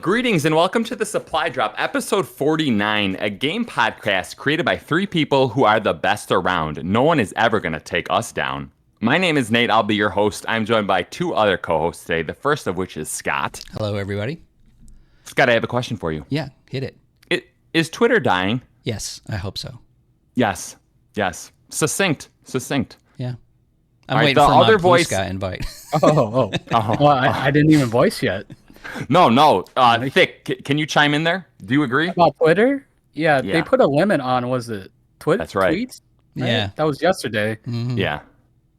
Greetings and welcome to the Supply Drop, episode 49, a game podcast created by three people who are the best around. No one is ever going to take us down. My name is Nate. I'll be your host. I'm joined by two other co-hosts today, the first of which is Scott. Hello, everybody. Scott, I have a question for you. Yeah, hit it. Is Twitter dying? Yes, I hope so. Yes. Succinct. Yeah. I'm waiting for my Blue Sky invite. Well, I didn't even voice yet. No. Thick, can you chime in there? Do you agree? About Twitter? Yeah, they put a limit on, was it Twitter? That's right. Tweets? Right? Yeah. That was yesterday. Mm-hmm. Yeah.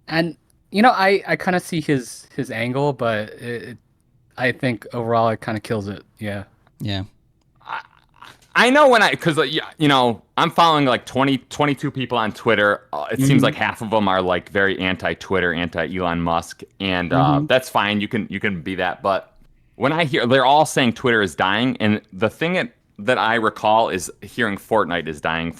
And, I kind of see his angle, but I think overall it kind of kills it. Yeah. Yeah. I know because I'm following like 22 people on Twitter. It seems like half of them are like very anti-Twitter, anti-Elon Musk, and that's fine. You can be that. But when I hear they're all saying Twitter is dying, and the thing that I recall is hearing Fortnite is dying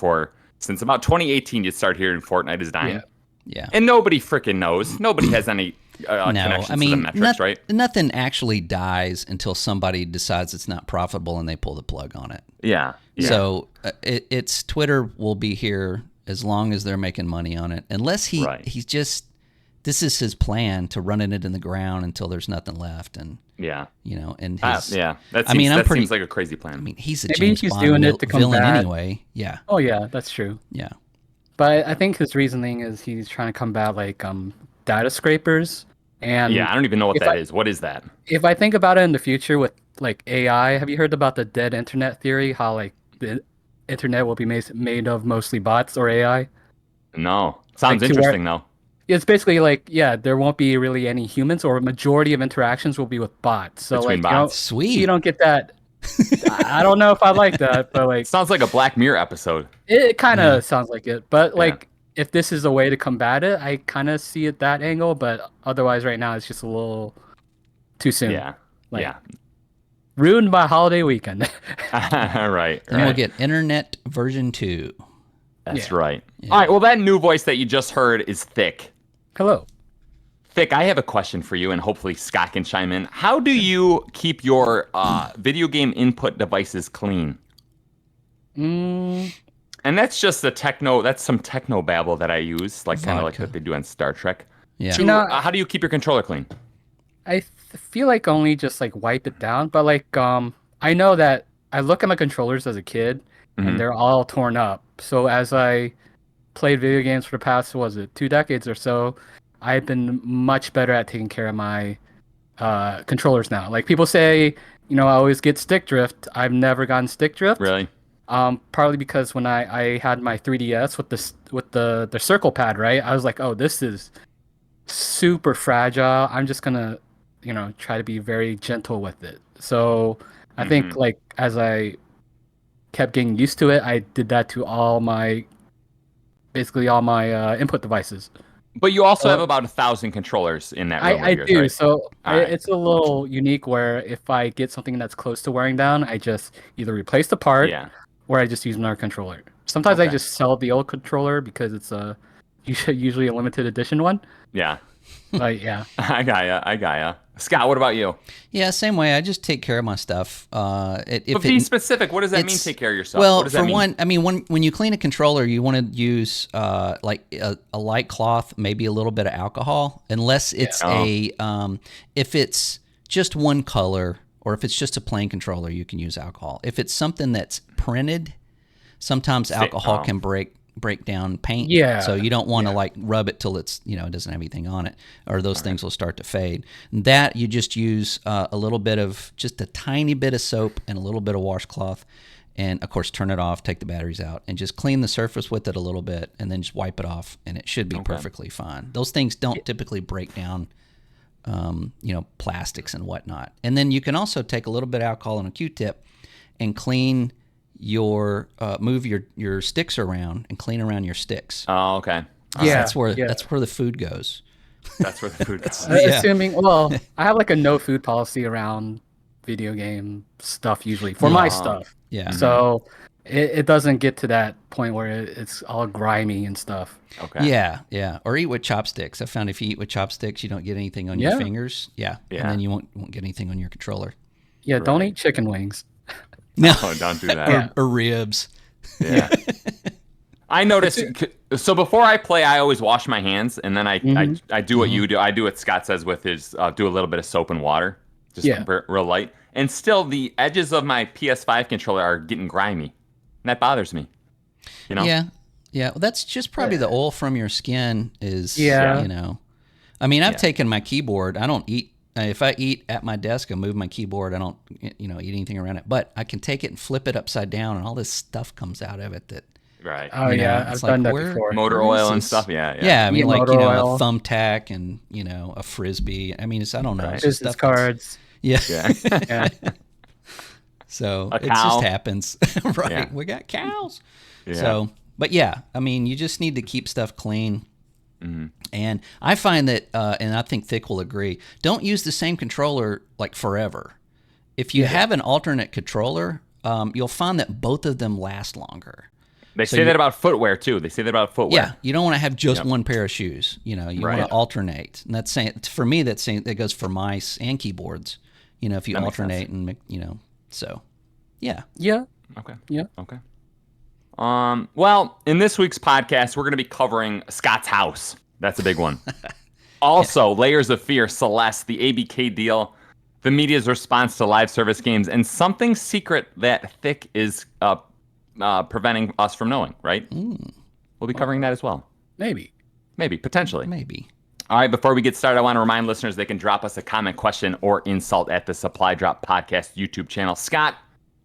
since about 2018. You start hearing Fortnite is dying. Yeah. And nobody freaking knows. Nobody has any connection to the metrics, right? Nothing actually dies until somebody decides it's not profitable and they pull the plug on it. Yeah. So it's Twitter will be here as long as they're making money on it, unless he's just this is his plan to run it in the ground until there's nothing left, and and his that seems like a crazy plan. I mean, he's a Maybe James he's Bond doing it to villain combat. anyway. Yeah. Oh, yeah, that's true. Yeah. But I think his reasoning is he's trying to combat like data scrapers. And I don't even know what that is. What is that? If I think about it in the future with like AI, have you heard about the dead internet theory? How like the internet will be made of mostly bots or AI? No. Sounds interesting though. It's basically like, there won't be really any humans, or a majority of interactions will be with bots. So between like, bots. Sweet. You don't get that. I don't know if I like that, but like, Sounds like a Black Mirror episode. it kind of sounds like it. But like, if this is a way to combat it, I kind of see it that angle. But otherwise, right now, it's just a little too soon. Yeah. Ruined my holiday weekend. Right. And we'll get Internet version 2. That's right. Yeah. All right. Well, that new voice that you just heard is Thick. Hello. Thick, I have a question for you, and hopefully Scott can chime in. How do you keep your video game input devices clean? And that's just that's some techno babble that I use, like kind of like what they do on Star Trek. Yeah. How do you keep your controller clean? I feel like only just like wipe it down, but like I know that I look at my controllers as a kid, and they're all torn up. So as I played video games for the past 2 decades or so, I've been much better at taking care of my controllers now. Like people say, I always get stick drift. I've never gotten stick drift. Really? Partly because when I had my 3DS with the circle pad, right? I was like, oh, this is super fragile. I'm just gonna, try to be very gentle with it. So I think like as I kept getting used to it, I did that to basically all my input devices. But you also have about 1,000 controllers in that room. I do. Right? So it's a little unique where if I get something that's close to wearing down, I just either replace the part or I just use another controller. Sometimes I just sell the old controller because it's usually a limited edition one. Yeah. Yeah. I got ya. Scott, what about you? Yeah, same way. I just take care of my stuff. But be specific. What does that mean, take care of yourself? Well, what does that mean? one, I mean, when you clean a controller, you want to use like a light cloth, maybe a little bit of alcohol, unless it's if it's just one color or if it's just a plain controller, you can use alcohol. If it's something that's printed, sometimes alcohol can break down paint. Yeah. So you don't want to like rub it till it's, it doesn't have anything on it, or those things will start to fade. And that you just use a little bit of, just a tiny bit of soap and a little bit of washcloth. And of course, turn it off, take the batteries out, and just clean the surface with it a little bit, and then just wipe it off, and it should be perfectly fine. Those things don't typically break down, plastics and whatnot. And then you can also take a little bit of alcohol and a Q-tip and clean move your sticks around and clean around your sticks. Oh, okay. Yeah, that's where the food goes. That's where the food goes. Yeah. Assuming, well, I have like a no food policy around video game stuff usually for my stuff. Yeah. So it doesn't get to that point where it's all grimy and stuff. Okay. Yeah. Or eat with chopsticks. I found if you eat with chopsticks, you don't get anything on your fingers. Yeah. And then you won't get anything on your controller. Yeah, don't eat chicken wings. No. Oh, don't do that. Or ribs. Yeah. I noticed. So before I play, I always wash my hands, and then I do what you do. I do what Scott says with his do a little bit of soap and water, just real light. And still, the edges of my PS5 controller are getting grimy, and that bothers me. You know? Yeah. Well, that's just probably the oil from your skin is. Yeah. You know, I mean, I've taken my keyboard. I don't eat. If I eat at my desk, I move my keyboard. I don't, eat anything around it. But I can take it and flip it upside down, and all this stuff comes out of it that. Right. Oh yeah, I've done that before. Motor oil and stuff. Yeah. Yeah, I mean, like motor oil. a thumbtack and a frisbee. I mean, I don't know. It's just Business stuff cards. Yeah. Yeah. So A it cow. just happens, right? Yeah. We got cows. Yeah. So, but yeah, I mean, you just need to keep stuff clean. Mm-hmm. And I find that, and I think Thick will agree, don't use the same controller like forever. If you have an alternate controller, you'll find that both of them last longer. They say that about footwear too. Yeah, you don't want to have just one pair of shoes. You want to alternate. And that's saying, for me, that goes for mice and keyboards. If you alternate and so yeah. Yeah. Okay. Yeah. Okay. Well, in this week's podcast, we're going to be covering Scott's house. That's a big one. Also, Layers of Fear, Celeste, the ABK deal, the media's response to live service games, and something secret that Thick is preventing us from knowing, right? We'll be covering that as well. Maybe, potentially. Maybe. All right, before we get started, I want to remind listeners they can drop us a comment, question, or insult at the Supply Drop Podcast YouTube channel. Scott,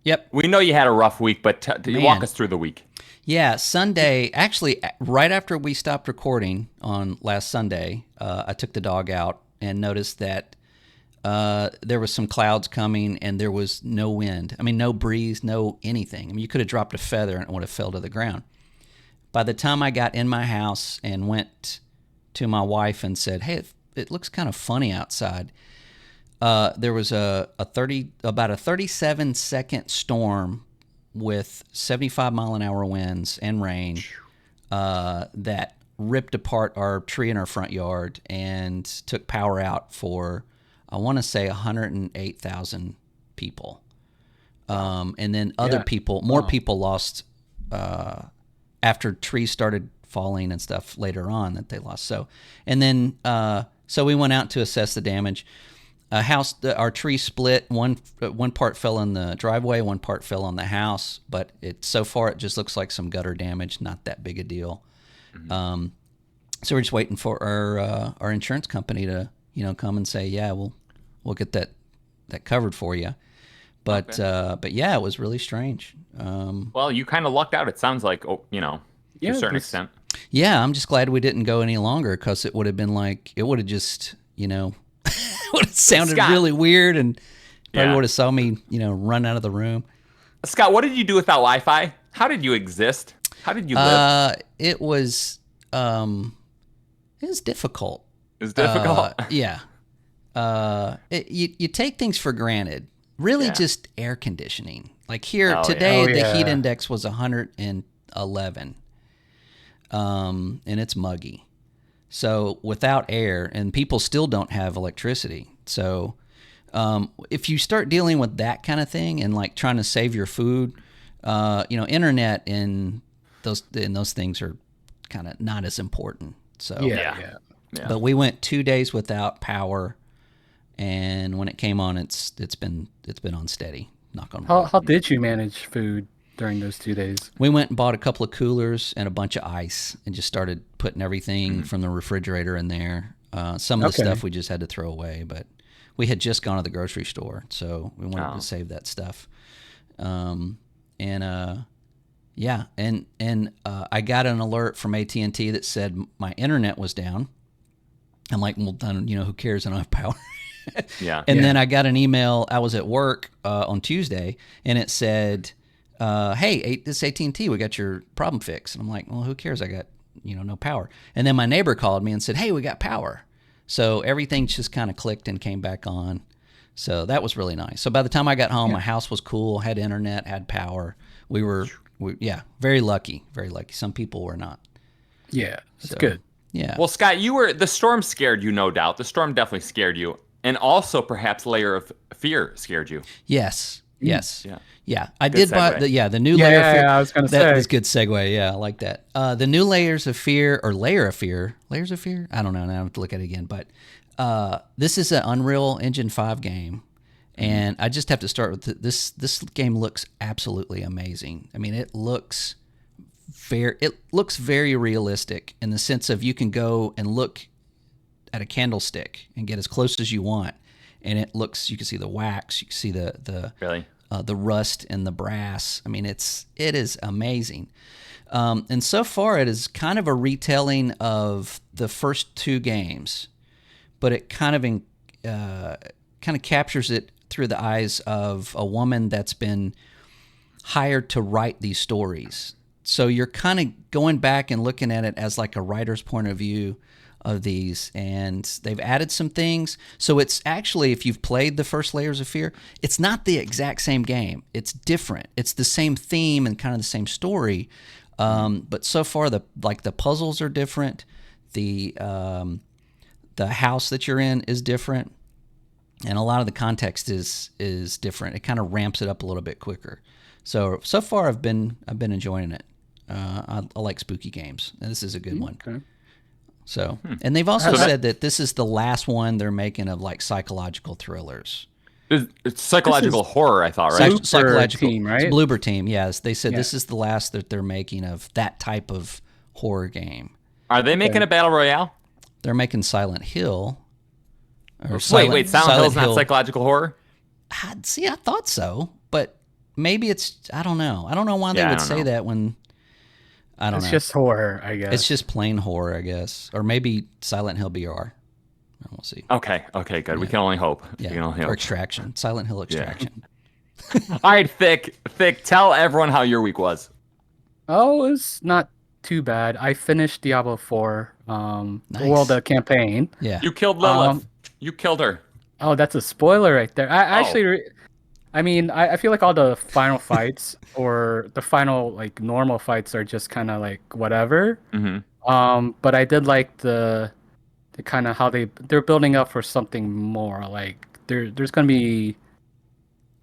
Yep. we know you had a rough week, but walk us through the week. Yeah, Sunday, actually, right after we stopped recording on last Sunday, I took the dog out and noticed that there was some clouds coming and there was no wind. I mean, no breeze, no anything. I mean, you could have dropped a feather and it would have fell to the ground. By the time I got in my house and went to my wife and said, "Hey, it looks kind of funny outside," there was about a 37-second storm with 75-mile-an-hour winds and rain that ripped apart our tree in our front yard and took power out for, I want to say, 108,000 people. And then other people, more people lost after trees started falling and stuff later on that they lost. So, and then, so we went out to assess the damage. Our tree split. One part fell in the driveway, one part fell on the house. But so far it just looks like some gutter damage, not that big a deal. Mm-hmm. So we're just waiting for our insurance company to come and say, yeah, we'll get that covered for you. But yeah, it was really strange. Well, you kind of lucked out. It sounds like to a certain extent. Yeah, I'm just glad we didn't go any longer because it would have been like it would have just would have sounded Scott, really weird and probably would have saw me, run out of the room. Scott, what did you do without Wi-Fi? How did you exist? How did you live? It was difficult. It was difficult? Yeah. You take things for granted. Really just air conditioning. Like here today, the heat index was 111. And it's muggy. So without air, and people still don't have electricity. So if you start dealing with that kind of thing and like trying to save your food, internet and those things are kind of not as important. So yeah. But we went 2 days without power, and when it came on, it's been on steady. Knock on wood. How did you manage food during those 2 days? We went and bought a couple of coolers and a bunch of ice and just started putting everything from the refrigerator in there. Some of the stuff we just had to throw away, but we had just gone to the grocery store, so we wanted to save that stuff. I got an alert from AT&T that said my internet was down. I'm like, well, then, who cares? I don't have power. Yeah. And then I got an email. I was at work on Tuesday, and it said, hey, this AT&T, we got your problem fixed. And I'm like, well, who cares? I got, no power. And then my neighbor called me and said, hey, we got power. So everything just kind of clicked and came back on. So that was really nice. So by the time I got home, my house was cool, had internet, had power. We were very lucky, very lucky. Some people were not. Yeah, that's good. Yeah. Well, Scott, the storm scared you, no doubt. The storm definitely scared you. And also perhaps Layer of Fear scared you. Yes. Yes. Yeah. I Good did buy the new Layer of Fear. Yeah, I was going to say. That was a good segue. Yeah, I like that. The new Layers of Fear, or Layer of Fear. Layers of Fear? I don't know. Now I have to look at it again. But this is an Unreal Engine 5 game. And I just have to start with this. This game looks absolutely amazing. I mean, it looks very realistic in the sense of you can go and look at a candlestick and get as close as you want, and you can see the wax, you can see the rust and the brass. I mean, it is amazing. And so far, it is kind of a retelling of the first two games, but it kind of captures it through the eyes of a woman that's been hired to write these stories. So you're kind of going back and looking at it as like a writer's point of view of these, and they've added some things. So it's actually, if you've played the first Layers of Fear, it's not the exact same game. It's different. It's the same theme and kind of the same story, but so far the puzzles are different. The house that you're in is different, and a lot of the context is different. It kind of ramps it up a little bit quicker. So far I've been enjoying it. I like spooky games, and this is a good one. Okay. So, and they've also said that this is the last one they're making of like psychological thrillers. It's psychological horror, I thought, right? Psychological team, right? It's Bloober Team, yes. They said this is the last that they're making of that type of horror game. Are they making a battle royale? They're making Silent Hill. Silent Hill's not psychological horror? I thought so, but maybe it's, I don't know. I don't know why they would say that when, I don't know. It's just horror, I guess. It's just plain horror, I guess. Or maybe Silent Hill BR. We'll see. Okay, good. Yeah. We can only hope. Yeah. Or Extraction. Silent Hill Extraction. Yeah. All right, Thick, tell everyone how your week was. Oh, it's not too bad. I finished Diablo 4, Nice. the campaign. Yeah. You killed Lilith. You killed her. Oh, that's a spoiler right there. I feel like all the final fights or the final like normal fights are just kind of like whatever. Mm-hmm. But I did like the kind of how they're building up for something more. Like there's gonna be,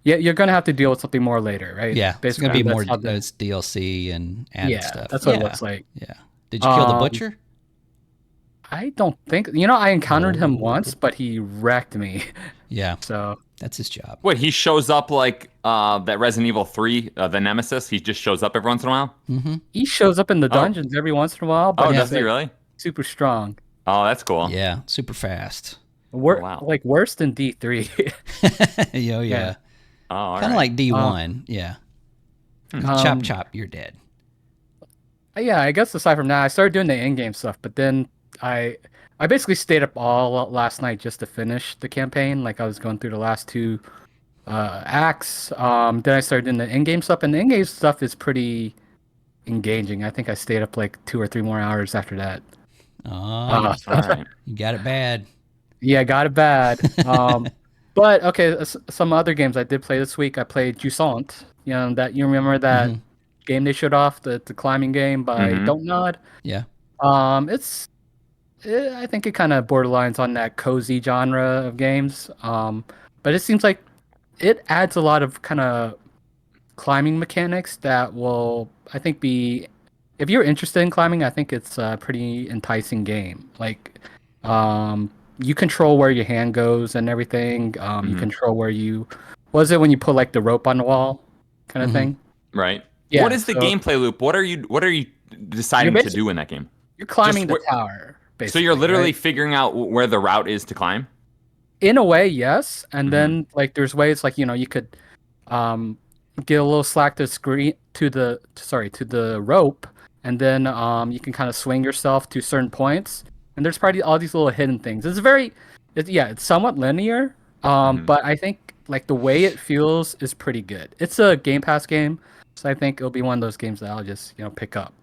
you're gonna have to deal with something more later, right? Yeah, it's gonna be more it's DLC and added stuff. That's what it looks like. Yeah. Did you kill the butcher? I don't think. I encountered him once, but he wrecked me. Yeah. So that's his job. What, he shows up like that Resident Evil 3, the Nemesis? He just shows up every once in a while? Mm-hmm. He shows up in the dungeons every once in a while. But does he really? Super strong. Oh, that's cool. Yeah, super fast. Wow. Like worse than D3. Yeah. Oh, kind of like D1. Yeah. Chop, you're dead. Yeah, I guess aside from that, I started doing the in-game stuff, but then I basically stayed up all last night just to finish the campaign. Like I was going through the last two acts. Then I started doing the in-game stuff, and the in-game stuff is pretty engaging. I think I stayed up like 2 or 3 more hours after that. Oh, all right. You got it bad. Yeah, got it bad. But okay, some other games I did play this week. I played Jusant. You remember that game they showed off, the climbing game by Don't Nod. Yeah. I think it kind of borderlines on that cozy genre of games. But it seems like it adds a lot of kind of climbing mechanics that will, I think, be, if you're interested in climbing, I think it's a pretty enticing game. Like, you control where your hand goes and everything. You control where was it when you put like the rope on the wall kind of thing? Right. Yeah, what is the gameplay loop? What are you deciding to do in that game? You're climbing the tower, basically. So you're literally right? figuring out where the route is to climb? In a way, yes. And then like there's ways like, you could get a little slack to the rope, and then you can kind of swing yourself to certain points. And there's probably all these little hidden things. It's somewhat linear, but I think like the way it feels is pretty good. It's a Game Pass game, So I think it'll be one of those games that I'll just pick up.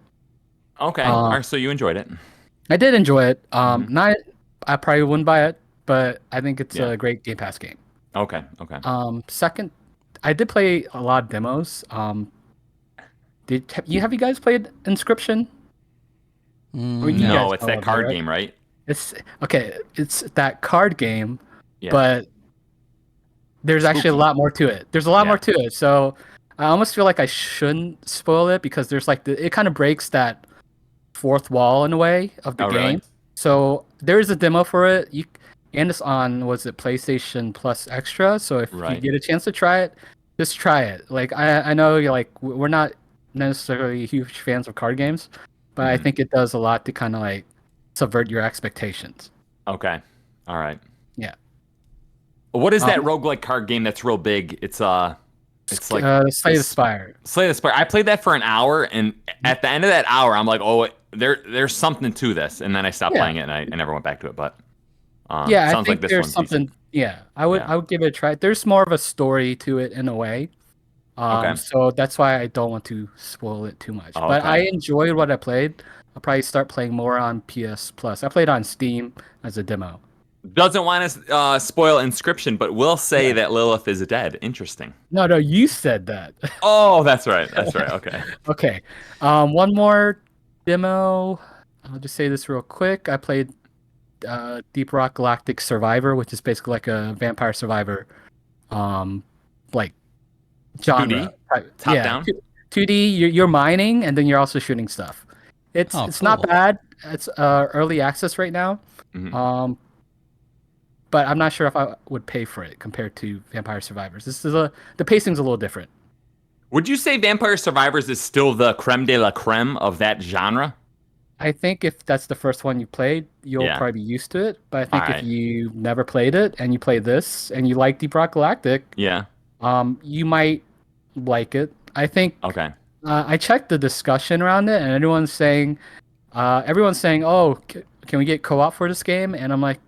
Okay. All right. So you enjoyed it. I did enjoy it. Not I probably wouldn't buy it, but I think it's a great Game Pass game. Okay. Okay. Second, I did play a lot of demos. Have you guys played Inscryption? No, it's that card game, right? It's okay. It's that card game, Yeah. but there's actually a lot more to it. There's a lot more to it. So I almost feel like I shouldn't spoil it because there's like it kind of breaks that fourth wall in a way of the game. Really? So there is a demo for it. And it's on, was it PlayStation Plus Extra? So if you get a chance to try it, just try it. Like I know you're like we're not necessarily huge fans of card games, but I think it does a lot to kind of like subvert your expectations. Okay. All right. Yeah. What is that roguelike card game that's real big? It's like Slay the Spire. Slay the Spire. I played that for an hour, and at the end of that hour, I'm like, oh, there's something to this, and then I stopped playing it, and I never went back to it. But I sounds think like this there's one's something. decent. Yeah, I would give it a try. There's more of a story to it in a way. So that's why I don't want to spoil it too much. But I enjoyed what I played. I'll probably start playing more on PS Plus. I played on Steam as a demo. Doesn't want to spoil Inscryption, but will say that Lilith is dead. Interesting. No, you said that. Oh, that's right. That's right. Okay. Okay. One more demo. I'll just say this real quick. I played Deep Rock Galactic Survivor, which is basically like a Vampire Survivor, like genre. 2D? Top down? 2D. You're mining, and then you're also shooting stuff. It's not bad. It's early access right now. Mm-hmm. But I'm not sure if I would pay for it compared to Vampire Survivors. The pacing's a little different. Would you say Vampire Survivors is still the creme de la creme of that genre? I think if that's the first one you played, you'll probably be used to it. But I think if you never played it and you play this and you like Deep Rock Galactic, you might like it. I think. Okay. I checked the discussion around it, and everyone's saying, "Oh, can we get co-op for this game?" And I'm like,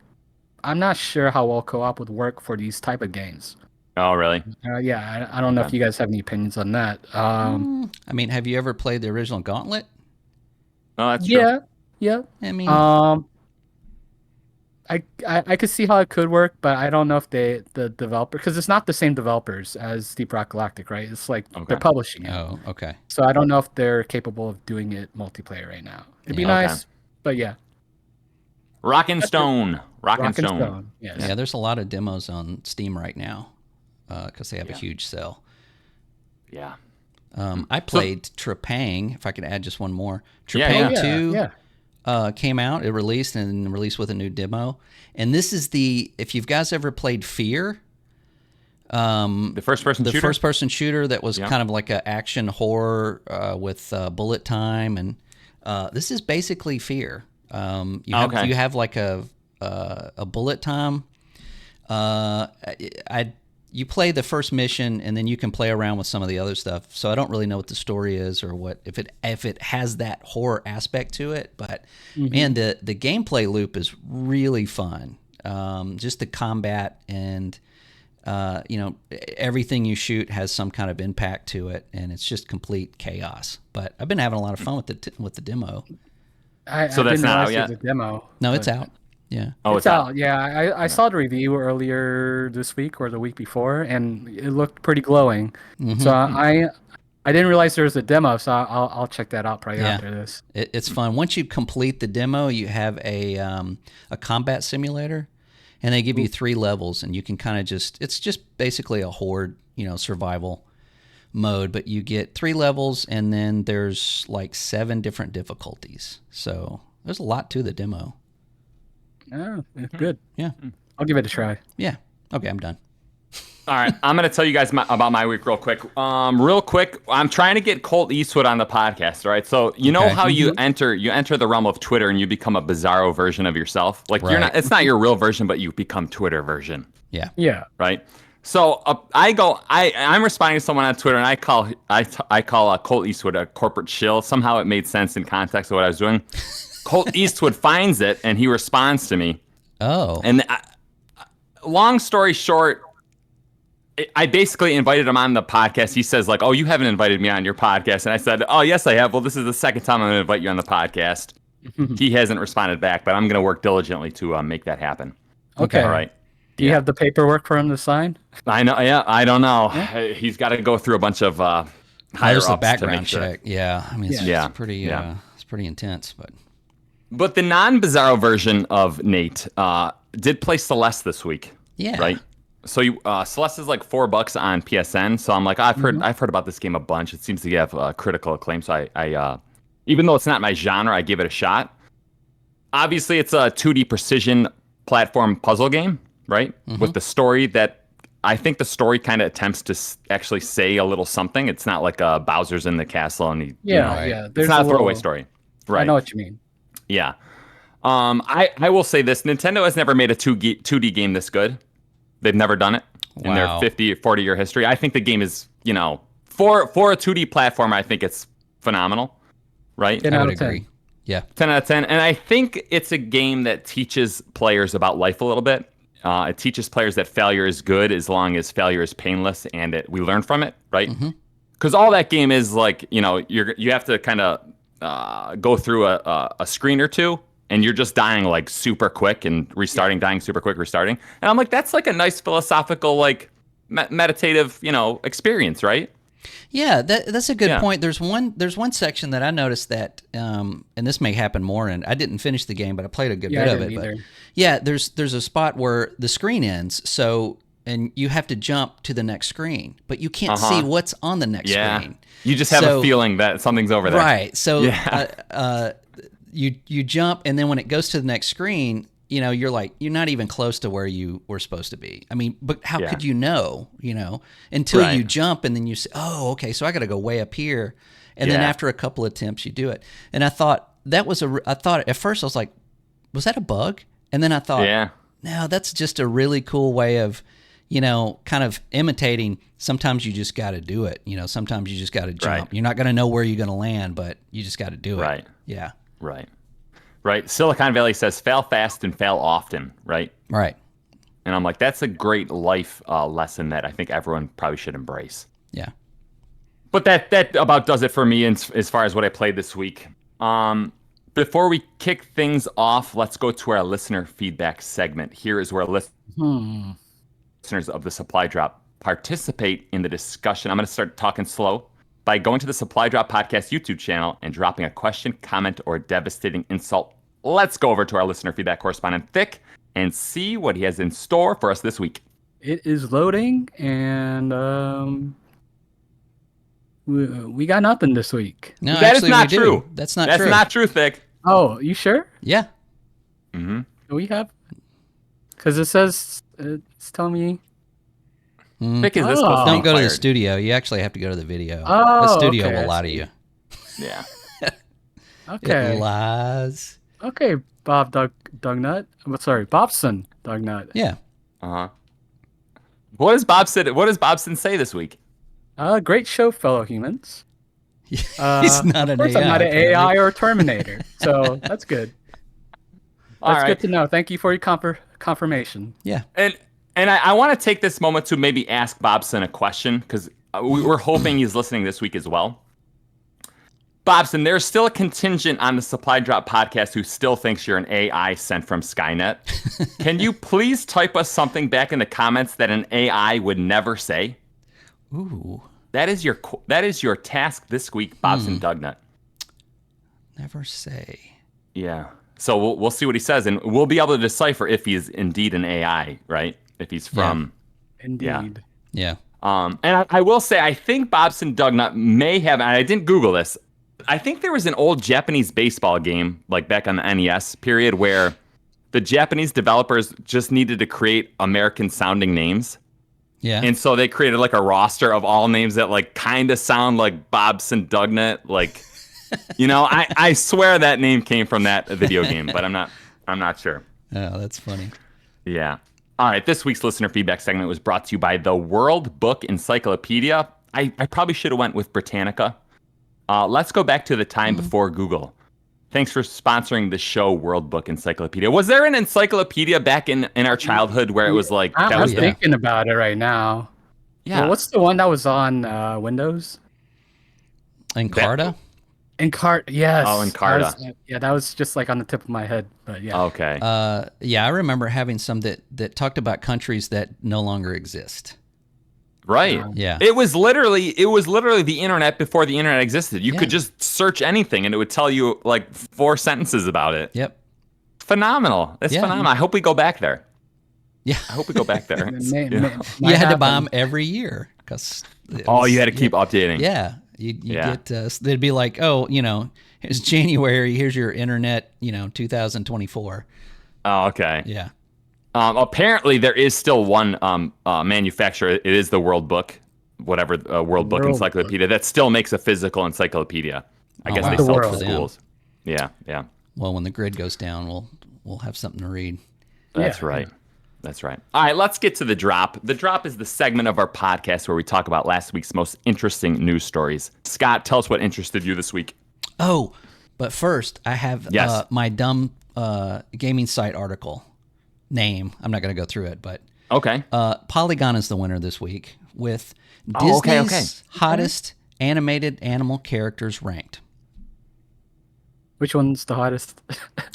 I'm not sure how well co-op would work for these type of games. Oh, really? I don't know if you guys have any opinions on that. I mean, have you ever played the original Gauntlet? Oh, that's true. Yeah. I mean, I could see how it could work, but I don't know if the developer, because it's not the same developers as Deep Rock Galactic, right? It's like they're publishing it. Oh, okay. So I don't know if they're capable of doing it multiplayer right now. It'd be nice, but yeah. Rockin' Stone. Yes. Yeah, there's a lot of demos on Steam right now because they have a huge sale. Yeah. I played Trepang, if I could add just one more. Trepang 2 came out. It released with a new demo. And this is if you guys ever played Fear, the first-person shooter that was kind of like an action horror with bullet time. And this is basically Fear. You have like a bullet time. You play the first mission, and then you can play around with some of the other stuff. So I don't really know what the story is or what if it has that horror aspect to it. But man, the gameplay loop is really fun. Just the combat and everything you shoot has some kind of impact to it, and it's just complete chaos. But I've been having a lot of fun with the demo. So that's not out yet? A demo. No, it's out. Yeah. Oh, it's out. Yeah, I saw the review earlier this week or the week before, and it looked pretty glowing. So I didn't realize there was a demo, so I'll check that out probably after this. It's fun. Once you complete the demo, you have a combat simulator, and they give you 3 levels, and you can kind of it's just basically a horde, survival mode, but you get 3 levels, and then there's like 7 different difficulties. So there's a lot to the demo. Oh, good. Yeah. I'll give it a try. Yeah. Okay, I'm done. All right, I'm going to tell you guys about my week real quick. I'm trying to get Colt Eastwood on the podcast, right? So you know how you enter the realm of Twitter and you become a Bizzaro version of yourself? Like it's not your real version, but you become Twitter version. Yeah. Yeah. Right? So I'm responding to someone on Twitter, and I call Colt Eastwood a corporate shill. Somehow it made sense in context of what I was doing. Colt Eastwood finds it, and he responds to me. Oh. And long story short, I basically invited him on the podcast. He says like, "Oh, you haven't invited me on your podcast," and I said, "Oh, yes, I have. Well, this is the second time I'm going to invite you on the podcast." He hasn't responded back, but I'm going to work diligently to make that happen. Okay. All right. Do you have the paperwork for him to sign? I know. Yeah, I don't know. Yeah. He's got to go through a bunch of higher ups the background to make sure. check. Yeah, I mean, it's pretty. It's pretty intense, But the non-Bizzaro version of Nate did play Celeste this week. Yeah. Right. So Celeste is like $4 on PSN. So I'm like, I've heard about this game a bunch. It seems to have critical acclaim. So I even though it's not my genre, I give it a shot. Obviously, it's a 2D precision platform puzzle game, right? With the story that I think the story kind of attempts to actually say a little something. It's not like Bowser's in the castle and it's not a throwaway story. Right. I know what you mean. Yeah. I will say this. Nintendo has never made a 2D game this good. They've never done it in their 40-year history. I think the game is, for a 2D platform, I think it's phenomenal, right? 10 I out would of 10. agree. Yeah. 10 out of 10. And I think it's a game that teaches players about life a little bit. It teaches players that failure is good as long as failure is painless and we learn from it, right? Because all that game is like, you have to kind of go through a screen or two. And you're just dying like super quick and restarting, dying super quick, restarting. And I'm like, that's like a nice philosophical, like meditative, experience, right? Yeah, that's a good point. There's one section that I noticed that, and this may happen more, and I didn't finish the game, but I played a good bit of it. Either. But yeah, there's a spot where the screen ends, and you have to jump to the next screen, but you can't see what's on the next screen. You just have a feeling that something's over there. Right. So you jump, and then when it goes to the next screen, you're not even close to where you were supposed to be. I mean, but how could you know, until you jump, and then you say, oh, okay, so I got to go way up here. And then after a couple attempts, you do it. And I thought I thought at first I was like, was that a bug? And then I thought, no, that's just a really cool way of, kind of imitating. Sometimes you just got to do it. Sometimes you just got to jump. Right. You're not going to know where you're going to land, but you just got to do it. Right. Yeah. Right. Silicon Valley says fail fast and fail often, right? Right. And I'm like, that's a great life lesson that I think everyone probably should embrace. Yeah. But that about does it for me as far as what I played this week. Before we kick things off, let's go to our listener feedback segment. Here is where listeners of the Supply Drop participate in the discussion. I'm going to start talking slow. By going to the Supply Drop Podcast YouTube channel and dropping a question, comment, or devastating insult. Let's go over to our listener feedback correspondent, Thick, and see what he has in store for us this week. It is loading, and we got nothing this week. No, that actually, is not we true. Do. That's not true. That's not true, Thick. Oh, you sure? Yeah. We have? Because it says, it's telling me. Thick, is this supposed to Don't be go to the fired? studio. You actually have to go to the video. Oh, the studio okay, will lie to you. Yeah. Okay. It lies. Okay, Bob Dugnut. Sorry, Bobson Dugnut. Yeah. What does Bobson say this week? Great show, fellow humans. He's not an of course AI. I'm not an AI or a Terminator, so that's good. That's good to know. Thank you for your confirmation. Yeah. And I want to take this moment to maybe ask Bobson a question, because we're hoping he's listening this week as well. Bobson, there's still a contingent on the Supply Drop podcast who still thinks you're an AI sent from Skynet. Can you please type us something back in the comments that an AI would never say? Ooh. That is your task this week, Bobson Dugnut. Never say. Yeah. So we'll see what he says, and we'll be able to decipher if he's indeed an AI, right? If he's from... Indeed. Yeah. And I will say, I think Bobson Dugnut may have, and I didn't Google this, I think there was an old Japanese baseball game, like back on the NES period, where the Japanese developers just needed to create American-sounding names. Yeah. And so they created like a roster of all names that like kind of sound like Bobson Dugnut, like... I swear that name came from that video game, but I'm not sure. Oh, that's funny. Yeah. All right. This week's listener feedback segment was brought to you by the World Book Encyclopedia. I probably should have went with Britannica. Let's go back to the time before Google. Thanks for sponsoring the show, World Book Encyclopedia. Was there an encyclopedia back in our childhood where it was like... I'm thinking about it right now. Yeah. Well, what's the one that was on Windows? Encarta? Yes. Oh, Encarta. That was just like on the tip of my head. But yeah. Okay. Yeah, I remember having some that talked about countries that no longer exist. Right. Yeah. It was literally the internet before the internet existed. You could just search anything and it would tell you like 4 sentences about it. Yep. Phenomenal. It's phenomenal. I hope we go back there. Yeah. I hope we go back there. You had to buy them every year because. You had to keep updating. Yeah. You get they'd be like, oh, it's January. Here's your internet. 2024. Oh, okay. Yeah. Apparently, there is still one manufacturer. It is the World Book, whatever World Book Encyclopedia that still makes a physical encyclopedia. I guess they sell it to schools. Yeah. Well, when the grid goes down, we'll have something to read. That's right. That's right. All right, let's get to the drop. The drop is the segment of our podcast where we talk about last week's most interesting news stories. Scott, tell us what interested you this week. Oh, but first, I have my dumb gaming site article name. I'm not going to go through it, but okay. Polygon is the winner this week with Disney's hottest animated animal characters ranked. Which one's the hottest?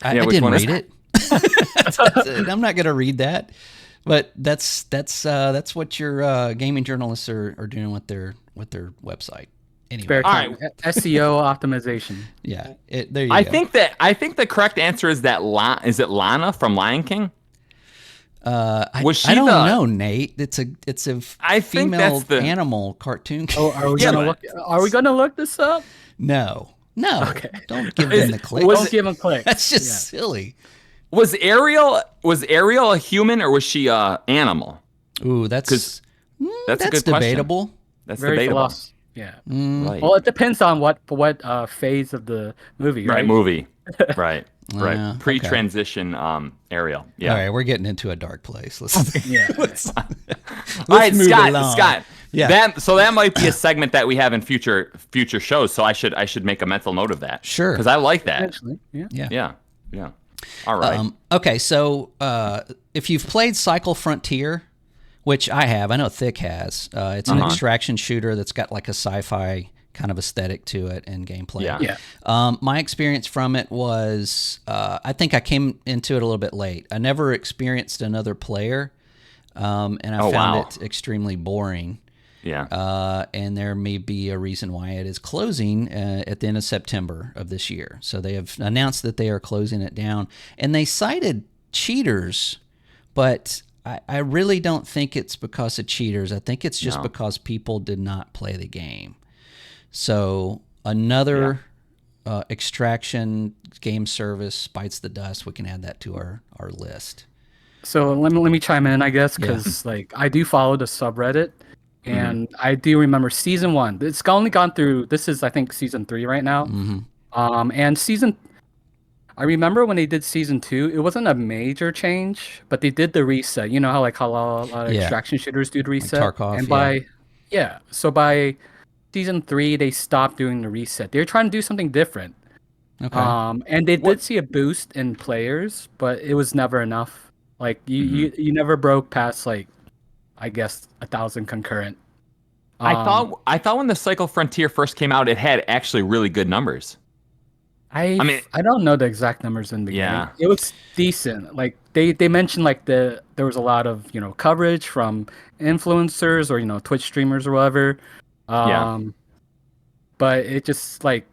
I didn't read it. I'm not going to read that, but that's what your gaming journalists are doing with their website. Anyway, all right. SEO optimization. Yeah, there you go. I think the correct answer is is it Lana from Lion King? I don't know, Nate. It's a female animal cartoon. Oh, are we gonna look this up? No. Okay. Don't give them the click. Don't give them click. That's just silly. Was Ariel a human or was she a animal? Ooh, that's a good debatable. Question. That's very debatable. Yeah. Right. Well, it depends on what phase of the movie. Right. Movie. Right. Right. Pre-transition Ariel. Yeah. All right, we're getting into a dark place. Let's All right, move along. Scott. Yeah. That might be a segment that we have in future shows. So I should make a mental note of that. Sure. Because I like that. Actually, Yeah. All right. Okay, so if you've played Cycle Frontier, which I have, I know Thick has. It's an extraction shooter that's got like a sci-fi kind of aesthetic to it and gameplay. Yeah. My experience from it was, I think I came into it a little bit late. I never experienced another player, and I found it extremely boring. Yeah. And there may be a reason why it is closing at the end of September of this year. So they have announced that they are closing it down. And they cited cheaters, but I really don't think it's because of cheaters. I think it's just because people did not play the game. So another extraction game service bites the dust. We can add that to our list. So let me chime in, I guess, because I do follow the subreddit. And I do remember season 1. It's only gone through. This is, I think, season 3 right now. And I remember when they did season 2. It wasn't a major change, but they did the reset. You know how a lot of extraction shooters do the reset. Like Tarkov, and so by season 3, they stopped doing the reset. They're trying to do something different. Okay. And they did see a boost in players, but it was never enough. Like you never broke past I guess 1,000 concurrent. I thought when the Cycle Frontier first came out, it had actually really good numbers. I don't know the exact numbers in the beginning. It was decent. Like they mentioned there was a lot of coverage from influencers or Twitch streamers or whatever. But it just a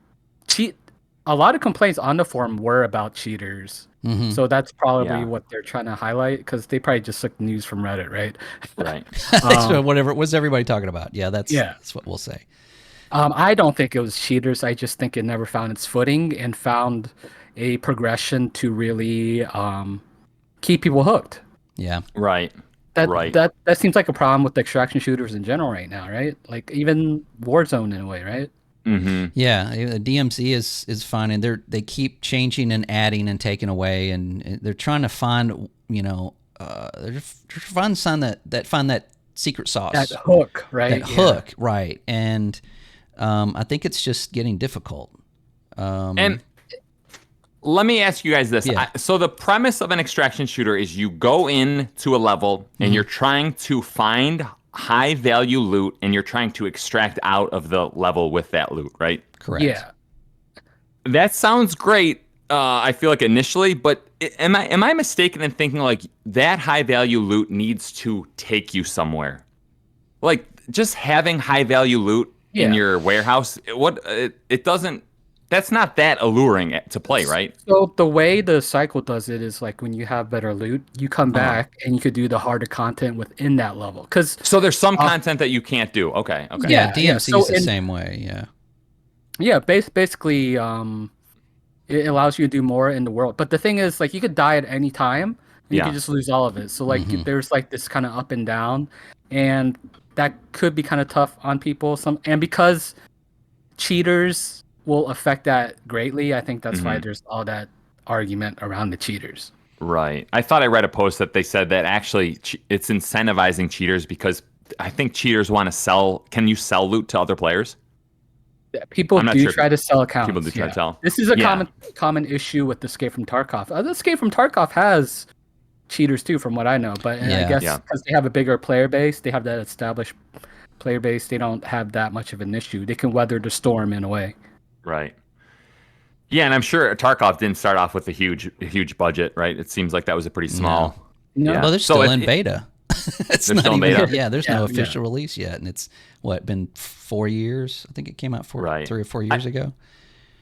lot of complaints on the forum were about cheaters. So that's probably what they're trying to highlight because they probably just took news from Reddit, right? Right. So whatever. What's everybody talking about? That's what we'll say. I don't think it was cheaters. I just think it never found its footing and found a progression to really keep people hooked. Yeah. Right. That seems like a problem with extraction shooters in general right now, right? Like even Warzone in a way, right? Yeah, the DMC is fine, and they keep changing and adding and taking away, and they're trying to find they're trying to find that secret sauce, that hook, right? Hook, right? And I think it's just getting difficult. And let me ask you guys this: so the premise of an extraction shooter is you go into a level and you're trying to find high value loot and you're trying to extract out of the level with that loot, right? Correct. Yeah. That sounds great. I feel like initially, but am I mistaken in thinking like that high value loot needs to take you somewhere? Like just having high value loot in your warehouse, it doesn't. That's not that alluring to play, right? So the way the cycle does it is like when you have better loot, you come back and you could do the harder content within that level. So there's some content that you can't do. Okay. Yeah, DMC is the same way. Yeah. Yeah, basically, it allows you to do more in the world. But the thing is, like, you could die at any time, and you could just lose all of it. So like, there's like this kind of up and down, and that could be kind of tough on people. And because cheaters will affect that greatly, I think that's why there's all that argument around the cheaters. Right. I thought I read a post that they said that actually it's incentivizing cheaters because I think cheaters want to sell. Can you sell loot to other players? Yeah, people do try to sell accounts. People do try to sell. This is a common issue with Escape from Tarkov. Escape from Tarkov has cheaters too, from what I know. But I guess because they have a bigger player base, they have that established player base, they don't have that much of an issue. They can weather the storm in a way. Right. Yeah, and I'm sure Tarkov didn't start off with a huge budget, right? It seems like that was a pretty small. No. Yeah. Well, they're still in beta. It's they're still in beta. Yeah, there's no official release yet, and it's been 4 years? I think it came out 3 or 4 years ago.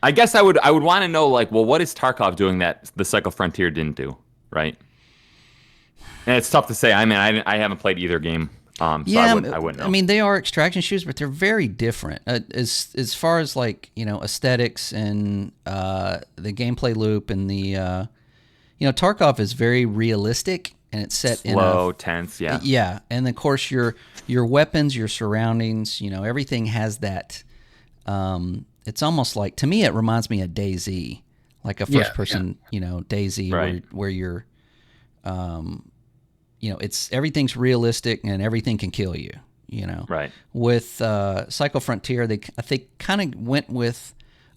I guess I would want to know, like, well, what is Tarkov doing that the Cycle Frontier didn't do, right? And it's tough to say. I mean, I haven't played either game. So I wouldn't know. I mean, they are extraction shooters, but they're very different. As far as like aesthetics and the gameplay loop and the Tarkov is very realistic and it's set slow, tense, yeah. And of course your weapons, your surroundings, everything has that. It's almost like, to me, it reminds me of DayZ, like a first person, DayZ, right, where you're. It's everything's realistic and everything can kill you. Right. With Cycle Frontier, they kind of went with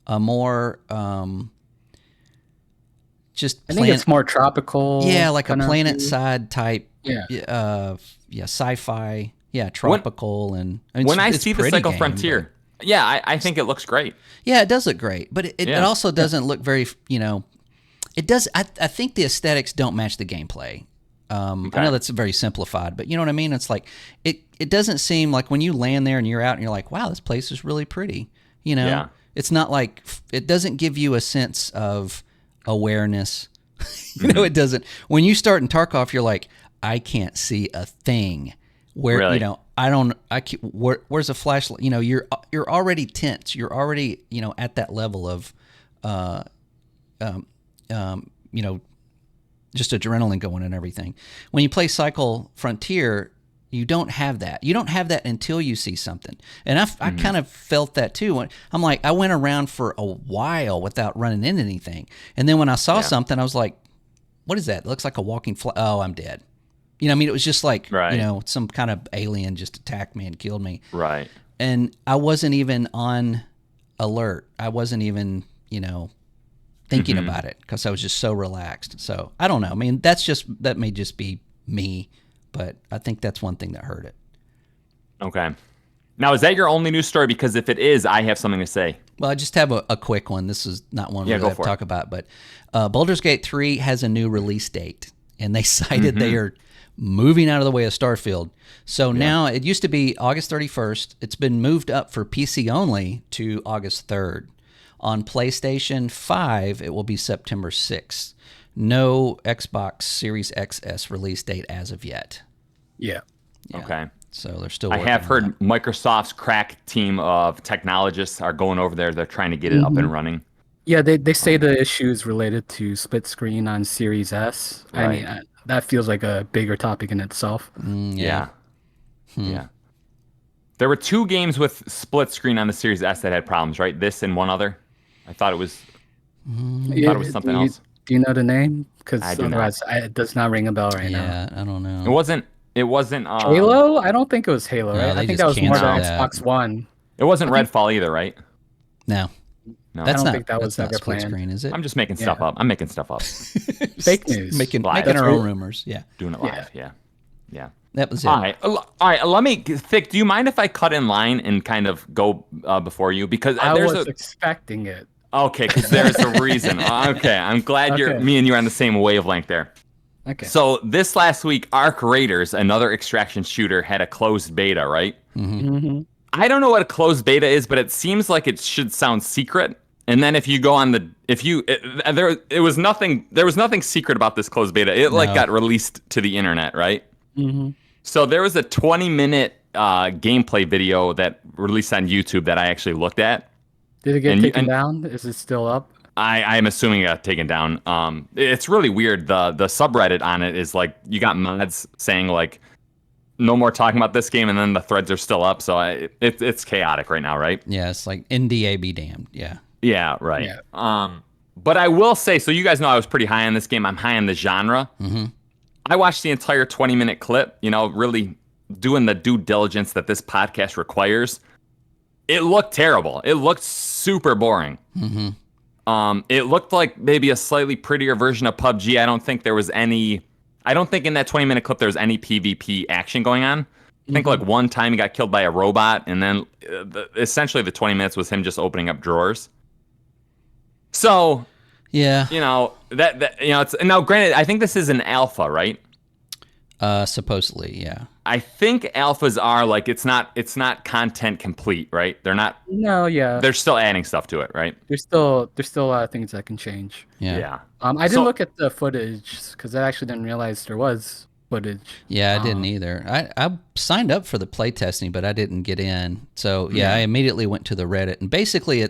a more just. I think it's more tropical. Yeah, like a planet side type. Sci-fi. Yeah, tropical and. When I see the Cycle Frontier, I think it looks great. Yeah, it does look great, but it also doesn't look very. It does. I think the aesthetics don't match the gameplay. I know that's very simplified, but you know what I mean? It's like, it doesn't seem like when you land there and you're out and you're like, wow, this place is really pretty. It's not like, it doesn't give you a sense of awareness. It doesn't. When you start in Tarkov, you're like, I can't see a thing. Where, really? Where's a flashlight? You're already tense. You're already, at that level of, just adrenaline going and everything. When you play Cycle Frontier, you don't have that. You don't have that until you see something. And I kind of felt that too. I'm like, I went around for a while without running into anything. And then when I saw something, I was like, what is that? It looks like a walking oh, I'm dead. It was just like, some kind of alien just attacked me and killed me. Right. And I wasn't even on alert. I wasn't even, thinking about it because I was just so relaxed. So I don't know. I mean, that may just be me, but I think that's one thing that hurt it. Okay. Now, is that your only news story? Because if it is, I have something to say. Well, I just have a quick one. This is not one we have to talk about, but Baldur's Gate 3 has a new release date, and they cited they are moving out of the way of Starfield. So now it used to be August 31st. It's been moved up for PC only to August 3rd. On PlayStation 5, it will be September 6th. No Xbox Series XS release date as of yet. Yeah. Okay. So they're still I have heard Microsoft's crack team of technologists are going over there. They're trying to get it up and running. Yeah, they say the issues related to split screen on Series S. Right. I mean, that feels like a bigger topic in itself. Yeah. There were 2 games with split screen on the Series S that had problems, right? This and one other. I thought it was. Thought it was something else. Do you know the name? Because otherwise, it does not ring a bell right now. Yeah, I don't know. It wasn't. Halo? I don't think it was Halo. No, right? I think that was more the Xbox One. It wasn't Redfall either, right? No. I don't think that was ever split planned. screen, is it? I'm just making stuff up. I'm making stuff up. Fake news. Making our own rumors. Yeah. Doing it live. Yeah. Yeah. That was it. All right. Let me think. Do you mind if I cut in line and kind of go before you? Because I there's was expecting it. Okay, because there's a reason. Okay, I'm glad me and you are on the same wavelength there. Okay. So this last week, Arc Raiders, another extraction shooter, had a closed beta, right? Mm-hmm. I don't know what a closed beta is, but it seems like it should sound secret. And then if you go on there was nothing secret about this closed beta. It got released to the internet, right? Mm-hmm. So there was a 20-minute gameplay video that released on YouTube that I actually looked at. Did it get taken down? Is it still up? I'm assuming it got taken down. It's really weird. The subreddit on it is like you got mods saying like no more talking about this game, and then the threads are still up. So it's chaotic right now, right? Yeah, it's like NDA be damned. Yeah. Yeah, right. Yeah. But I will say, so you guys know I was pretty high on this game. I'm high on the genre. Mm-hmm. I watched the entire 20-minute clip. Really doing the due diligence that this podcast requires. It looked terrible. It looked super boring. Mm-hmm. It looked like maybe a slightly prettier version of PUBG. I don't think in that 20-minute clip there was any PvP action going on. I think like one time he got killed by a robot, and then essentially the 20 minutes was him just opening up drawers. So, yeah, it's now granted, I think this is an alpha, right? Supposedly, yeah. I think alphas are like it's not content complete, right? They're not. No, yeah. They're still adding stuff to it, right? There's still a lot of things that can change. Yeah. I didn't look at the footage because I actually didn't realize there was footage. Yeah, I didn't either. I signed up for the playtesting, but I didn't get in. So yeah, I immediately went to the Reddit, and basically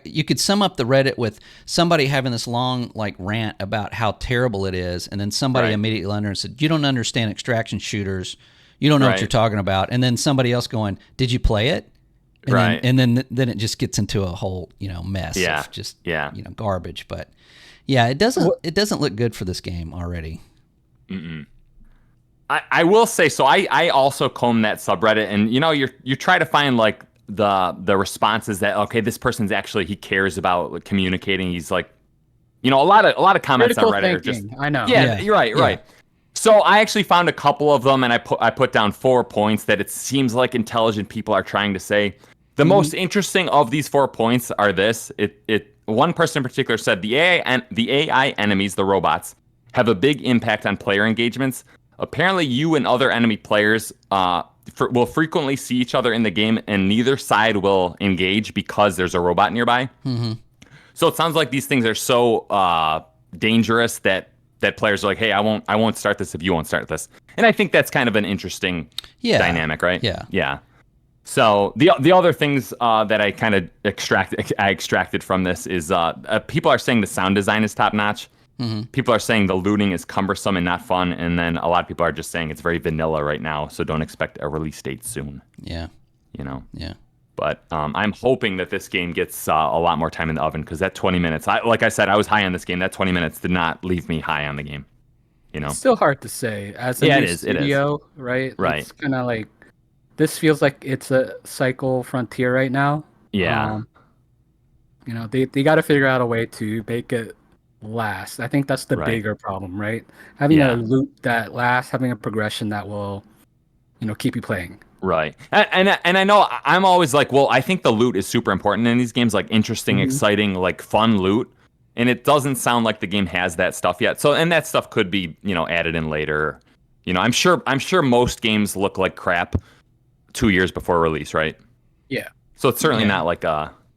you could sum up the Reddit with somebody having this long like rant about how terrible it is, and then somebody immediately under and said, "You don't understand extraction shooters. You don't know what you're talking about." And then somebody else going, "Did you play it?" And then it just gets into a whole mess of just garbage. But yeah, it doesn't look good for this game already. Mm-mm. I will say, so I also comb that subreddit, and you try to find like the responses that, okay, this person's actually, he cares about like, communicating. He's like, a lot of comments critical on Reddit thinking. are just, I know. Yeah, you're right, right. So I actually found a couple of them, and I put down 4 points that it seems like intelligent people are trying to say. The most interesting of these 4 points are this. One person in particular said the AI enemies, the robots, have a big impact on player engagements. Apparently, you and other enemy players will frequently see each other in the game, and neither side will engage because there's a robot nearby. Mm-hmm. So it sounds like these things are so dangerous that players are like, "Hey, I won't start this if you won't start this." And I think that's kind of an interesting dynamic, right? Yeah. So the other things that I kind of extracted from this is people are saying the sound design is top notch. Mm-hmm. People are saying the looting is cumbersome and not fun, and then a lot of people are just saying it's very vanilla right now, so don't expect a release date soon. Yeah. Yeah. But I'm hoping that this game gets a lot more time in the oven, because that 20 minutes, like I said, I was high on this game. That 20 minutes did not leave me high on the game. It's still hard to say as a new studio, right? Right. It's kind of like, this feels like it's a cycle frontier right now. Yeah. They got to figure out a way to make it last. I think that's the bigger problem, right? Having a loop that lasts, having a progression that will, keep you playing. Right. And I know I'm always like, well, I think the loot is super important in these games, like interesting, exciting, like fun loot. And it doesn't sound like the game has that stuff yet. So, and that stuff could be, added in later. I'm sure most games look like crap 2 years before release, right? Yeah. So it's certainly not like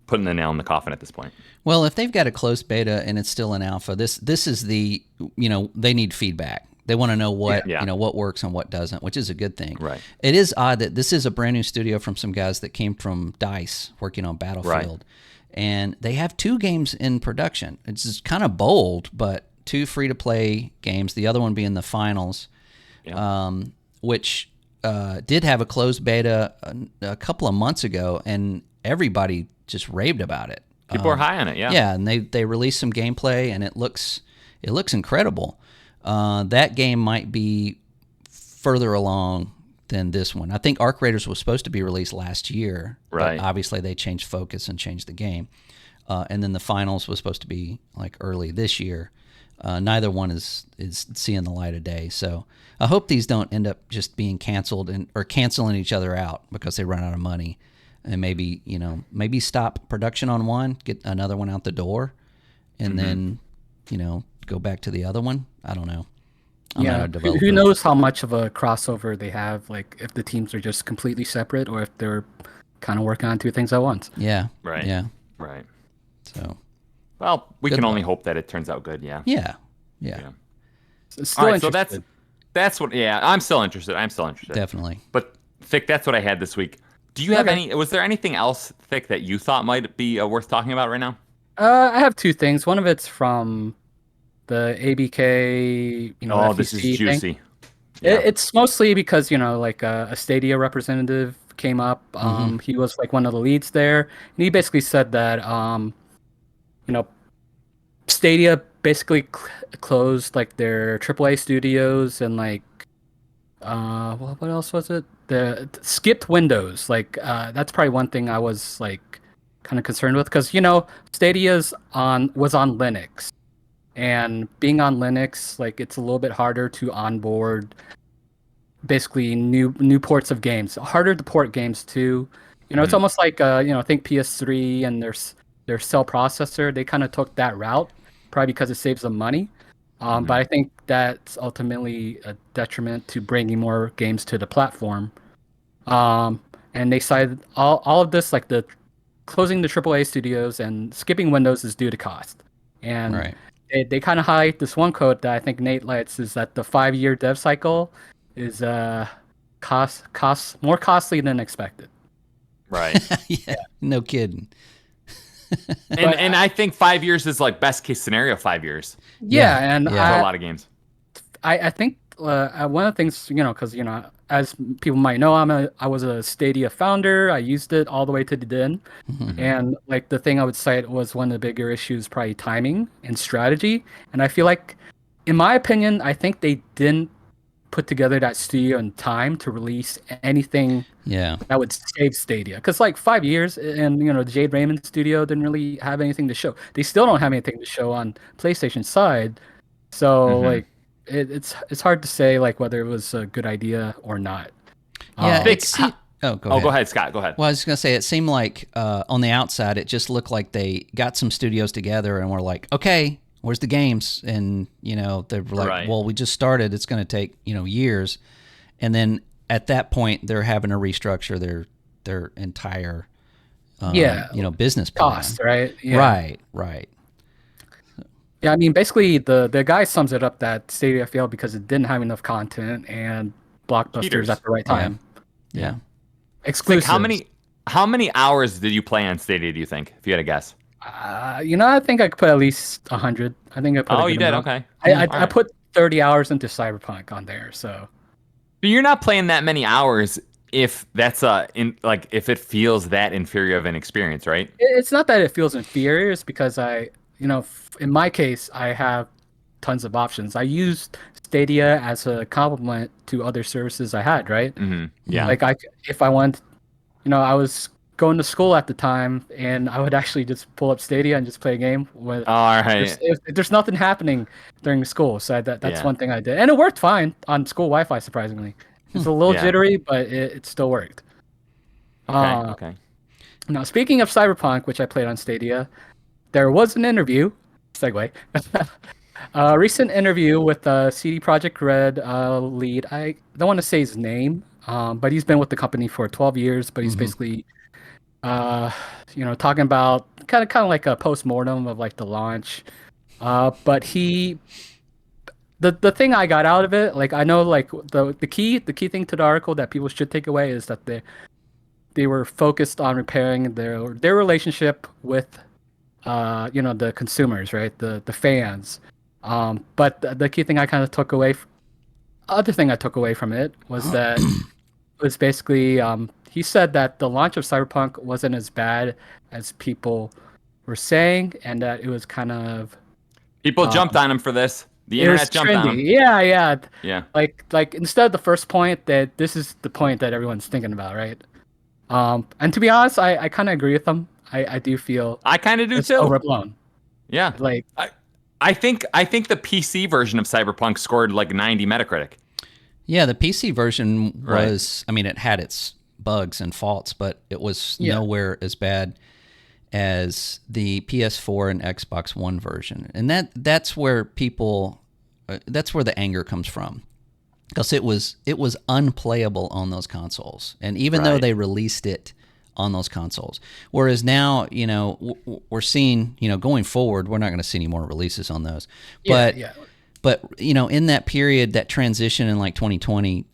putting the nail in the coffin at this point. Well, if they've got a closed beta and it's still an alpha, this is the, they need feedback. They want to know what what works and what doesn't, which is a good thing. Right. It is odd that this is a brand new studio from some guys that came from DICE working on Battlefield, and they have 2 games in production. It's just kind of bold, but 2 free-to-play games. The other one being the Finals, which did have a closed beta a couple of months ago, and everybody just raved about it. People are high on it, yeah. Yeah, and they released some gameplay, and it looks incredible. That game might be further along than this one. I think Arc Raiders was supposed to be released last year, but obviously they changed focus and changed the game. And then the Finals was supposed to be like early this year. neither one is seeing the light of day. So I hope these don't end up just being canceled or canceling each other out because they run out of money, and maybe stop production on one, get another one out the door, and then go back to the other one. I don't know. I'm not a developer. Who knows how much of a crossover they have? Like if the teams are just completely separate, or if they're kind of working on two things at once. Yeah. Right. Yeah. Right. So. Well, we can only hope that it turns out good. Yeah. Yeah. Still all right. So that's what. Yeah. I'm still interested. Definitely. But Thick, that's what I had this week. Do you have any? Was there anything else, Thick, that you thought might be worth talking about right now? I have two things. One of it's from the ABK, Oh, FEC this is thing. juicy. Yeah. It's mostly because like a Stadia representative came up. He was like one of the leads there, and he basically said that Stadia basically closed like their AAA studios and like what else was it? The skipped Windows. Like that's probably one thing I was like kind of concerned with, because Stadia's was on Linux. And being on Linux, like it's a little bit harder to onboard basically new ports of games. Harder to port games too. It's almost like I think PS3 and their cell processor, they kind of took that route, probably because it saves them money. But I think that's ultimately a detriment to bringing more games to the platform. And they cited all of this, like the closing the AAA studios and skipping Windows is due to cost. And Right. They kind of highlight this one quote that I think Nate likes, is that the 5-year dev cycle is costs more costly than expected. Right. Yeah. No kidding. and I think 5 years is like best case scenario. 5 years. Yeah, and for a lot of games. I think one of the things, because as people might know, I was a Stadia founder. I used it all the way to the end, and like the thing I would cite was one of the bigger issues, probably timing and strategy. And I feel like, in my opinion, I think they didn't put together that studio in time to release anything that would save Stadia. Because like 5 years, and the Jade Raymond studio didn't really have anything to show. They still don't have anything to show on PlayStation side. So like it's hard to say like whether it was a good idea or not. Yeah. Go ahead, Scott. Go ahead. Well, I was going to say, it seemed like on the outside, it just looked like they got some studios together and were like, okay, where's the games? And, they were like, well, we just started. It's going to take, years. And then at that point, they're having to restructure their entire, business plan. Cost, right? Yeah. Right. Yeah, I mean, basically, the guy sums it up that Stadia failed because it didn't have enough content and blockbusters at the right time. Yeah. Exclusives. How many hours did you play on Stadia, do you think, if you had a guess? I think I could put at least 100. I think I put. Oh, you did? Okay. I put 30 hours into Cyberpunk on there, so. But you're not playing that many hours if that's if it feels that inferior of an experience, right? It's not that it feels inferior. It's because in my case, I have tons of options. I used Stadia as a complement to other services I had, right? Mm-hmm. Yeah. Like if I want, I was going to school at the time, and I would actually just pull up Stadia and just play a game. All right. There's nothing happening during school, so that's one thing I did, and it worked fine on school Wi-Fi. Surprisingly, it's a little jittery, but it still worked. Okay. Now, speaking of Cyberpunk, which I played on Stadia, there was an interview. Segue. A recent interview with CD Projekt Red lead. I don't want to say his name, but he's been with the company for 12 years. But he's basically, talking about kind of like a post-mortem of like the launch. But the thing I got out of it, like I know like the key thing to the article that people should take away is that they were focused on repairing their relationship with the consumers, right? The fans. But the key thing I kind of took away, other thing I took away from it was that it was basically he said that the launch of Cyberpunk wasn't as bad as people were saying, and that it was kind of people jumped on him for this. The internet jumped on him. Yeah. Like instead of the first point, that this is the point that everyone's thinking about, right? And to be honest, I kind of agree with them. I do feel I kind of do it's too. overblown. Yeah. Like I think the PC version of Cyberpunk scored like 90 Metacritic. Yeah, the PC version was, I mean, it had its bugs and faults, but it was nowhere as bad as the PS4 and Xbox One version. And that's where people, that's where the anger comes from. Because it was unplayable on those consoles. And even though they released it on those consoles. Whereas now, you know, we're seeing, you know, going forward, we're not going to see any more releases on those. But, you know, in that period, that transition in like 2020,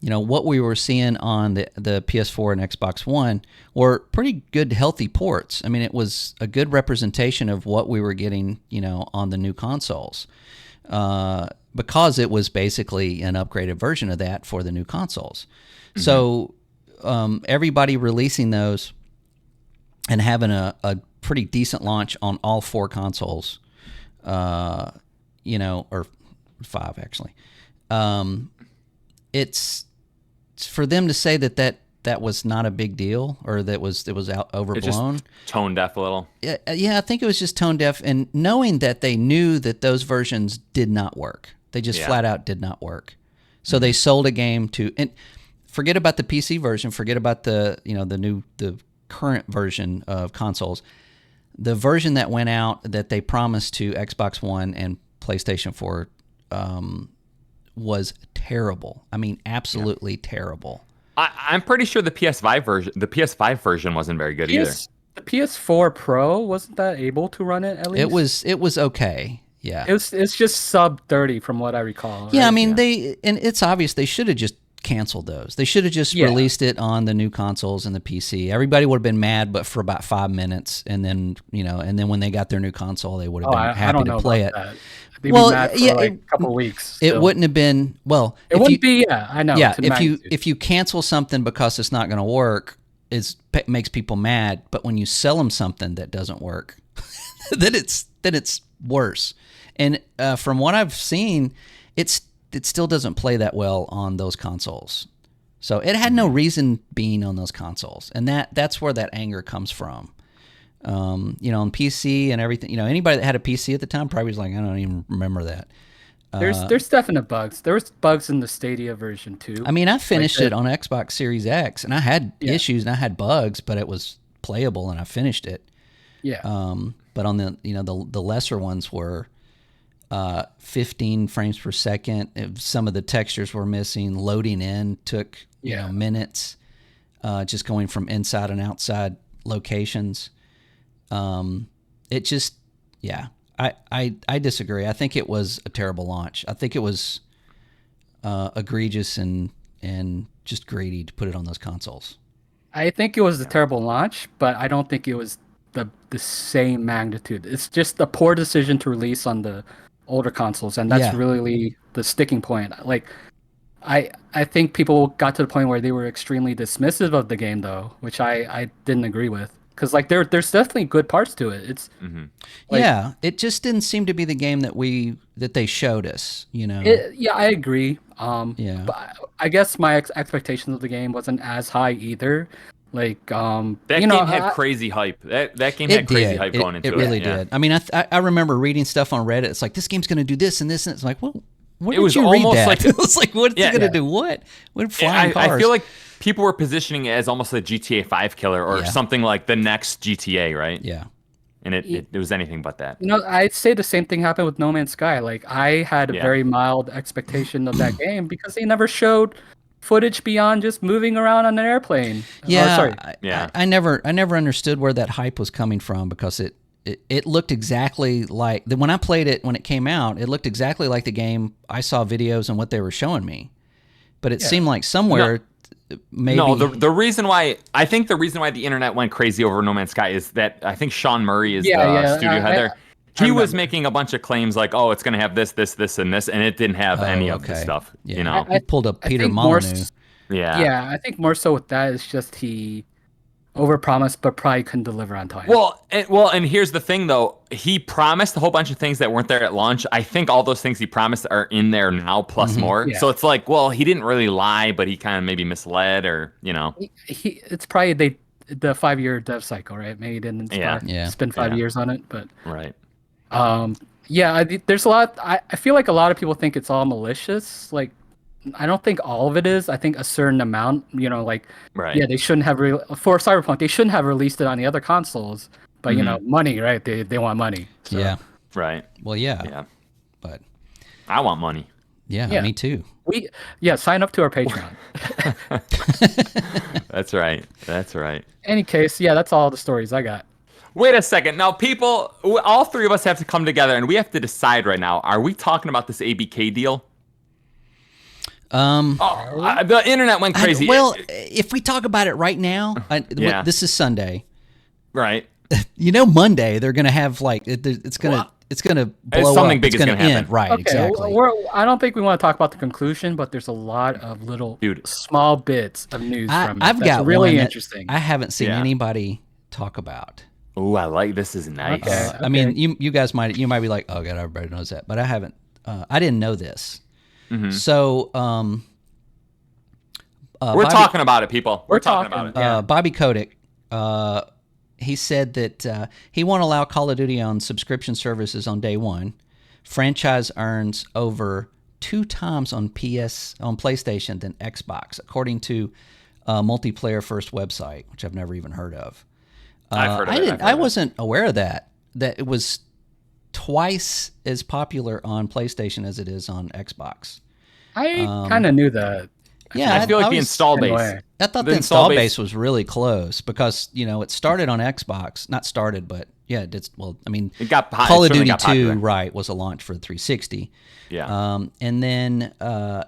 you know, what we were seeing on the PS4 and Xbox One were pretty good, healthy ports. I mean, it was a good representation of what we were getting, you know, on the new consoles. Because it was basically an upgraded version of that for the new consoles. Mm-hmm. So everybody releasing those and having a pretty decent launch on all 4 consoles, you know, or 5 actually. It's for them to say that was not a big deal or that it was overblown. It just tone deaf a little. Yeah, I think it was just tone deaf, and knowing that they knew that those versions did not work. They just flat out did not work. So they sold a game to, and forget about the PC version, forget about the, you know, the current version of consoles. The version that went out that they promised to Xbox One and PlayStation 4 was terrible. I mean, absolutely terrible. I'm pretty sure the PS5 version wasn't very good either. The PS4 Pro, wasn't that able to run it at least? It was okay. Yeah. It's just sub 30 from what I recall. Yeah, right? I mean and it's obvious they should have just canceled those. They should have just released it on the new consoles and the PC. Everybody would have been mad, but for about 5 minutes, and then, you know, and then when they got their new console, they would have been happy to play it. They'd be mad for like a couple of weeks. It wouldn't have been It wouldn't be. Yeah, I know. Yeah, if you cancel something because it's not going to work, it makes people mad. But when you sell them something that doesn't work, then it's worse. And from what I've seen, it still doesn't play that well on those consoles. So it had no reason being on those consoles, and that's where that anger comes from. You know, on PC and everything. You know, anybody that had a PC at the time probably was like, I don't even remember that. There's definite bugs. There was bugs in the Stadia version too. I mean, I finished it on Xbox Series X, and I had issues and I had bugs, but it was playable, and I finished it. Yeah. But on the, you know, the lesser ones were 15 frames per second. Some of the textures were missing. Loading in took you know, minutes. Just going from inside and outside locations. It just, I disagree. I think it was a terrible launch. I think it was egregious and just greedy to put it on those consoles. I think it was a terrible launch, but I don't think it was the same magnitude. It's just a poor decision to release on the older consoles, and that's really the sticking point. Like, I think people got to the point where they were extremely dismissive of the game, though, which I didn't agree with. Because like there's definitely good parts to it. It's like, it just didn't seem to be the game that they showed us. You know. I agree. But I guess my expectations of the game wasn't as high either. Like that game had crazy hype. That game had crazy hype going into it. It really did. I mean, I remember reading stuff on Reddit. It's like, this game's going to do this and this, and it's like, well, where did you read that? Like, it was like, what's it going to do? What? What flying cars? I feel like people were positioning it as almost a GTA 5 killer or something like the next GTA, right? Yeah. And it was anything but that. You know, I'd say the same thing happened with No Man's Sky. Like, I had a very mild expectation of that game because they never showed footage beyond just moving around on an airplane. I never understood where that hype was coming from, because it looked exactly like when I played it when it came out. It looked exactly like the game I saw videos and what they were showing me, but it seemed like somewhere. Maybe. No, the reason why the internet went crazy over No Man's Sky is that I think Sean Murray is the studio head there. He was making a bunch of claims like, oh, it's going to have this, and this, and it didn't have any of the stuff. Yeah. You know, I pulled up Peter Molyneux. Yeah, I think more so with that is just he overpromised but probably couldn't deliver on time. Well, and here's the thing though. He promised a whole bunch of things that weren't there at launch. I think all those things he promised are in there now plus more. Yeah. So it's like, well, he didn't really lie, but he kind of maybe misled, or, you know. It's probably the 5-year dev cycle, right? Maybe he didn't spend 5 years on it, but right. Yeah, there's a lot. I feel like a lot of people think it's all malicious. Like, I don't think all of it is. I think a certain amount, like, Right. yeah, they shouldn't have for Cyberpunk. They shouldn't have released it on the other consoles. But money, right? They want money. So. Yeah. Right. Well, yeah. Yeah. But I want money. yeah, me too. Sign up to our Patreon. That's right. That's right. Any case, yeah, that's all the stories I got. Wait a second. Now, people, all three of us have to come together, and we have to decide right now. Are we talking about this ABK deal? The internet went crazy. If we talk about it right now, this is Sunday. Right. Monday they're gonna have it's gonna blow something up. big It's is gonna gonna happen. end. Right. Okay, Exactly. I don't think we want to talk about the conclusion, but there's a lot of little small bits of news from it. I've That's got really one that interesting. I haven't seen anybody talk about. Ooh, I like this. Is nice. Okay. I mean, you guys might be like, oh god, everybody knows that, but I haven't. I didn't know this. Mm-hmm. So, we're talking about it, people. We're talking about it. Yeah. Bobby Kotick, he said that he won't allow Call of Duty on subscription services on day one. Franchise earns over 2 times on PlayStation than Xbox, according to Multiplayer First website, which I've never even heard of. I've heard of it. I wasn't aware of that it was twice as popular on PlayStation as it is on Xbox. I kind of knew that. Yeah, I feel like the install base. I thought the install base was really close because it started on Xbox, not started, but yeah, it did. Well, I mean, it got Call of Duty 2, popular. right, was a launch for the 360. Yeah. And then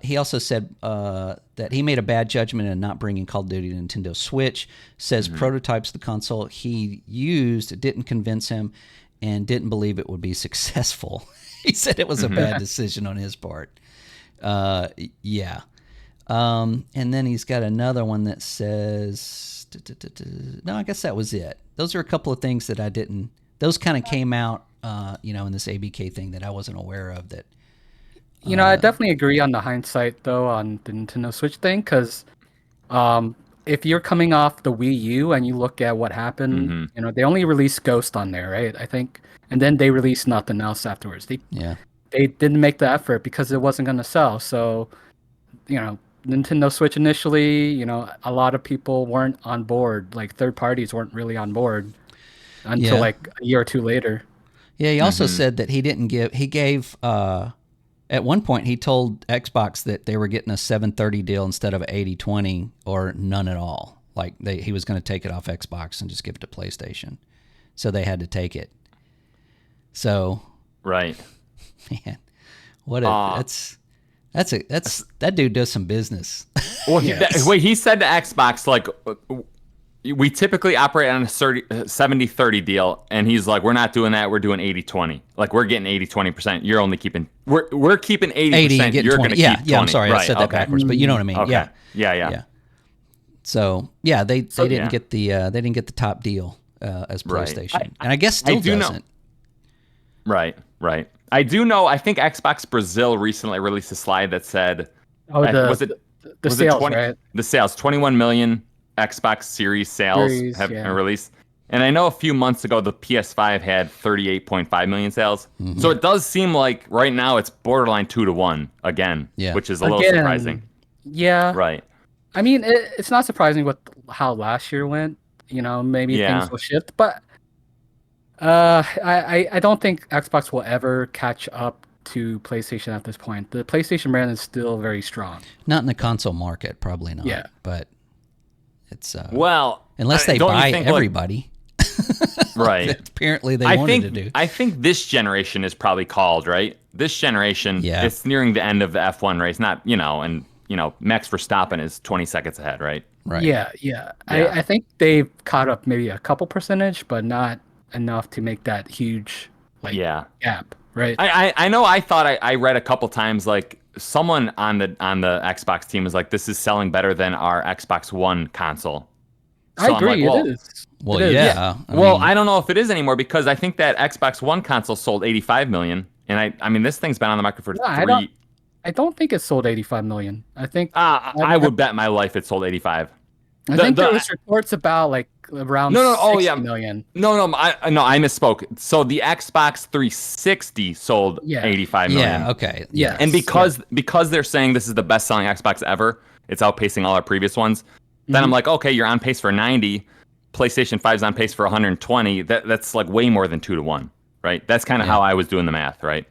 he also said that he made a bad judgment in not bringing Call of Duty to Nintendo Switch. Says prototypes of the console he used didn't convince him and didn't believe it would be successful. He said it was a bad decision on his part. Yeah. And then he's got another one that says, no, I guess that was it. Those are a couple of things that I didn't, those kind of came out, in this ABK thing that I wasn't aware of that. I definitely agree on the hindsight though, on the Nintendo Switch thing. Cause, if you're coming off the Wii U and you look at what happened, they only released Ghost on there, right? I think, and then they released nothing else afterwards. They didn't make the effort because it wasn't going to sell. So, Nintendo Switch initially, a lot of people weren't on board. Like third parties weren't really on board until like a year or two later. Yeah, he also said that he gave at one point he told Xbox that they were getting a 730 deal instead of 80/20 or none at all. Like he was going to take it off Xbox and just give it to PlayStation. So they had to take it. So right. Man, that dude does some business. Well, he said to Xbox, like, we typically operate on a 70-30 deal, and he's like, we're not doing that. We're doing 80-20. Like, we're getting 80-20%. You're only keeping, we're keeping 80%. 80 and you're going to keep 20. Yeah, I'm sorry, right, I said that backwards, but you know what I mean. Okay. Yeah. So they didn't get the top deal as PlayStation, right. and I guess still doesn't. Right. I do know. I think Xbox Brazil recently released a slide that said, the sales, right? The sales, 21 million Xbox Series sales have been released. And I know a few months ago, the PS5 had 38.5 million sales. Mm-hmm. So it does seem like right now it's borderline 2-to-1 again, which is a little surprising. Yeah. Right. I mean, it's not surprising with how last year went. Maybe things will shift, but I don't think Xbox will ever catch up to PlayStation at this point. The PlayStation brand is still very strong. Not in the console market, probably not. Yeah. But it's unless they buy everybody. Right. Apparently they wanted to do. I think this generation is probably called, right? This generation, it's nearing the end of the F1 race. Not, Max Verstappen is 20 seconds ahead, right? Right. Yeah. I think they've caught up maybe a couple percentage, but not enough to make that huge gap, right? I know. I thought I read a couple times like someone on the Xbox team was like, this is selling better than our Xbox One console. So I agree. Like, it is. Well, it is. yeah. I don't know if it is anymore because I think that Xbox One console sold 85 million, and I mean this thing's been on the market for three. I don't think it sold 85 million. I think I would bet my life it sold 85. I think there was reports about like around No, no, oh 60 yeah, million. no, I misspoke. So the Xbox 360 sold Yeah. 85 million. Yeah. Okay. Yeah. And because they're saying this is the best selling Xbox ever, it's outpacing all our previous ones. Then I'm like, okay, you're on pace for 90. PlayStation 5's on pace for 120. That's like way more than 2-1, right? That's kind of how I was doing the math, right?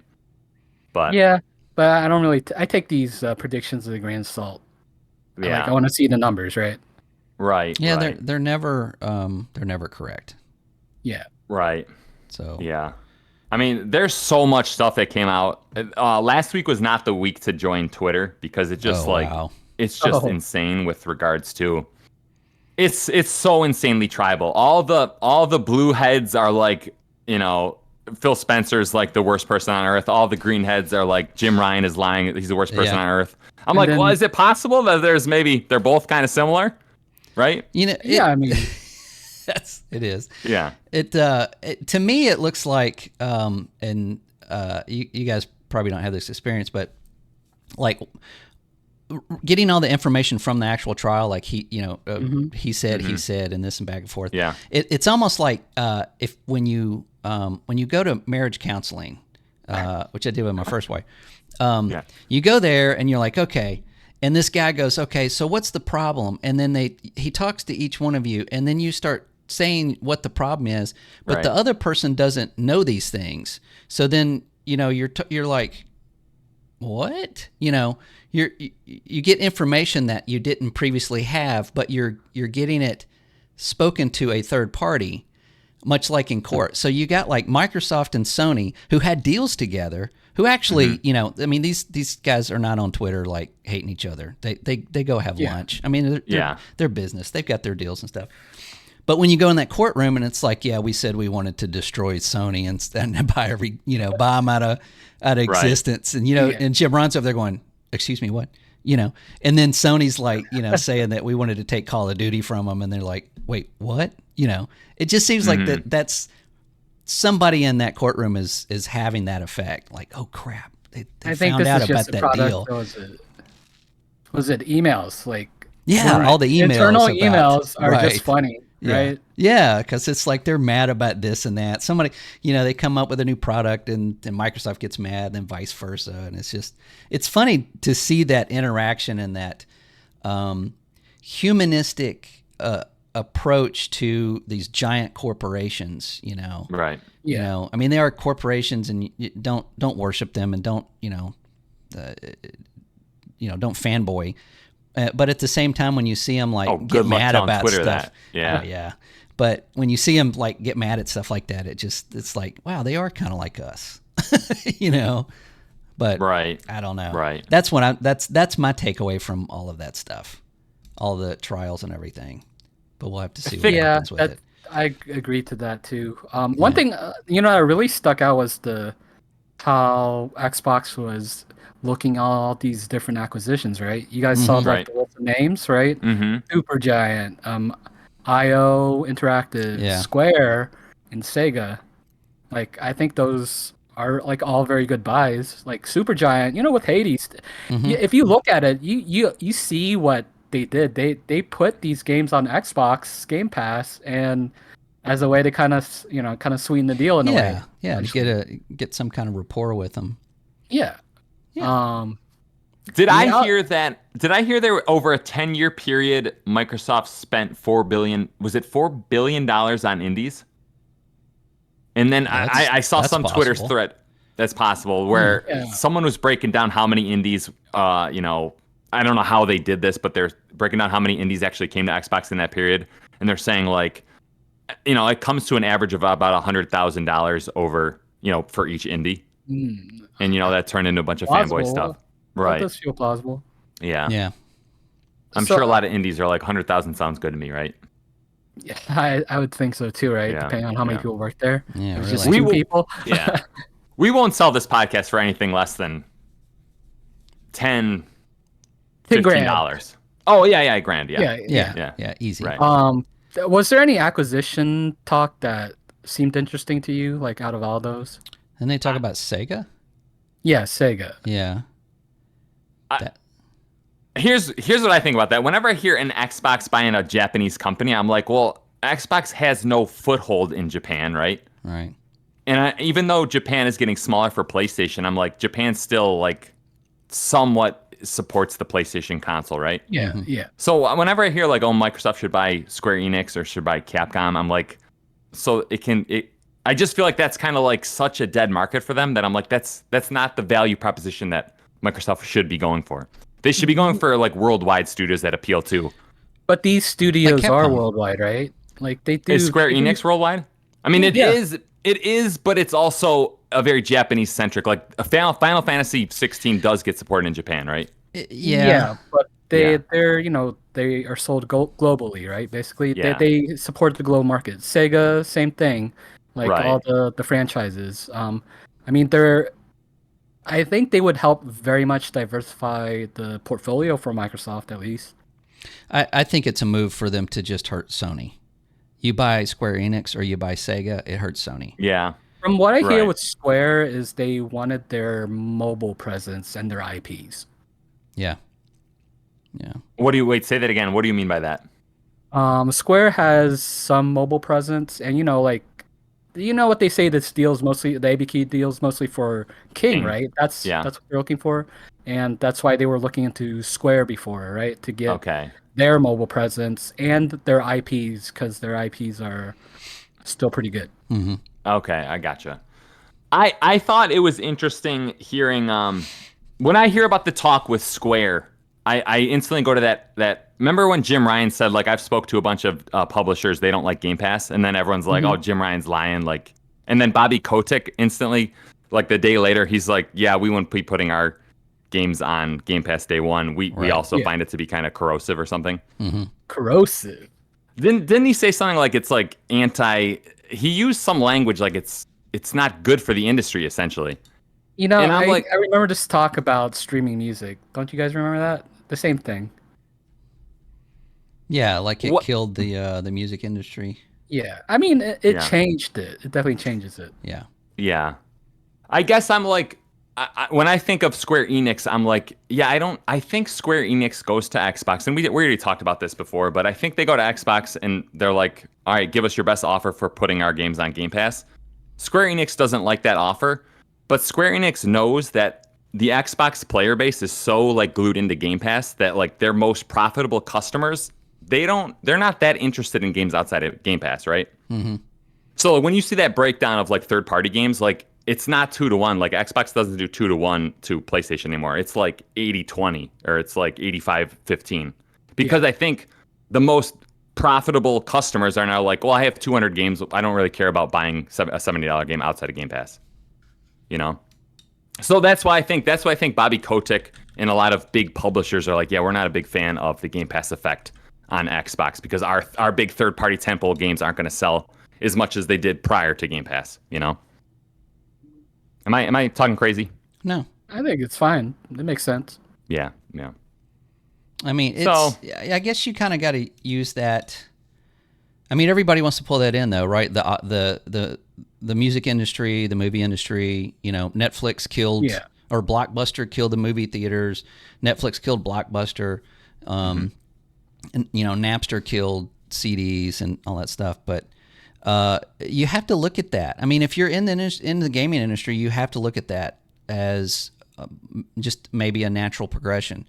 But yeah, but I don't really. I take these predictions with a grain of salt. yeah, I want to see the numbers, right? right. Yeah, right, they're never correct. Yeah. right. So Yeah. I mean, there's so much stuff that came out. Last week was not the week to join Twitter because it just wow. it's just insane with regards to it's so insanely tribal. All the blue heads are like, Phil Spencer's like the worst person on earth. All the green heads are like Jim Ryan is lying. He's the worst person on earth. I'm And like, then- well, is it possible that they're both kind of similar? Right? Yeah, I mean, it is. Yeah. It to me it looks like and you guys probably don't have this experience, but like getting all the information from the actual trial, like he said, and this and back and forth. Yeah. It's almost like if when you go to marriage counseling, which I did with my first wife, you go there and you're like, okay. And this guy goes, okay, so what's the problem? And then he talks to each one of you, and then you start saying what the problem is, but the other person doesn't know these things. So then, you're like, what? You get information that you didn't previously have, but you're getting it spoken to a third party, much like in court. So you got like Microsoft and Sony who had deals together, who actually, I mean, these guys are not on Twitter like hating each other. They go have lunch. I mean, they're business. They've got their deals and stuff. But when you go in that courtroom and it's like, yeah, we said we wanted to destroy Sony and buy them out of existence, and and Jim Ron's over there going, excuse me, what? And then Sony's like, saying that we wanted to take Call of Duty from them, and they're like, wait, what? It just seems like that's somebody in that courtroom is having that effect. Like, oh crap, they found out about that deal. Was it emails? Like, all the emails. Internal emails are just funny. Yeah. Right? Yeah, because it's like they're mad about this and that. Somebody, they come up with a new product and Microsoft gets mad, and then vice versa. And it's funny to see that interaction and that humanistic approach to these giant corporations. Right. Yeah. I mean, they are corporations, and you don't worship them, and don't fanboy. But at the same time, when you see them like get mad about Twitter stuff, yeah. But when you see them like get mad at stuff like that, it's like, wow, they are kind of like us, But I don't know. Right. That's that's my takeaway from all of that stuff, all the trials and everything. But we'll have to see what happens with it. I agree to that too. One thing that really stuck out was how Xbox was looking at all these different acquisitions, right? You guys saw like the list of names, right? Supergiant, IO Interactive, Square, and Sega. Like, I think those are like all very good buys. Like Supergiant, with Hades, if you look at it, you see what they did. They put these games on Xbox Game Pass, and as a way to kind of sweeten the deal in a way. Yeah, to get some kind of rapport with them. Yeah. Did I hear there over a 10-year period Microsoft spent $4 billion? Was it $4 billion on indies? And then I saw some possible. Twitter thread that's possible where someone was breaking down how many indies. I don't know how they did this, but they're breaking down how many indies actually came to Xbox in that period, and they're saying like, it comes to an average of about $100,000 over, for each indie. And that turned into a bunch of fanboy stuff. Right. That does feel plausible. Yeah. Yeah. I'm sure a lot of indies are like 100,000 sounds good to me, right? Yeah, I would think so too, right? Yeah, depending on how many people work there. Yeah, There's really. just two people. Yeah. We won't sell this podcast for anything less than $10, $15. Oh, yeah, grand. Yeah, easy. Right. Was there any acquisition talk that seemed interesting to you, like out of all those? And they talk about Sega? Yeah, Sega. Yeah. Here's what I think about that. Whenever I hear an Xbox buying a Japanese company, I'm like, well, Xbox has no foothold in Japan, right? Right. And even though Japan is getting smaller for PlayStation, I'm like, Japan still like somewhat supports the PlayStation console, right? Yeah, yeah. So whenever I hear like, oh, Microsoft should buy Square Enix or should buy Capcom, I'm like, so I just feel like that's kind of like such a dead market for them that I'm like, that's not the value proposition that Microsoft should be going for. They should be going for like worldwide studios that appeal to. But these studios Like are Capcom. worldwide, right? Like they do. Is Square they do- Enix worldwide? I mean, it Yeah. is, but it's also a very Japanese centric. Like Final Fantasy 16 does get supported in Japan, right? Yeah. but Yeah. they're they are sold globally, right? Basically, Yeah. they support the global market. Sega, same thing. Like Right. all the franchises. I mean, I think they would help very much diversify the portfolio for Microsoft, at least. I think it's a move for them to just hurt Sony. You buy Square Enix or you buy Sega, it hurts Sony. Yeah. From what I hear Right. with Square is they wanted their mobile presence and their IPs. Yeah. Yeah. Say that again. What do you mean by that? Square has some mobile presence, and like, what they say, this deals mostly, the ABK deals mostly for King, King. right? That's Yeah. what they're looking for, and that's why they were looking into Square before, right? To get Okay. their mobile presence and their IPs, because their IPs are still pretty good. Mm-hmm. Okay, I gotcha. I thought it was interesting hearing when I hear about the talk with Square, I instantly go to that. Remember when Jim Ryan said like I've spoke to a bunch of publishers, they don't like Game Pass, and then everyone's like, oh, Jim Ryan's lying, like, and then Bobby Kotick instantly, like the day later, he's like, yeah, we wouldn't be putting our games on Game Pass day one. We also find it to be kind of corrosive or something. Mm-hmm. Corrosive. Didn't he say something like it's like anti? He used some language like it's not good for the industry essentially. And I'm I remember this talk about streaming music. Don't you guys remember that? The same thing. Yeah, like it What- killed the music industry. Yeah, I mean, it Yeah. changed it. It definitely changes it. Yeah. Yeah. I guess I'm like, when I think of Square Enix, I'm like, yeah, I think Square Enix goes to Xbox, and we already talked about this before, but I think they go to Xbox and they're like, all right, give us your best offer for putting our games on Game Pass. Square Enix doesn't like that offer, but Square Enix knows that the Xbox player base is so like glued into Game Pass that like their most profitable customers, they're not that interested in games outside of Game Pass, right? Mm-hmm. So when you see that breakdown of like third-party games, like it's not 2-1. Like Xbox doesn't do 2-1 to PlayStation anymore. It's like 80-20 or it's like 85-15. Because I think the most profitable customers are now like, well, I have 200 games. I don't really care about buying a $70 game outside of Game Pass. You know? So that's why I think Bobby Kotick and a lot of big publishers are like, yeah, we're not a big fan of the Game Pass effect on Xbox because our big third-party tentpole games aren't going to sell as much as they did prior to Game Pass, you know? Am I talking crazy? No. I think it's fine. It makes sense. Yeah. I mean, So- I guess you kind of got to use that. I mean, everybody wants to pull that in, though, right? The music industry, the movie industry. Netflix killed, or Blockbuster killed the movie theaters. Netflix killed Blockbuster. And Napster killed CDs and all that stuff. But you have to look at that. I mean, if you're in the gaming industry, you have to look at that as just maybe a natural progression.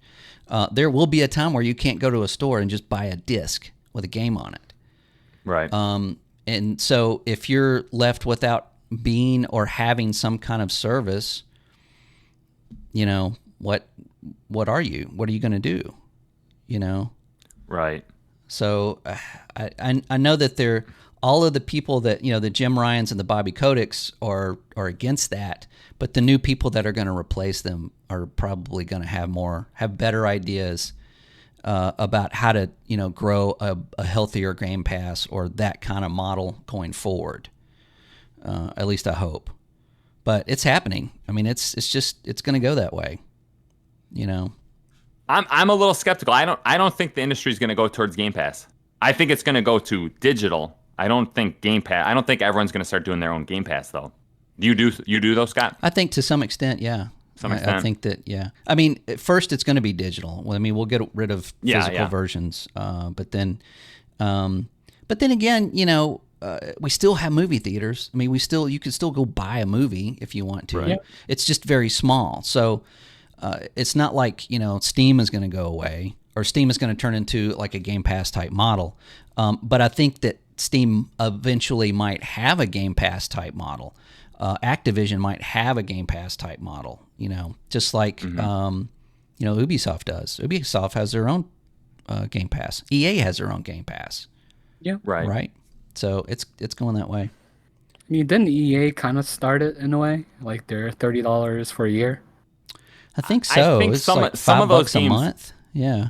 There will be a time where you can't go to a store and just buy a disc with a game on it. Right. And so if you're left without being or having some kind of service, what are you? What are you going to do? Right. So I know that all of the people that, the Jim Ryans and the Bobby Kodaks are against that, but the new people that are going to replace them are probably going to have better ideas about how to, grow a healthier Game Pass or that kind of model going forward. At least I hope. But it's happening. I mean, it's going to go that way, I'm a little skeptical. I don't think the industry is going to go towards Game Pass. I think it's going to go to digital. I don't think Game Pass. I don't think everyone's going to start doing their own Game Pass though. You do though, Scott? I think to some extent, yeah. I think that, yeah. I mean, at first it's going to be digital. Well, I mean, we'll get rid of physical versions, but then, But then again, we still have movie theaters. I mean, you can still go buy a movie if you want to. Right. Yeah. It's just very small. So it's not like, Steam is going to go away or Steam is going to turn into like a Game Pass type model. But I think that Steam eventually might have a Game Pass type model. Activision might have a Game Pass type model, just like, Ubisoft does. Ubisoft has their own Game Pass. EA has their own Game Pass. Yeah. Right. So it's going that way. I mean, didn't EA kind of start it in a way? Like they're $30 for a year? I think so. I think it's some like of those $5 games, a month. Yeah.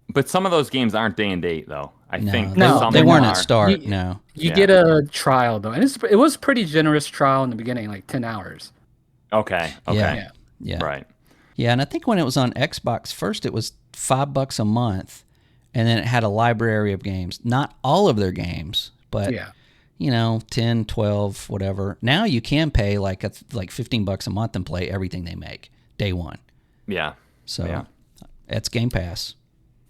But some of those games aren't day and date though. I think No, they weren't at are. start. You get a trial though, and it was pretty generous trial in the beginning, like 10 hours. Okay. Yeah. Right. Yeah, and I think when it was on Xbox first, it was $5 a month, and then it had a library of games. Not all of their games, but 10, 12, whatever. Now you can pay like $15 a month and play everything they make day one. Yeah. So that's Game Pass.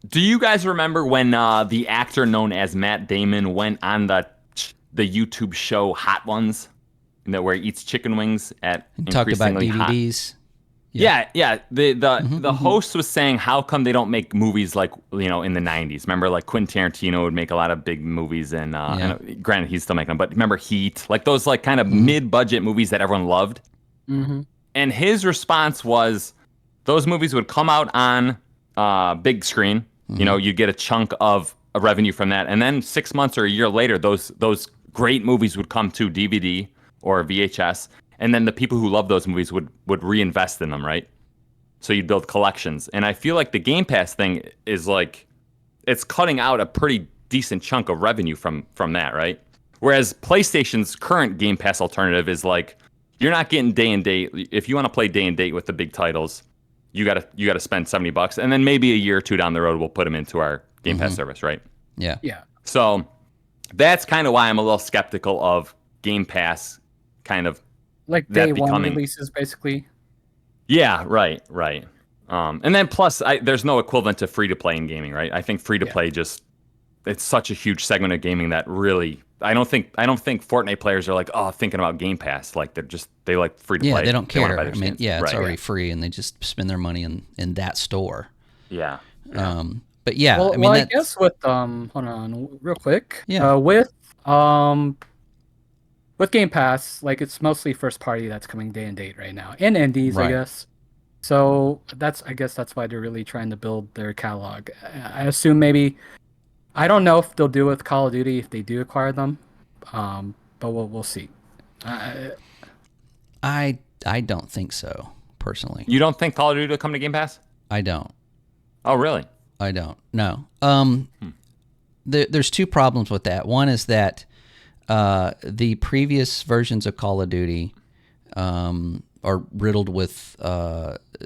Do you guys remember when the actor known as Matt Damon went on the YouTube show Hot Ones, where he eats chicken wings at and talked about DVDs? Yeah. The host was saying, how come they don't make movies like in the 90s? Remember, like Quentin Tarantino would make a lot of big movies, and granted he's still making them, but remember Heat, like those like kind of mid-budget movies that everyone loved. Mm-hmm. And his response was, those movies would come out on big screen. You'd get a chunk of revenue from that, and then 6 months or a year later, those great movies would come to DVD or VHS, and then the people who love those movies would reinvest in them, right? So you'd build collections. And I feel like the Game Pass thing is like, it's cutting out a pretty decent chunk of revenue from that, right? Whereas PlayStation's current Game Pass alternative is like, you're not getting day and date. If you want to play day and date with the big titles, you gotta spend $70, and then maybe a year or two down the road we'll put them into our Game Pass service, right? Yeah. So that's kind of why I'm a little skeptical of Game Pass, kind of like day one releases, basically. Yeah, right. And then plus, there's no equivalent to free to play in gaming, right? I think free to play it's such a huge segment of gaming that really, I don't think Fortnite players are like, thinking about Game Pass. Like they like free to play. Yeah, they don't care. I mean, it's already free, and they just spend their money in that store. Yeah. But yeah, well, I guess with hold on real quick. Yeah. With Game Pass, like it's mostly first party that's coming day and date right now, and indies, I guess. So I guess that's why they're really trying to build their catalog. I assume maybe, I don't know if they'll do it with Call of Duty if they do acquire them, but we'll see. I don't think so, personally. You don't think Call of Duty will come to Game Pass? I don't. Oh, really? I don't. No. There's two problems with that. One is that the previous versions of Call of Duty are riddled with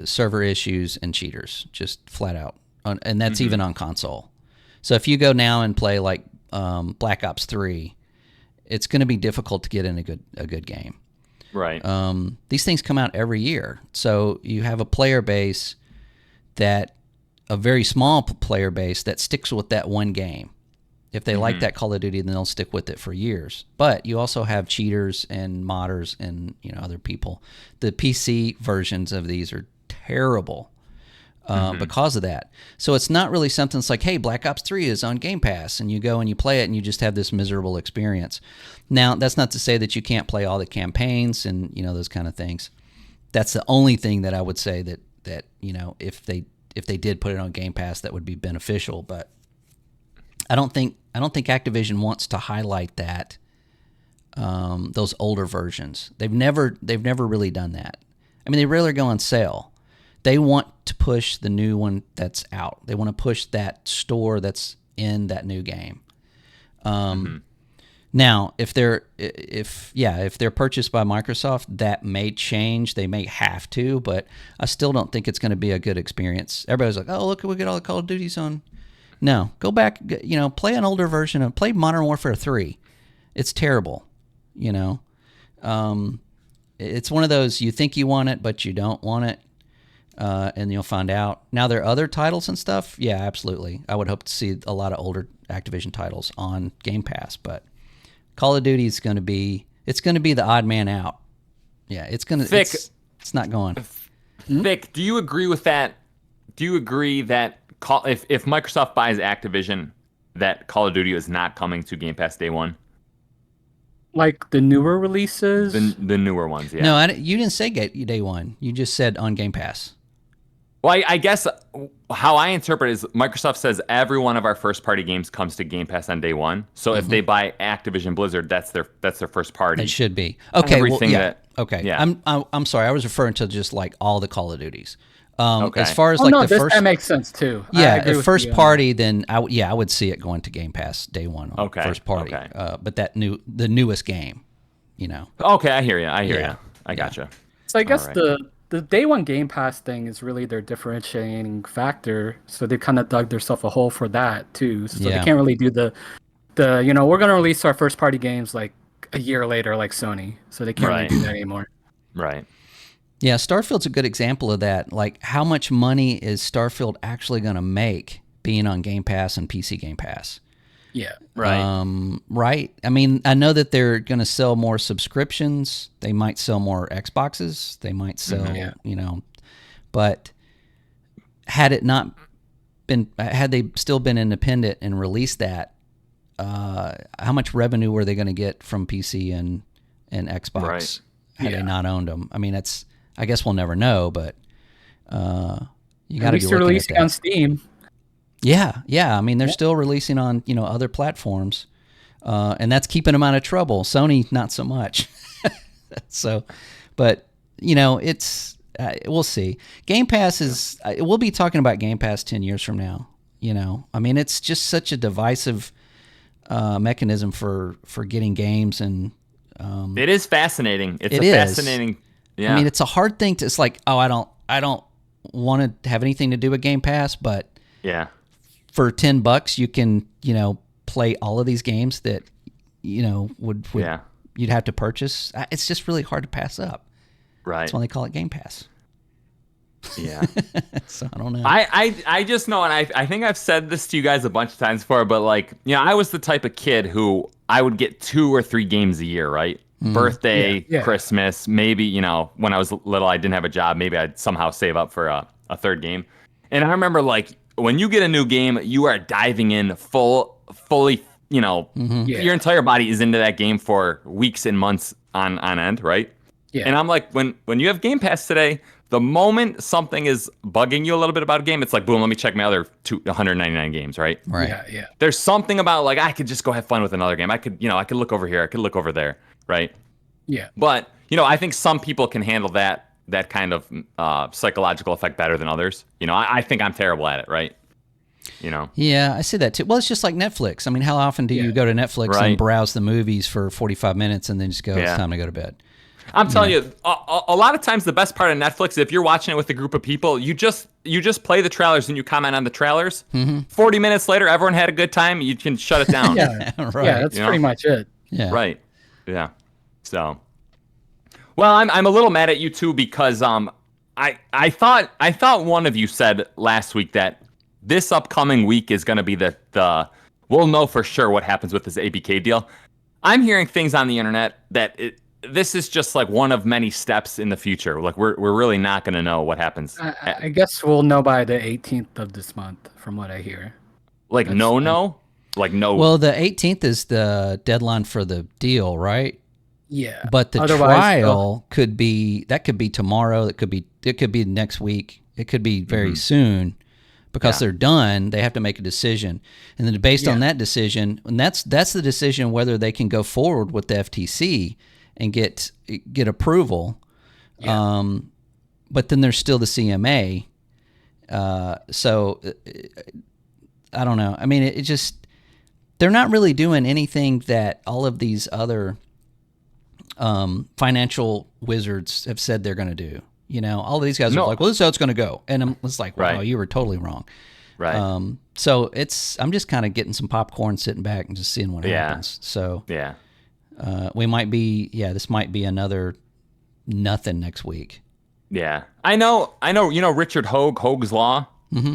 server issues and cheaters, just flat out, and that's even on console. So if you go now and play like Black Ops 3, it's going to be difficult to get in a good game. Right. These things come out every year, so you have a player base a very small player base that sticks with that one game. If they like that Call of Duty, then they'll stick with it for years. But you also have cheaters and modders and other people. The PC versions of these are terrible because of that. So it's not really something that's like, hey, Black Ops 3 is on Game Pass, and you go and you play it and you just have this miserable experience. Now, that's not to say that you can't play all the campaigns and those kind of things. That's the only thing that I would say that if they did put it on Game Pass, that would be beneficial. But I don't think Activision wants to highlight that those older versions. They've never really done that. I mean, they rarely go on sale. They want to push the new one that's out. They want to push that store that's in that new game. Now, if they're purchased by Microsoft, that may change. They may have to, but I still don't think it's going to be a good experience. Everybody's like, "Oh, look, we get all the Call of Duties on." No, go back. Play an older version of play Modern Warfare 3. It's terrible. It's one of those you think you want it, but you don't want it. and you'll find out. Now, there are other titles and stuff. Yeah, absolutely. I would hope to see a lot of older Activision titles on Game Pass, but Call of Duty is going to be the odd man out. Yeah, it's not going. Vic, do you agree with that? Do you agree that if Microsoft buys Activision, that Call of Duty is not coming to Game Pass day one? Like the newer releases? The newer ones, yeah. No, you didn't say day one. You just said on Game Pass. Well, I guess how I interpret it is Microsoft says every one of our first-party games comes to Game Pass on day one. So if they buy Activision Blizzard, that's their first party. It should be. Okay, Everything okay. Yeah. I'm sorry. I was referring to just like all the Call of Duties. Okay. As far as that makes sense too. Yeah, if first party, then I would see it going to Game Pass day one. Okay. First party. Okay. But the newest game, Okay, I hear you. I gotcha. So I guess the day one Game Pass thing is really their differentiating factor. So they kind of dug themselves a hole for that too. So they can't really do the we're gonna release our first party games like a year later, like Sony. So they can't really do that anymore. Right. Yeah, Starfield's a good example of that. Like, how much money is Starfield actually going to make being on Game Pass and PC Game Pass? Yeah. Right. Right. I mean, I know that they're going to sell more subscriptions. They might sell more Xboxes. They might sell, but had they still been independent and released that, how much revenue were they going to get from PC and Xbox had they not owned them? I mean, I guess we'll never know, but you got to be looking releasing at that. on Steam. Yeah. I mean, they're still releasing on other platforms, and that's keeping them out of trouble. Sony, not so much. So, but it's we'll see. Game Pass is. We'll be talking about Game Pass 10 years from now. I mean, it's just such a divisive mechanism for getting games, and it is fascinating. It's fascinating. Yeah. I mean, it's a hard thing to. It's like, oh, I don't want to have anything to do with Game Pass, but for $10 you can play all of these games that would you'd have to purchase. It's just really hard to pass up. Right. That's why they call it Game Pass. Yeah. So I don't know. I just know, and I think I've said this to you guys a bunch of times before, but like, I was the type of kid who I would get 2 or 3 games a year, right? Birthday, Christmas, maybe, when I was little, I didn't have a job. Maybe I'd somehow save up for a 3rd game. And I remember, like, when you get a new game, you are diving in fully, your entire body is into that game for weeks and months on end, right? Yeah. And I'm like, when you have Game Pass today, the moment something is bugging you a little bit about a game, it's like, boom, let me check my other 199 games, right? Right. Yeah. There's something about, like, I could just go have fun with another game. I could look over here. I could look over there. Right. Yeah. But, I think some people can handle that kind of psychological effect better than others. I think I'm terrible at it. Right. Yeah, I see that too. Well, it's just like Netflix. I mean, how often do you go to Netflix and browse the movies for 45 minutes and then just go, it's time to go to bed? I'm telling you, a lot of times the best part of Netflix, if you're watching it with a group of people, you just play the trailers and you comment on the trailers. 40 minutes later, everyone had a good time. You can shut it down. Right. Yeah, that's pretty much it. Yeah. Right. Yeah. So, well, I'm a little mad at you too because I thought one of you said last week that this upcoming week is going to be the we'll know for sure what happens with this ABK deal. I'm hearing things on the internet that this is just like one of many steps in the future. Like we're really not going to know what happens. I guess we'll know by the 18th of this month, from what I hear. Like no. Well, the 18th is the deadline for the deal, right? Yeah. But the trial could be tomorrow. It could be next week. It could be very soon, because they're done. They have to make a decision, and then based on that decision, and that's the decision whether they can go forward with the FTC and get approval. Yeah. But then there's still the CMA. So I don't know. I mean, it just, they're not really doing anything that all of these other financial wizards have said they're going to do. All of these guys are like, well, this is how it's going to go. And I'm just like, wow, you were totally wrong. Right. So I'm just kind of getting some popcorn, sitting back and just seeing what happens. So we might be, this might be another nothing next week. Yeah. I know, Richard Hoag's Law.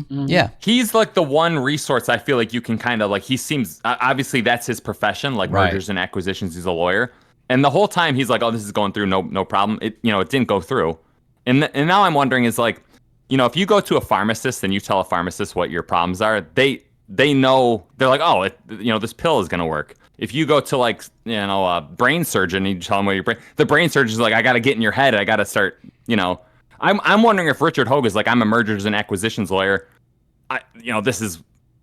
Yeah. He's like the one resource I feel like you can kind of like, he seems, obviously that's his profession, like Right. mergers and acquisitions. He's a lawyer. And the whole time he's like, oh, this is going through. No problem. It didn't go through. And now I'm wondering is like, if you go to a pharmacist and you tell a pharmacist what your problems are, they know, they're like, oh, this pill is going to work. If you go to like, a brain surgeon and you tell them what the brain surgeon's like, I got to get in your head. I got to start, I'm wondering if Richard Hoag is like, I'm a mergers and acquisitions lawyer. This is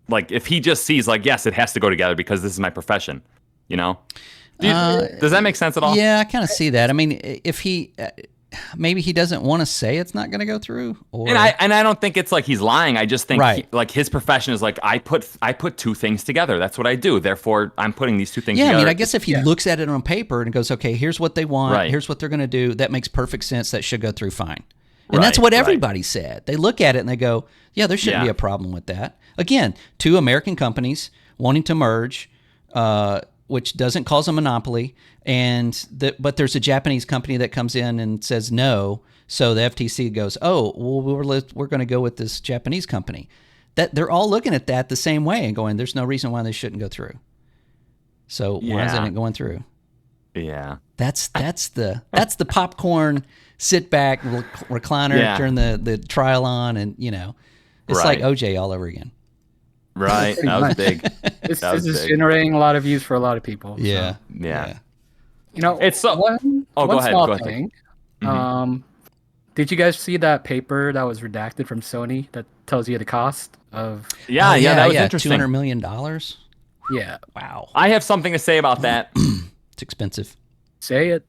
like, if he just sees like, yes, it has to go together because this is my profession, does that make sense at all? Yeah, I kind of see that. I mean, if he maybe he doesn't want to say it's not going to go through, or and I don't think it's like he's lying. I just think Right. like his profession is like I put two things together. That's what I do. Therefore, I'm putting these two things yeah, together. I mean, I guess if he looks at it on paper and goes, okay, here's what they want, Right. here's what they're going to do, that makes perfect sense. That should go through fine. And that's Right, what right. everybody said. They look at it and they go, yeah, there shouldn't Yeah. be a problem with that. Again, two American companies wanting to merge, which doesn't cause a monopoly, but there's a Japanese company that comes in and says no. So the FTC goes, oh, well, we're going to go with this Japanese company. That they're all looking at that the same way and going, there's no reason why they shouldn't go through. So why isn't it going through? Yeah. That's the popcorn sit back recliner, Yeah. turn the trial on, and it's Right. like OJ all over again. Right. That was big. This That was is big. generating a lot of views for a lot of people. So. Yeah. Yeah. It's so- one Oh, go ahead, small go ahead. thing. Mhm. Did you guys see that paper that was redacted from Sony that tells you the cost of? Yeah. Oh, That was interesting. $200 million. Yeah, Wow, I have something to say about that. it's expensive. say it.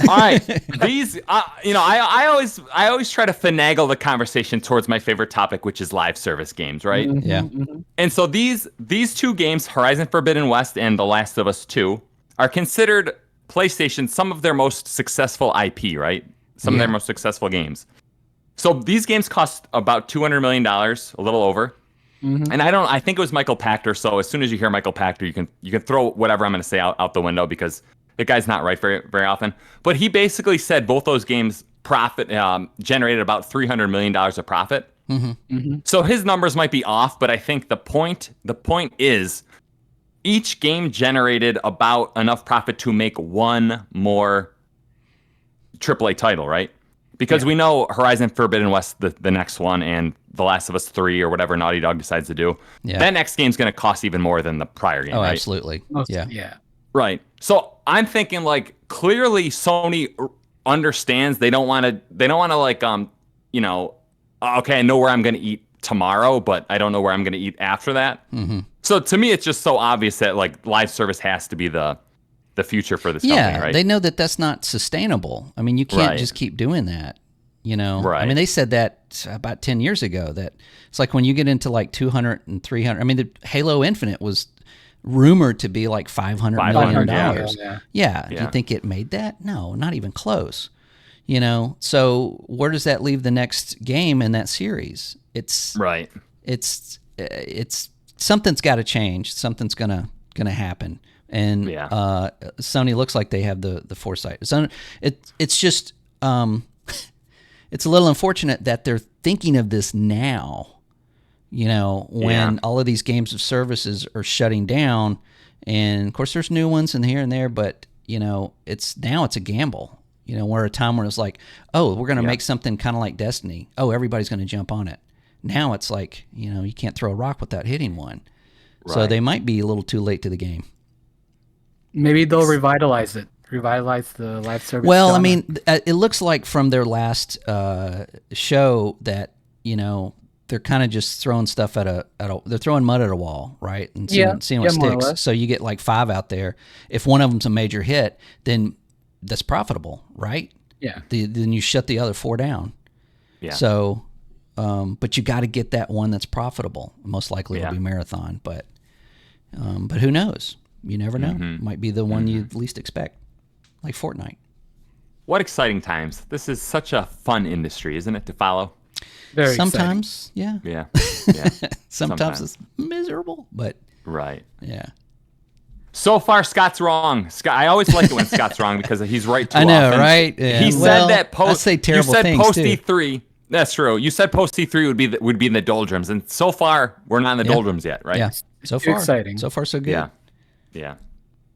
All right, these, I always try to finagle the conversation towards my favorite topic, which is live service games, right? Yeah. Mhm. And so these two games, Horizon Forbidden West and The Last of Us 2, are considered PlayStation some of their most successful IP, right? Some of their most successful games. So these games cost about $200 million, a little over. And I think it was Michael Pachter. So as soon as you hear Michael Pachter, you can throw whatever I'm going to say out the window because the guy's not right very, very often. But he basically said both those games generated about $300 million of profit. So his numbers might be off, but I think the point is each game generated about enough profit to make one more AAA title, right? Because we know Horizon Forbidden West, the next one, and The Last of Us 3 or whatever Naughty Dog decides to do, that next game's going to cost even more than the prior game, Oh, right? absolutely. Yeah. Right. So I'm thinking like clearly Sony understands they don't want to like okay, I know where I'm going to eat tomorrow, but I don't know where I'm going to eat after that. So to me, it's just so obvious that like live service has to be the future for this company, right? They know that that's not sustainable. I mean, you can't Right. just keep doing that. I Right. mean, they said that about 10 years ago, that it's like when you get into like 200 and 300. I mean, the Halo Infinite was rumored to be like $500 million. Yeah. Do you think it made that? No, not even close. So where does that leave the next game in that series? It's Right. it's something's got to change. Something's gonna happen. And Sony looks like they have the foresight. So it's just it's a little unfortunate that they're thinking of this now. When all of these games of services are shutting down, and of course there's new ones in here and there, but it's a gamble. Where a time where it's like, oh, we're gonna make something kind of like Destiny. Oh, everybody's gonna jump on it. Now it's like, you can't throw a rock without hitting one. So they might be a little too late to the game. Maybe they'll revitalize the live service. Well, I genre. mean, it looks like from their last show that they're kind of just throwing stuff they're throwing mud at a wall, right? And seeing what more or sticks. less. So you get like 5 out there. If one of them's a major hit, then that's profitable, right? Yeah. Then you shut the other 4 down. Yeah. So, but you got to get that one that's profitable. Most likely it'll be Marathon, but who knows? You never know. Might be the one you least expect, like Fortnite. What exciting times. This is such a fun industry, isn't it, to follow? Very Sometimes, yeah. Yeah. Yeah. Sometimes it's miserable, but Right. yeah. So far, Scott's wrong. Scott, I always like it when Scott's wrong because he's right too I know, often. right? Yeah. He said that I say terrible things post too. E3. That's true. You said post E3 would be in the doldrums, and so far we're not in the doldrums yet, right? Yeah. So far, exciting. So far, so good. Yeah. Yeah.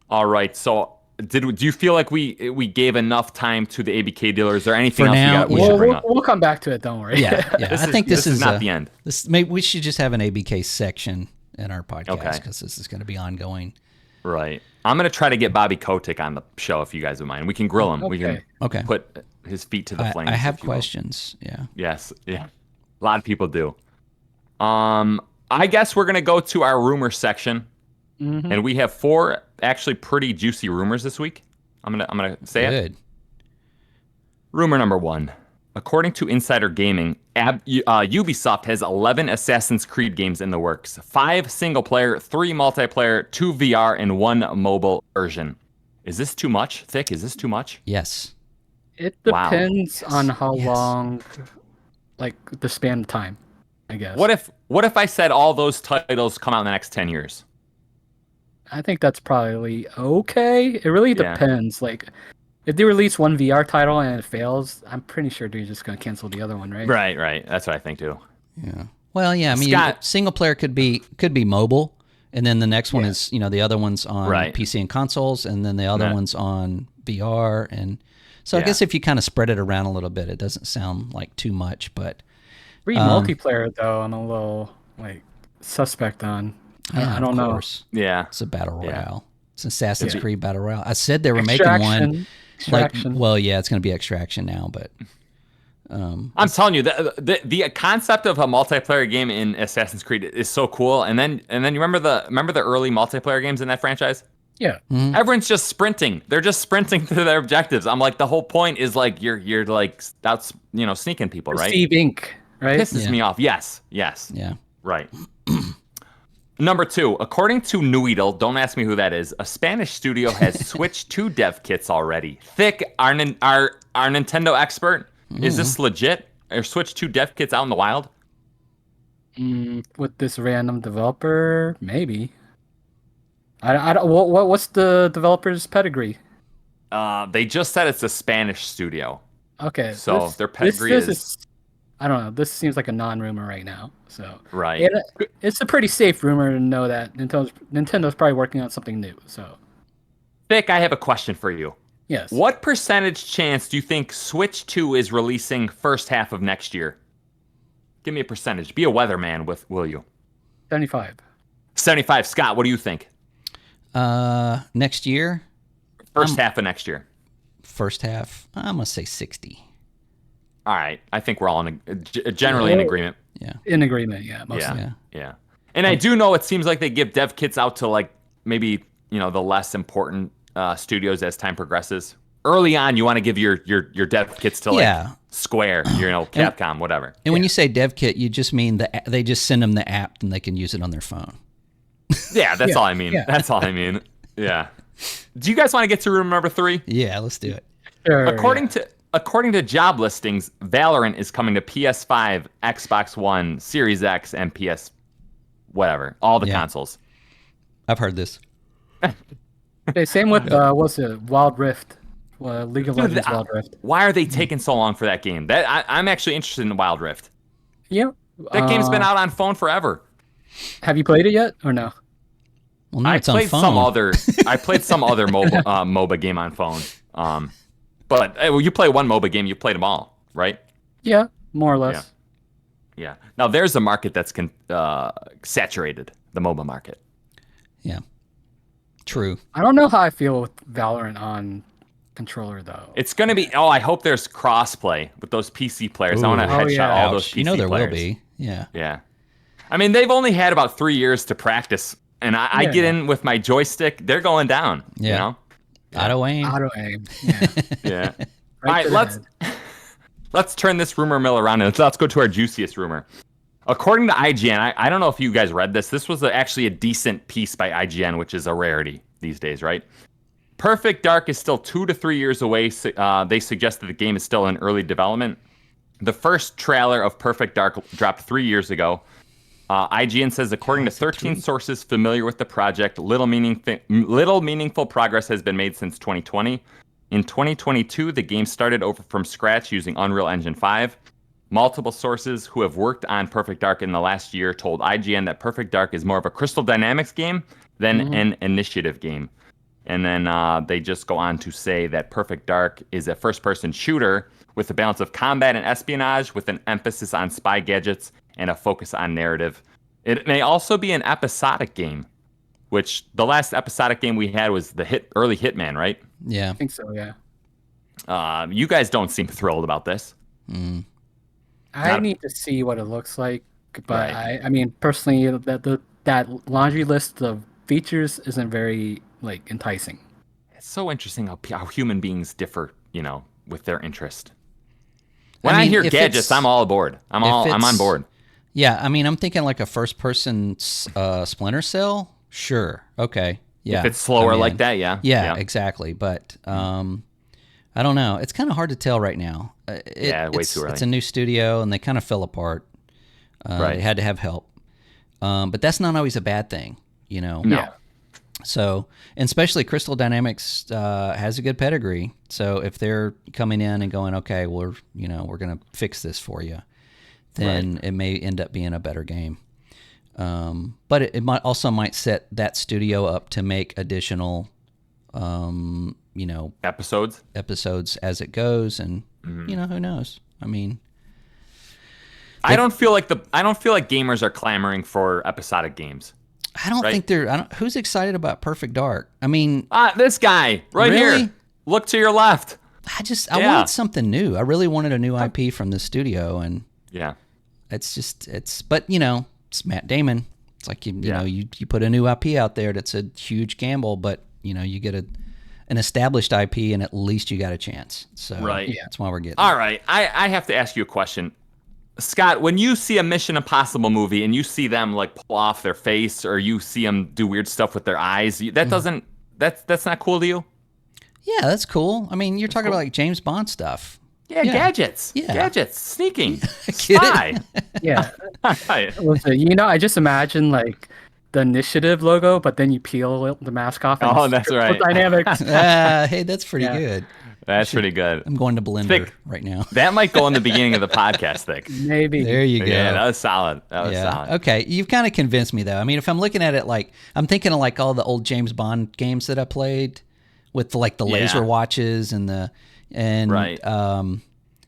All right. So, do you feel like we gave enough time to the ABK dealers? Is there anything For else now, we should bring up? We'll come back to it. Don't worry. Yeah. I think this is not the end. Maybe we should just have an ABK section in our podcast because Okay. this is going to be ongoing. Right. I'm gonna try to get Bobby Kotick on the show if you guys would mind. We can grill him. We can put his feet to the flames. I have if you will. questions. Yeah. Yes. Yeah. A lot of people do. I guess we're gonna go to our rumor section, and we have 4 actually pretty juicy rumors this week. I'm gonna say it. Good. Rumor number 1. According to Insider Gaming, Ubisoft has 11 Assassin's Creed games in the works. 5 single player, 3 multiplayer, 2 VR, and 1 mobile version. Is this too much? Thick? Is this too much? Yes. It Wow. depends on how Yes. long, like the span of time, I guess. What if I said all those titles come out in the next 10 years? I think that's probably okay. It really Yeah. depends. Like, if they release one VR title and it fails, I'm pretty sure they're just gonna cancel the other one, right? Right. That's what I think too. Yeah. Well, yeah. I mean, Scott- single player could be mobile, and then the next one Yeah. is the other one's on Right. PC and consoles, and then the other Yeah. one's on VR, and so I Yeah. guess if you kind of spread it around a little bit, it doesn't sound like too much, but Free multiplayer though, I'm a little like suspect on. I don't know. Yeah. It's a battle Yeah. royale. It's an Assassin's Yeah. Creed battle royale. I said they were making one. Extraction. Well, yeah, it's going to be Extraction now, but I'm telling you, the concept of a multiplayer game in Assassin's Creed is so cool. And then you remember the early multiplayer games in that franchise? Yeah. Everyone's just sprinting. They're just sprinting to their objectives. I'm like, the whole point is like you're like that's sneaking people, right? Steve Inc. Right? Pisses me off. Yes. yeah. Right. Number 2, according to Noodle, don't ask me who that is, a Spanish studio has switched 2 dev kits already. Thick, our Nintendo expert, is this legit? Or switched 2 dev kits out in the wild? With this random developer, maybe. I don't. What's the developer's pedigree? They just said it's a Spanish studio. Okay. So their pedigree is I don't know. This seems like a non-rumor right now. So right. it's a pretty safe rumor to know that Nintendo's probably working on something new. So Thick, I have a question for you. yes. What percentage chance do you think Switch 2 is releasing first half of next year? Give me a percentage. Be a weatherman will you? 75. 75. Scott, what do you think? Next year, First half of next year. first half, I'm going to say 60. All right. I think we're all generally in agreement. Yeah. In agreement, yeah. Mostly. Yeah. Yeah. And I do know it seems like they give dev kits out to like maybe, the less important studios as time progresses. Early on, you want to give your dev kits to like Square, Capcom, whatever. And when you say dev kit, you just mean they just send them the app and they can use it on their phone. Yeah, that's all I mean. Yeah. That's all I mean. Yeah. Do you guys want to get to rumor number 3? Yeah, let's do it. Sure, According to job listings, Valorant is coming to PS5, Xbox One, Series X, and PS whatever, all the consoles. I've heard this. Okay, same with what's it? Wild Rift. League of Legends Wild Rift. Why are they taking so long for that game? I'm actually interested in Wild Rift. Yeah. That game's been out on phone forever. Have you played it yet or no? Well, now I it's on played phone. I played some other MOBA game on phone. But you play one MOBA game, you played them all, right? Yeah, more or less. Yeah. Now there's a market that's saturated, the MOBA market. Yeah. True. I don't know how I feel with Valorant on controller though. It's going to be. I hope there's crossplay with those PC players. I want to headshot all those PC players. There will be. Yeah. Yeah. I mean, they've only had about 3 years to practice, and I get in with my joystick. They're going down. Yeah. Auto aim. Auto aim. Yeah. Yeah. Right All right, let's turn this rumor mill around and let's go to our juiciest rumor. According to IGN, I don't know if you guys read this. This was actually a decent piece by IGN, which is a rarity these days, right? Perfect Dark is still 2 to 3 years away. They suggest that the game is still in early development. The first trailer of Perfect Dark dropped 3 years ago. IGN says, according to 13 sources familiar with the project, little meaningful progress has been made since 2020. In 2022, the game started over from scratch using Unreal Engine 5. Multiple sources who have worked on Perfect Dark in the last year told IGN that Perfect Dark is more of a Crystal Dynamics game than an initiative game. And then they just go on to say that Perfect Dark is a first-person shooter with a balance of combat and espionage with an emphasis on spy gadgets and a focus on narrative. It may also be an episodic game, which the last episodic game we had was the early Hitman, right? Yeah. I think so, yeah. You guys don't seem thrilled about this. I need to see what it looks like, but Right. I mean, personally, that laundry list of features isn't very enticing. It's so interesting how human beings differ, with their interest. When I mean, hear if gadgets, I'm all aboard. I'm on board. Yeah, I mean, I'm thinking like a first-person Splinter Cell. Sure. Okay. Yeah. If it's slower I'm like in. that, yeah. Yeah, exactly. But I don't know. It's kind of hard to tell right now. Way too early. It's a new studio, and they kind of fell apart. Right. They had to have help. But that's not always a bad thing, No. Yeah. So, and especially Crystal Dynamics has a good pedigree. So if they're coming in and going, okay, we're going to fix this for you, then it may end up being a better game. But it might set that studio up to make additional, Episodes as it goes, and who knows? I mean, I don't feel like gamers are clamoring for episodic games. I don't think they're. Who's excited about Perfect Dark? I mean, this guy right Really? here. Look to your left. I wanted something new. I really wanted a new IP from the studio, and Yeah. but it's Matt Damon. It's like you put a new IP out there that's a huge gamble, but you get an established IP, and at least you got a chance. So that's why we're getting. All right, I have to ask you a question. Scott, when you see a Mission Impossible movie and you see them pull off their face, or you see them do weird stuff with their eyes, that's not cool to you? Yeah, that's cool. I mean, you're talking about James Bond stuff. Yeah, gadgets. Yeah. Gadgets, sneaking, Get spy. Yeah. Right. Listen, I just imagine the Initiative logo, but then you peel the mask off. And that's right. Dynamics. Hey, that's pretty good. That's pretty good. I'm going to Blender Thick. right now. That might go in the beginning of the podcast, Thick. Maybe. There you go. Yeah, that was solid. Solid. Okay, you've kind of convinced me though. I mean, if I'm looking at it I'm thinking of all the old James Bond games that I played with the laser watches and right.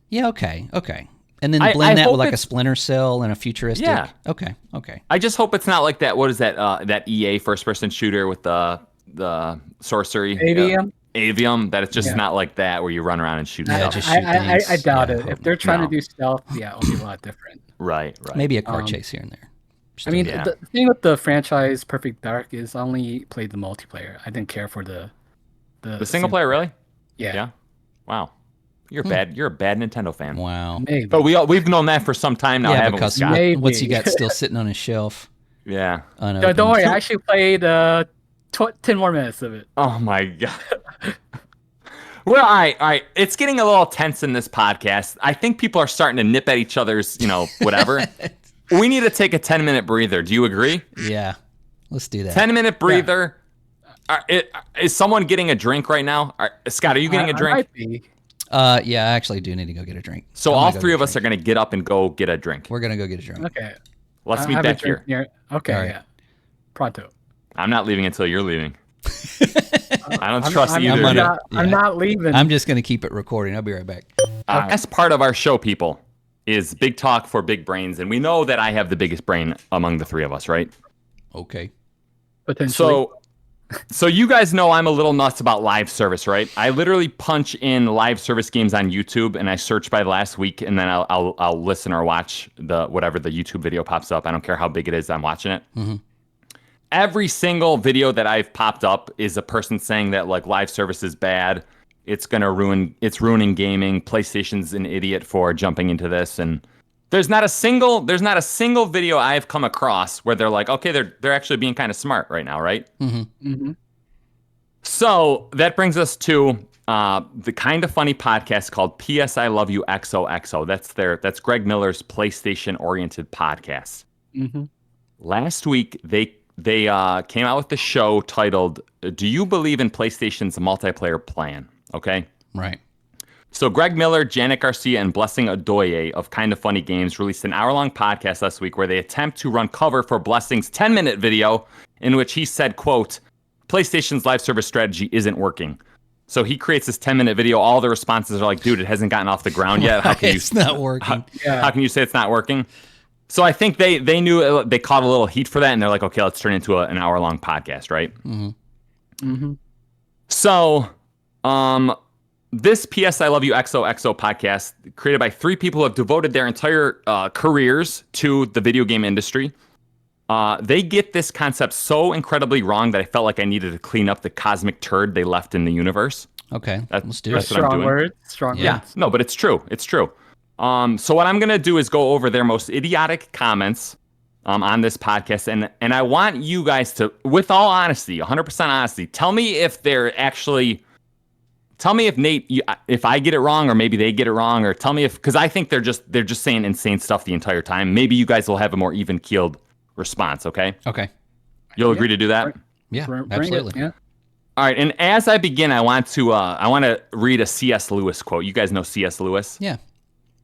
Yeah, okay. And then blend that with a Splinter Cell and a futuristic. Yeah. Okay. I just hope it's not like that. What is that? That EA first-person shooter with the sorcery. Avium. That it's just not like that where you run around and shoot stuff. just shoot things. I doubt it. If they're trying No. to do stealth, it'll be a lot different. Right. Maybe a car chase here and there. I mean, the thing with the franchise Perfect Dark is I only played the multiplayer. I didn't care for the single player, really? Yeah. Wow. You're bad. You're a bad Nintendo fan. Wow. Maybe. But we've known that for some time now, haven't we, because Scott? Maybe. what's he got still sitting on his shelf? Yeah. Unopened. Don't worry. I actually played 10 more minutes of it. Oh my god. Well, all right. It's getting a little tense in this podcast. I think people are starting to nip at each other's, whatever. We need to take a 10-minute breather. Do you agree? Yeah. Let's do that. 10-minute breather. Is someone getting a drink right now? Scott, are you getting a drink? I might be. Yeah, I actually do need to go get a drink. So all three of us are going to get up and go get a drink. We're going to go get a drink. Okay. Let's I meet have a back drink here. Okay, All right. yeah. Pronto. I'm not leaving until you're leaving. I don't trust either. I'm not leaving. I'm just going to keep it recording. I'll be right back. As part of our show, people, is Big Talk for Big Brains. And we know that I have the biggest brain among the three of us, right? Okay. Potentially. So you guys know I'm a little nuts about live service, right? I literally punch in live service games on YouTube and I search by last week, and then I'll listen or watch whatever the YouTube video pops up. I don't care how big it is, I'm watching it. Mm-hmm. Every single video that I've popped up is a person saying that live service is bad. It's ruining gaming. PlayStation's an idiot for jumping into this, and there's not a single video I've come across where they're like, okay, they're actually being kind of smart right now, right? Mm-hmm. Mm-hmm. So that brings us to the Kind of Funny podcast called PS I Love You XOXO. That's Greg Miller's PlayStation oriented podcast. Mm-hmm. Last week, they came out with the show titled "Do You Believe in PlayStation's Multiplayer Plan?" Okay. Right. So Greg Miller, Janet Garcia, and Blessing Adoye of Kind of Funny Games released an hour-long podcast last week where they attempt to run cover for Blessing's 10-minute video in which he said, quote, PlayStation's live service strategy isn't working. So he creates this 10-minute video. All the responses are like, dude, it hasn't gotten off the ground yet. How can you? It's not working. How can you say it's not working? So I think they knew they caught a little heat for that, and they're like, okay, let's turn it into an hour-long podcast, right? Mm-hmm. Mm-hmm. So, this PS I Love You XOXO podcast, created by 3 people who have devoted their entire careers to the video game industry. They get this concept so incredibly wrong that I felt like I needed to clean up the cosmic turd they left in the universe. Okay, let's do that's it. what I'm doing. Strong words. Strong Yeah, words. no, but it's true. It's true. So what I'm going to do is go over their most idiotic comments on this podcast. And I want you guys to, with all honesty, 100% honesty, tell me if they're actually... Tell me if Nate, if I get it wrong, or maybe they get it wrong, or tell me if, because I think they're just saying insane stuff the entire time. Maybe you guys will have a more even keeled response. Okay. Okay. You'll agree to do that? Yeah, Bring it, absolutely. yeah. All right. And as I begin, I want to read a C.S. Lewis quote. You guys know C.S. Lewis? Yeah.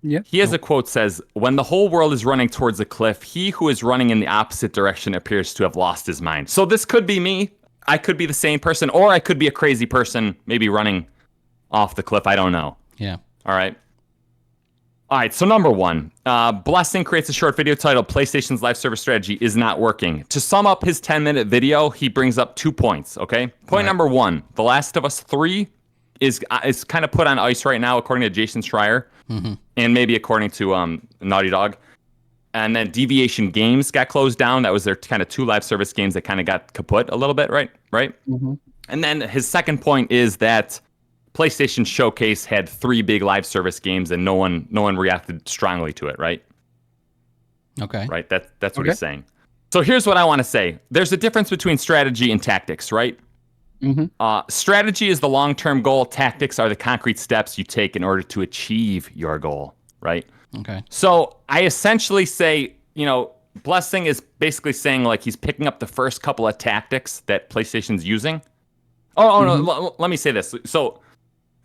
Yeah. He has a quote says, "When the whole world is running towards a cliff, he who is running in the opposite direction appears to have lost his mind." So this could be me. I could be the sane person, or I could be a crazy person, maybe running off the cliff. I don't know. Yeah. All right. So number 1, Blessing creates a short video titled "PlayStation's live service strategy is not working." To sum up his 10-minute video, he brings up 2 points. Okay. Point number 1: The Last of Us 3 is kind of put on ice right now, according to Jason Schreier, and maybe according to Naughty Dog. And then Deviation Games got closed down. That was their kind of 2 live service games that kind of got kaput a little bit, right? Mm-hmm. And then his second point is that PlayStation Showcase had 3 big live service games, and no one reacted strongly to it, right? Okay. Right. That's what he's saying. So here's what I want to say. There's a difference between strategy and tactics, right? Mm-hmm. Strategy is the long-term goal. Tactics are the concrete steps you take in order to achieve your goal, right? Okay. So I essentially say, Blessing is basically saying like he's picking up the first couple of tactics that PlayStation's using. No, let me say this. So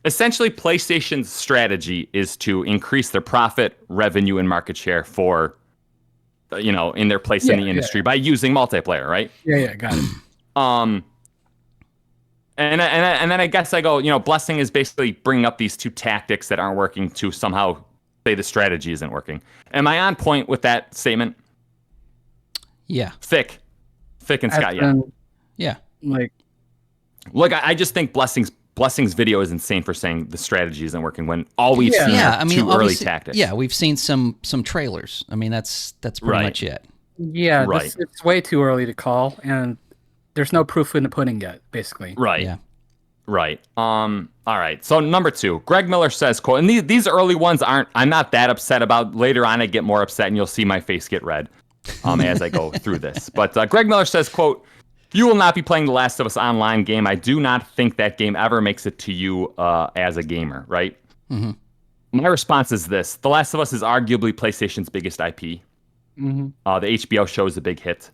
essentially, PlayStation's strategy is to increase their profit, revenue, and market share for, in their place in the industry by using multiplayer, right? Yeah, got it. And then I guess I go, Blessing is basically bringing up these 2 tactics that aren't working to somehow say the strategy isn't working. Am I on point with that statement? Yeah. Thick and Scott, yeah. Yeah. Look, I just think Blessing's video is insane for saying the strategy isn't working when all we've seen are 2 early tactics. Yeah, we've seen some trailers. I mean, that's pretty much it. Yeah, Right. it's way too early to call, and there's no proof in the pudding yet, basically. Right. Yeah. Right. All right. So number 2, Greg Miller says, quote, and these early ones I'm not that upset about. Later on, I get more upset, and you'll see my face get red as I go through this. But Greg Miller says, quote, "You will not be playing The Last of Us online game. I do not think that game ever makes it to you as a gamer," right? Mm-hmm. My response is this. The Last of Us is arguably PlayStation's biggest IP. Mm-hmm. The HBO show is a big hit.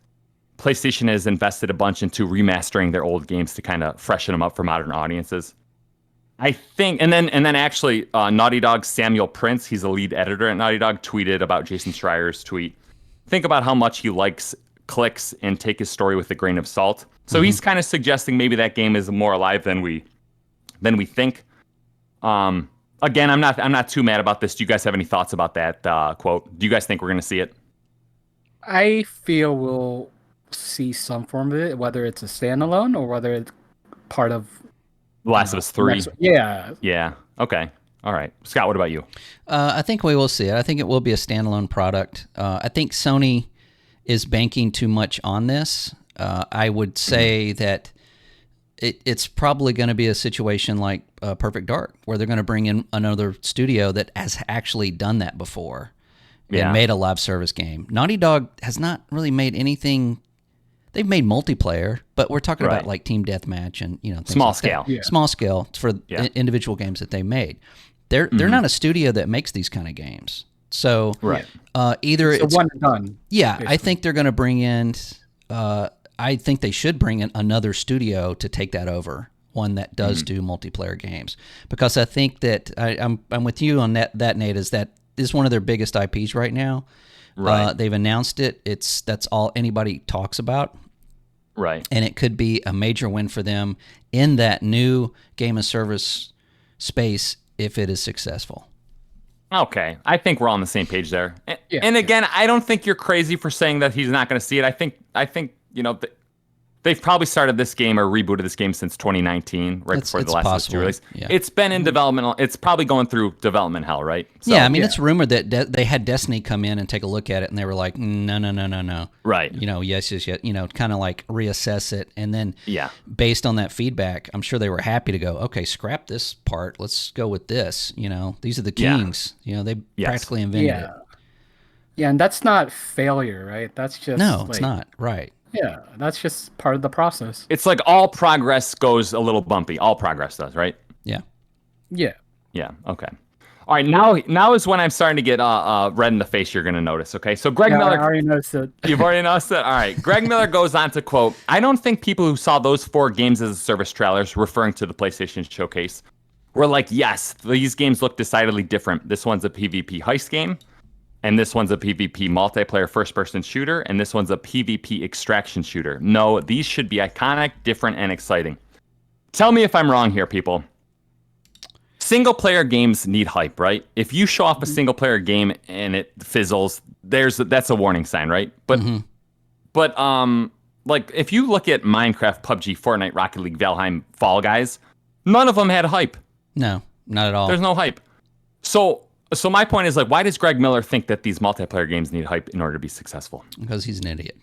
PlayStation has invested a bunch into remastering their old games to kind of freshen them up for modern audiences. I think, and then actually, Naughty Dog's Samuel Prince, he's a lead editor at Naughty Dog, tweeted about Jason Schreier's tweet. Think about how much he likes clicks and take his story with a grain of salt. So he's kind of suggesting maybe that game is more alive than we think. Again, I'm not too mad about this. Do you guys have any thoughts about that quote? Do you guys think we're going to see it? I feel we'll see some form of it, whether it's a standalone or whether it's part of The Last of Us 3. Yeah. Yeah. Okay. All right. Scott, what about you? I think we will see it. I think it will be a standalone product. I think Sony is banking too much on this. I would say that it's probably going to be a situation like Perfect Dark, where they're going to bring in another studio that has actually done that before and made a live service game. Naughty Dog has not really made anything. They've made multiplayer, but we're talking about like Team Deathmatch and things small like scale. That. Yeah. Small scale for individual games that they made. They're not a studio that makes these kind of games. So Right. Either So it's one and done. yeah, basically. I think they're going to bring in. I think they should bring in another studio to take that over. One that does do multiplayer games, because I think that I'm with you on that. Nate, is that is one of their biggest IPs right now. Right. They've announced it. That's all anybody talks about. Right. And it could be a major win for them in that new game of service space if it is successful. Okay, I think we're all on the same page there. Yeah, And again, I don't think you're crazy for saying that he's not going to see it. I think they've probably started this game or rebooted this game since 2019, right before the last possible. release. Yeah. It's been in development. It's probably going through development hell, right? So, Yeah, I mean, it's rumored that they had Destiny come in and take a look at it, and they were like, no. Right. Yes. Kind of like reassess it. And then Yeah. based on that feedback, I'm sure they were happy to go, okay, scrap this part. Let's go with this. These are the Yeah. kings. They Yes. practically invented it. Yeah, and that's not failure, right? That's just No, it's not. Right. Yeah, that's just part of the process. It's like all progress goes a little bumpy. All progress does, right? Yeah. Yeah. Yeah. Okay. All right. Now is when I'm starting to get red in the face. You're going to notice. Okay. So Greg Yeah, Miller. I already noticed it. You've already noticed it? All right. Greg Miller goes on to quote, "I don't think people who saw those 4 games as a service trailers," referring to the PlayStation Showcase, were like, yes, these games look decidedly different. This one's a PvP heist game, and this one's a PvP multiplayer first-person shooter, and this one's a PvP extraction shooter. No, these should be iconic, different, and exciting. Tell me if I'm wrong here, people. Single-player games need hype, right? If you show off a single-player game and it fizzles, that's a warning sign, right? But like if you look at Minecraft, PUBG, Fortnite, Rocket League, Valheim, Fall Guys, none of them had hype. No, not at all. There's no hype. So my point is, like, why does Greg Miller think that these multiplayer games need hype in order to be successful? Because he's an idiot.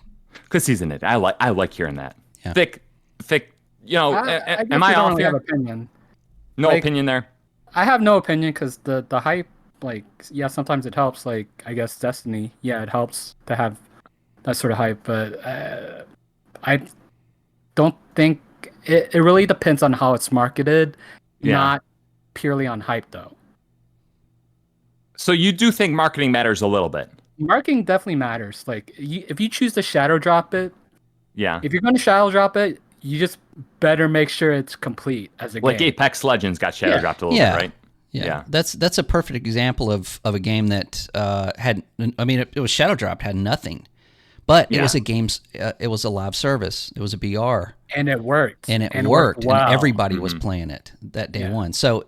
Because he's in it. I like hearing that. Yeah. Thick. Am I don't off really here? have opinion. No like- opinion there. I have no opinion because the hype, like, yeah, sometimes it helps. Like, I guess Destiny, yeah, it helps to have that sort of hype. But I don't think it really depends on how it's marketed, not purely on hype, though. So you do think marketing matters a little bit? Marketing definitely matters. Like, if you choose to shadow drop it, Yeah. if you're going to shadow drop it, you just better make sure it's complete as a Like game. Apex Legends got shadow dropped a little Yeah. bit, right? Yeah. That's a perfect example of a game that had. I mean, it was shadow dropped, had nothing, but it was a game's. It was a live service. It was a BR, And it worked. and it worked, well. and everybody was playing it that day one. So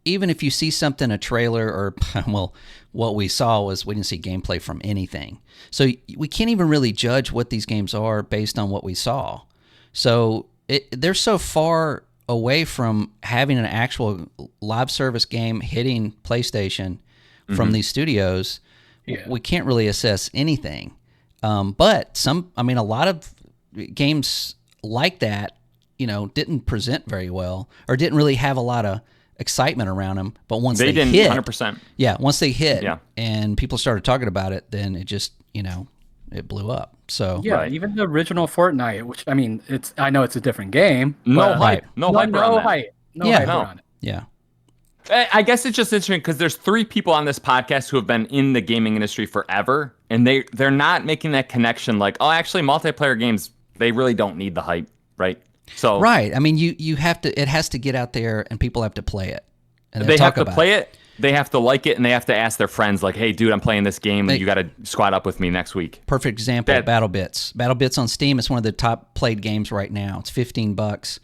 even if you see something, a trailer, or well, what we saw was we didn't see gameplay from anything. So we can't even really judge what these games are based on what we saw. So they're so far away from having an actual live service game hitting PlayStation from these studios. We can't really assess anything. But a lot of games like that, didn't present very well or didn't really have a lot of excitement around them. But once they didn't, hit, 100%. Yeah, once they hit, Yeah. and people started talking about it, then it just, it blew up. So Yeah, Right. even the original Fortnite, which I mean, I know it's a different game. No but hype. No hype around no that. hype. No Yeah. hype No. around it. yeah, I guess it's just interesting because there's 3 people on this podcast who have been in the gaming industry forever, and they're not making that connection. Like, oh, actually, multiplayer games, they really don't need the hype, right? So right. I mean, you have to. It has to get out there, and people have to play it. And they have talk to about play it. They have to like it, and they have to ask their friends, like, "Hey, dude, I'm playing this game, and you got to squad up with me next week." Perfect example. Battle Bits. Battle Bits on Steam is one of the top played games right now. It's $15.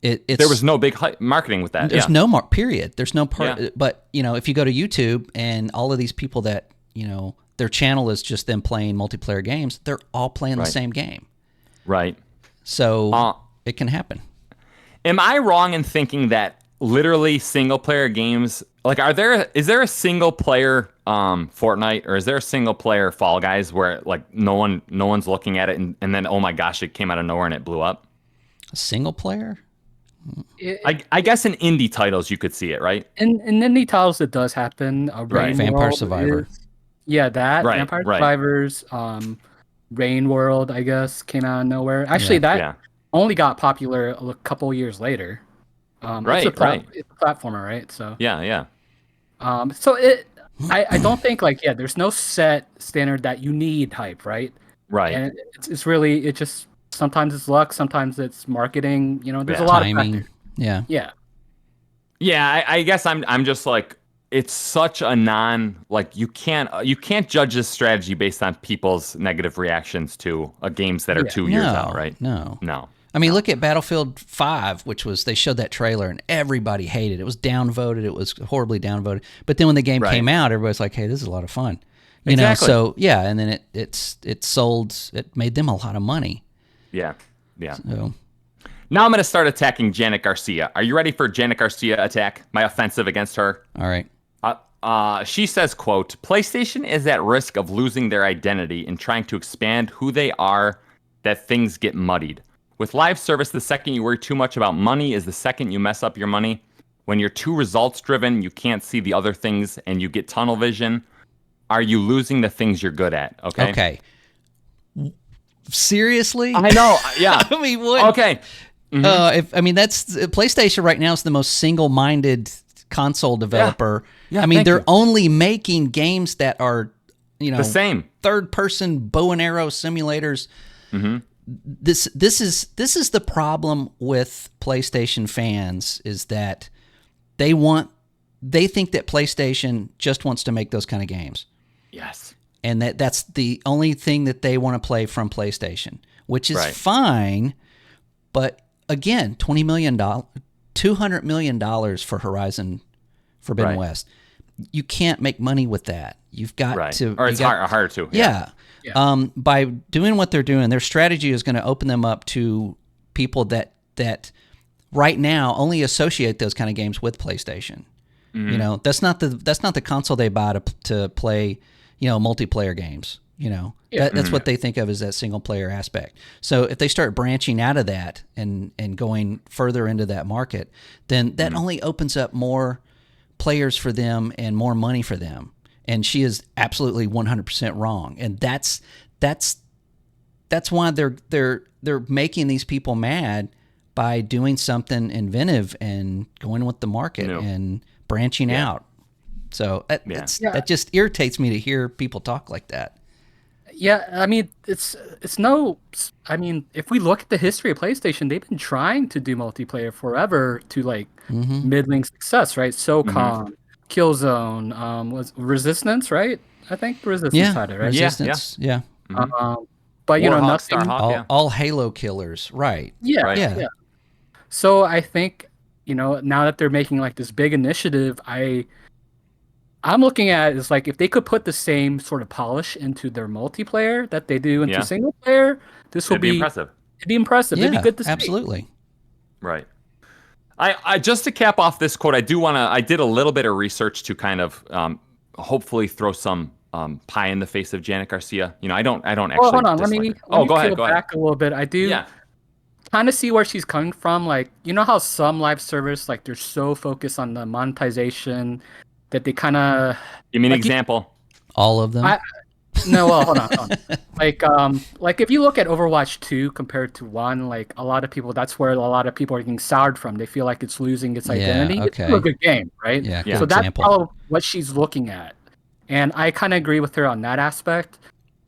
It's There was no big marketing with that. There's no period. There's no part. Yeah. But if you go to YouTube and all of these people that their channel is just them playing multiplayer games, they're all playing the same game. Right. So it can happen. Am I wrong in thinking that literally single player games, like, is there a single player Fortnite, or is there a single player Fall Guys where like no one's looking at it and then, oh my gosh, it came out of nowhere and it blew up? A single player? I guess in indie titles you could see it, right? In indie titles, it does happen. Right. Vampire World Survivor. That Right, Vampire right. Survivors, Rain World, I guess, came out of nowhere. Actually, that only got popular a couple years later. Right, it's a platformer, right? So Yeah. so I don't think like there's no set standard that you need hype, right? Right. And it's really it just sometimes it's luck, sometimes it's marketing. There's a lot of timing. factors. Yeah. Yeah. Yeah, I guess I'm just like, it's such a you can't judge this strategy based on people's negative reactions to games that are 2 years out, right? No. No. I mean, look at Battlefield 5, which was, they showed that trailer and everybody hated it. It was downvoted. It was horribly downvoted. But then when the game came out, everybody's like, hey, this is a lot of fun. You know, so yeah, and then it sold, it made them a lot of money. Yeah. So. Now I'm going to start attacking Janet Garcia. Are you ready for Janet Garcia attack? My offensive against her? All right. She says, quote, PlayStation is at risk of losing their identity in trying to expand who they are, that things get muddied. With live service, the second you worry too much about money is the second you mess up your money. When you're too results driven, you can't see the other things and you get tunnel vision. Are you losing the things you're good at? Okay. Seriously? I know. Yeah. I mean, what? Okay. Mm-hmm. That's PlayStation right now is the most single-minded console developer. Yeah, I mean, they're only making games that are, the same third-person bow and arrow simulators. Mm-hmm. This is the problem with PlayStation fans, is that they think that PlayStation just wants to make those kind of games. Yes. And that's the only thing that they want to play from PlayStation, which is fine. But again, $20 million, $200 million for Horizon Forbidden West. You can't make money with that. You've got to, or it's harder to. Yeah. By doing what they're doing, their strategy is going to open them up to people that right now only associate those kind of games with PlayStation. Mm-hmm. That's not the console they buy to play, multiplayer games. That's what they think of as that single player aspect. So if they start branching out of that and going further into that market, then that only opens up more players for them and more money for them. And she is absolutely 100% wrong. And that's why they're making these people mad by doing something inventive and going with the market and branching out. So that just irritates me to hear people talk like that. Yeah, I mean, it's no. I mean, if we look at the history of PlayStation, they've been trying to do multiplayer forever to middling success, right? SOCOM, Killzone, was Resistance, right? I think Resistance had it, right? Resistance, yeah. But Warhawk, nothing. Starhawk, all Halo killers, right? Yeah. So I think now that they're making this big initiative, I'm looking at it as if they could put the same sort of polish into their multiplayer that they do into single player, this will be impressive. It'd be impressive. Yeah, it'd be good to see. Absolutely. Right. I just to cap off this quote, I did a little bit of research to kind of hopefully throw some pie in the face of Janet Garcia. I don't actually. Oh, hold on. Let me go ahead. Back a little bit. I do. Yeah. Kind of see where she's coming from. How some live service they're so focused on the monetization that they kind of. Give me an example. All of them. No, well, hold on. If you look at Overwatch 2 compared to 1, a lot of people, that's where a lot of people are getting soured from. They feel like it's losing its identity. Okay. It's still a good game, right? Yeah. So that's probably what she's looking at. And I kind of agree with her on that aspect.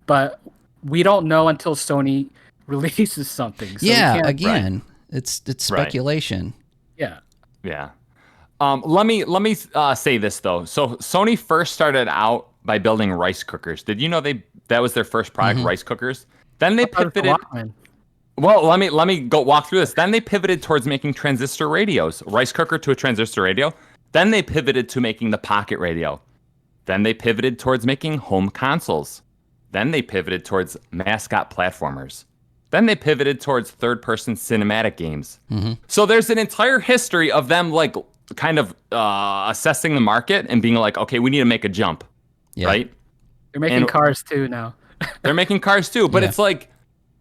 But we don't know until Sony releases something. So again, it's speculation. Yeah. Yeah. Let me say this though. So Sony first started out by building rice cookers. Did you know that was their first product, rice cookers? Then they pivoted. Well, let me go walk through this. Then they pivoted towards making transistor radios, rice cooker to a transistor radio. Then they pivoted to making the pocket radio. Then they pivoted towards making home consoles. Then they pivoted towards mascot platformers. Then they pivoted towards third-person cinematic games. Mm-hmm. So there's an entire history of them kind of assessing the market and being like, okay, we need to make a jump, right? They're making cars too now. They're making cars too, but it's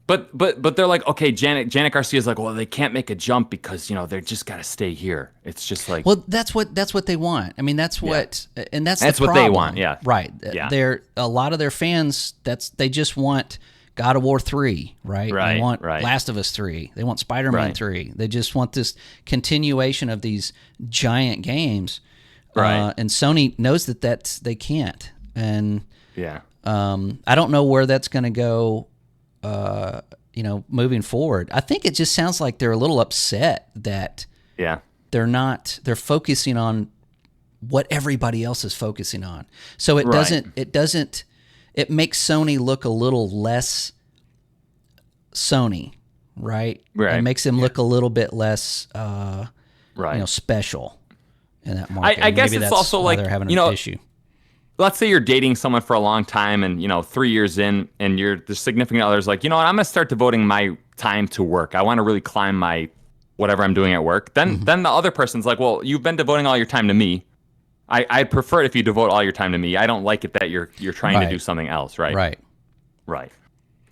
but they're like, okay, Janet Garcia's like, well, they can't make a jump because they're just got to stay here. It's just well, that's what they want. I mean, that's what, and that's the what they want. Yeah, right. Yeah, they're a lot of their fans. They just want God of War 3, right? They want Last of Us 3. They want Spider-Man 3. They just want this continuation of these giant games. Right. And Sony knows that they can't. And Yeah. I don't know where that's going to go, moving forward. I think it just sounds like they're a little upset that they're focusing on what everybody else is focusing on. So it makes Sony look a little less Sony, right? Right. It makes them look a little bit less, special in that market. I guess maybe it's that's also why like, they're having an issue. Let's say you're dating someone for a long time and, 3 years in and the significant other's like, you know what, I'm going to start devoting my time to work. I want to really climb my whatever I'm doing at work. Then the other person's like, well, you've been devoting all your time to me. I prefer it if you devote all your time to me. I don't like it that you're trying to do something else, right? Right.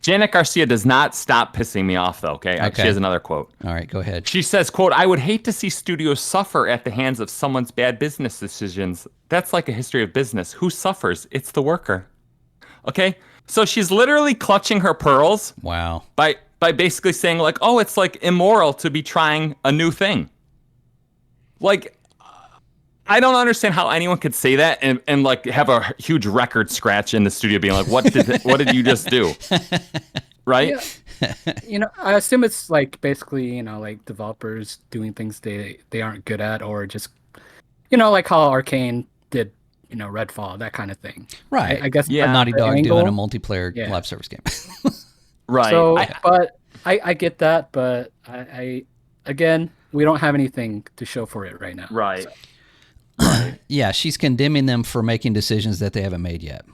Janet Garcia does not stop pissing me off, though, okay? She has another quote. All right, go ahead. She says, quote, I would hate to see studios suffer at the hands of someone's bad business decisions. That's like a history of business. Who suffers? It's the worker. Okay? So she's literally clutching her pearls. Wow. By basically saying, like, oh, it's, like, immoral to be trying a new thing. Like, I don't understand how anyone could say that and like have a huge record scratch in the studio being like, what did you just do? Right? Yeah. I assume it's like basically, like developers doing things they aren't good at, or just, like how Arcane did, Redfall, that kind of thing. Right. I guess. Yeah. Naughty Dog doing a multiplayer live service game. Right. So, I get that, but I again, we don't have anything to show for it right now. Right. So. Right. Yeah, she's condemning them for making decisions that they haven't made yet.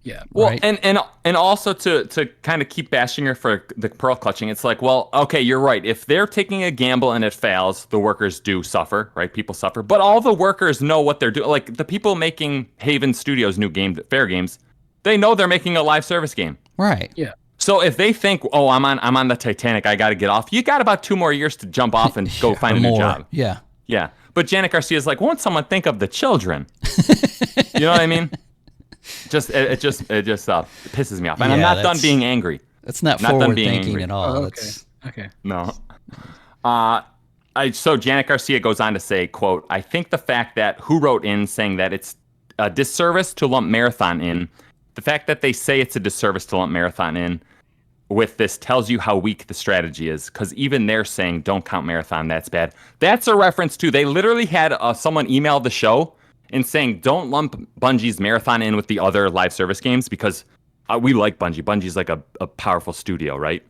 Yeah. Well, right? and also to kind of keep bashing her for the pearl clutching, it's like, well, okay, you're right. If they're taking a gamble and it fails, the workers do suffer, right? People suffer. But all the workers know what they're doing. Like the people making Haven Studios' new game, Fair Games, they know they're making a live service game. Right. Yeah. So if they think, oh, I'm on the Titanic, I got to get off. You got about 2 more years to jump off and go find a new job. Yeah. Yeah. But Janet Garcia's like, won't someone think of the children? You know what I mean? It just pisses me off. And I'm not done being angry. That's not forward thinking at all. Oh, okay. No. So Janet Garcia goes on to say, quote, I think the fact that who wrote in saying that it's a disservice to lump Marathon in, the fact that they say it's a disservice to lump Marathon in with this tells you how weak the strategy is, because even they're saying don't count Marathon, that's bad. That's a reference to, they literally had someone email the show and saying don't lump Bungie's Marathon in with the other live service games because we like Bungie. Bungie's like a powerful studio, right?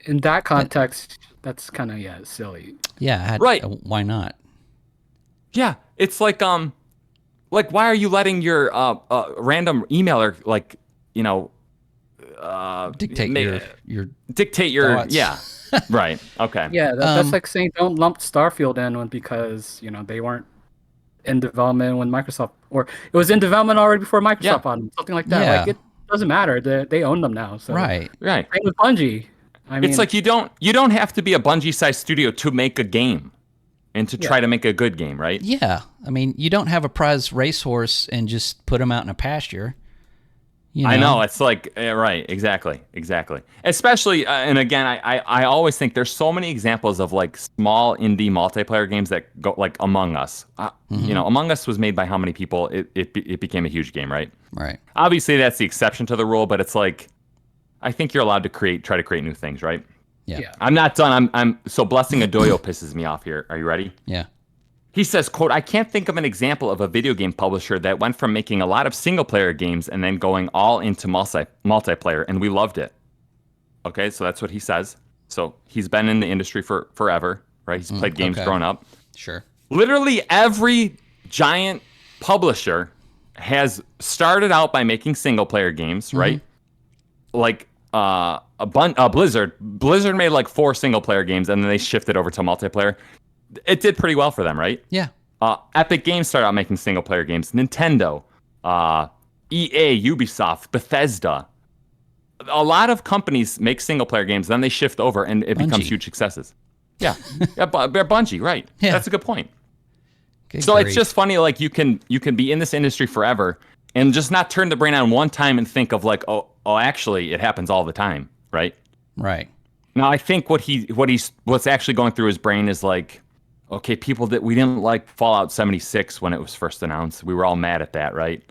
In that context, that's kind of silly. Yeah, right. Why not? Yeah, it's like why are you letting your random emailer dictate your thoughts. Yeah. Right. Okay. Yeah, that's like saying don't lump Starfield in because they weren't in development when Microsoft, or it was in development already before Microsoft on them, something like that. Yeah. Like it doesn't matter. They own them now. So Right. Same with Bungie. I mean, it's like you don't have to be a Bungie-sized studio to make a game and to try to make a good game, right? Yeah. I mean, you don't have a prize racehorse and just put them out in a pasture. I know. It's like, right. Exactly. Especially, and again, I always think there's so many examples of like small indie multiplayer games that go like Among Us. Among Us was made by how many people? It became a huge game, right? Right. Obviously, that's the exception to the rule, but it's like, I think you're allowed to try to create new things, right? Yeah. I'm not done. So Blessing Adoyo pisses me off here. Are you ready? Yeah. He says, quote, I can't think of an example of a video game publisher that went from making a lot of single-player games and then going all into multiplayer, and we loved it. Okay, so that's what he says. So he's been in the industry for forever, right? He's played games growing up. Sure. Literally every giant publisher has started out by making single-player games, right? Like Blizzard. Blizzard made like 4 single-player games, and then they shifted over to multiplayer. It did pretty well for them, right? Yeah. Epic Games started out making single-player games. Nintendo, EA, Ubisoft, Bethesda. A lot of companies make single-player games, then they shift over, and it becomes huge successes. Yeah. Bungie, right. Yeah. That's a good point. Good so grief. It's just funny, like you can be in this industry forever and just not turn the brain on one time and think of like, oh, actually, it happens all the time, right? Right. Now, I think what's actually going through his brain is like, okay, we didn't like Fallout 76 when it was first announced. We were all mad at that, right?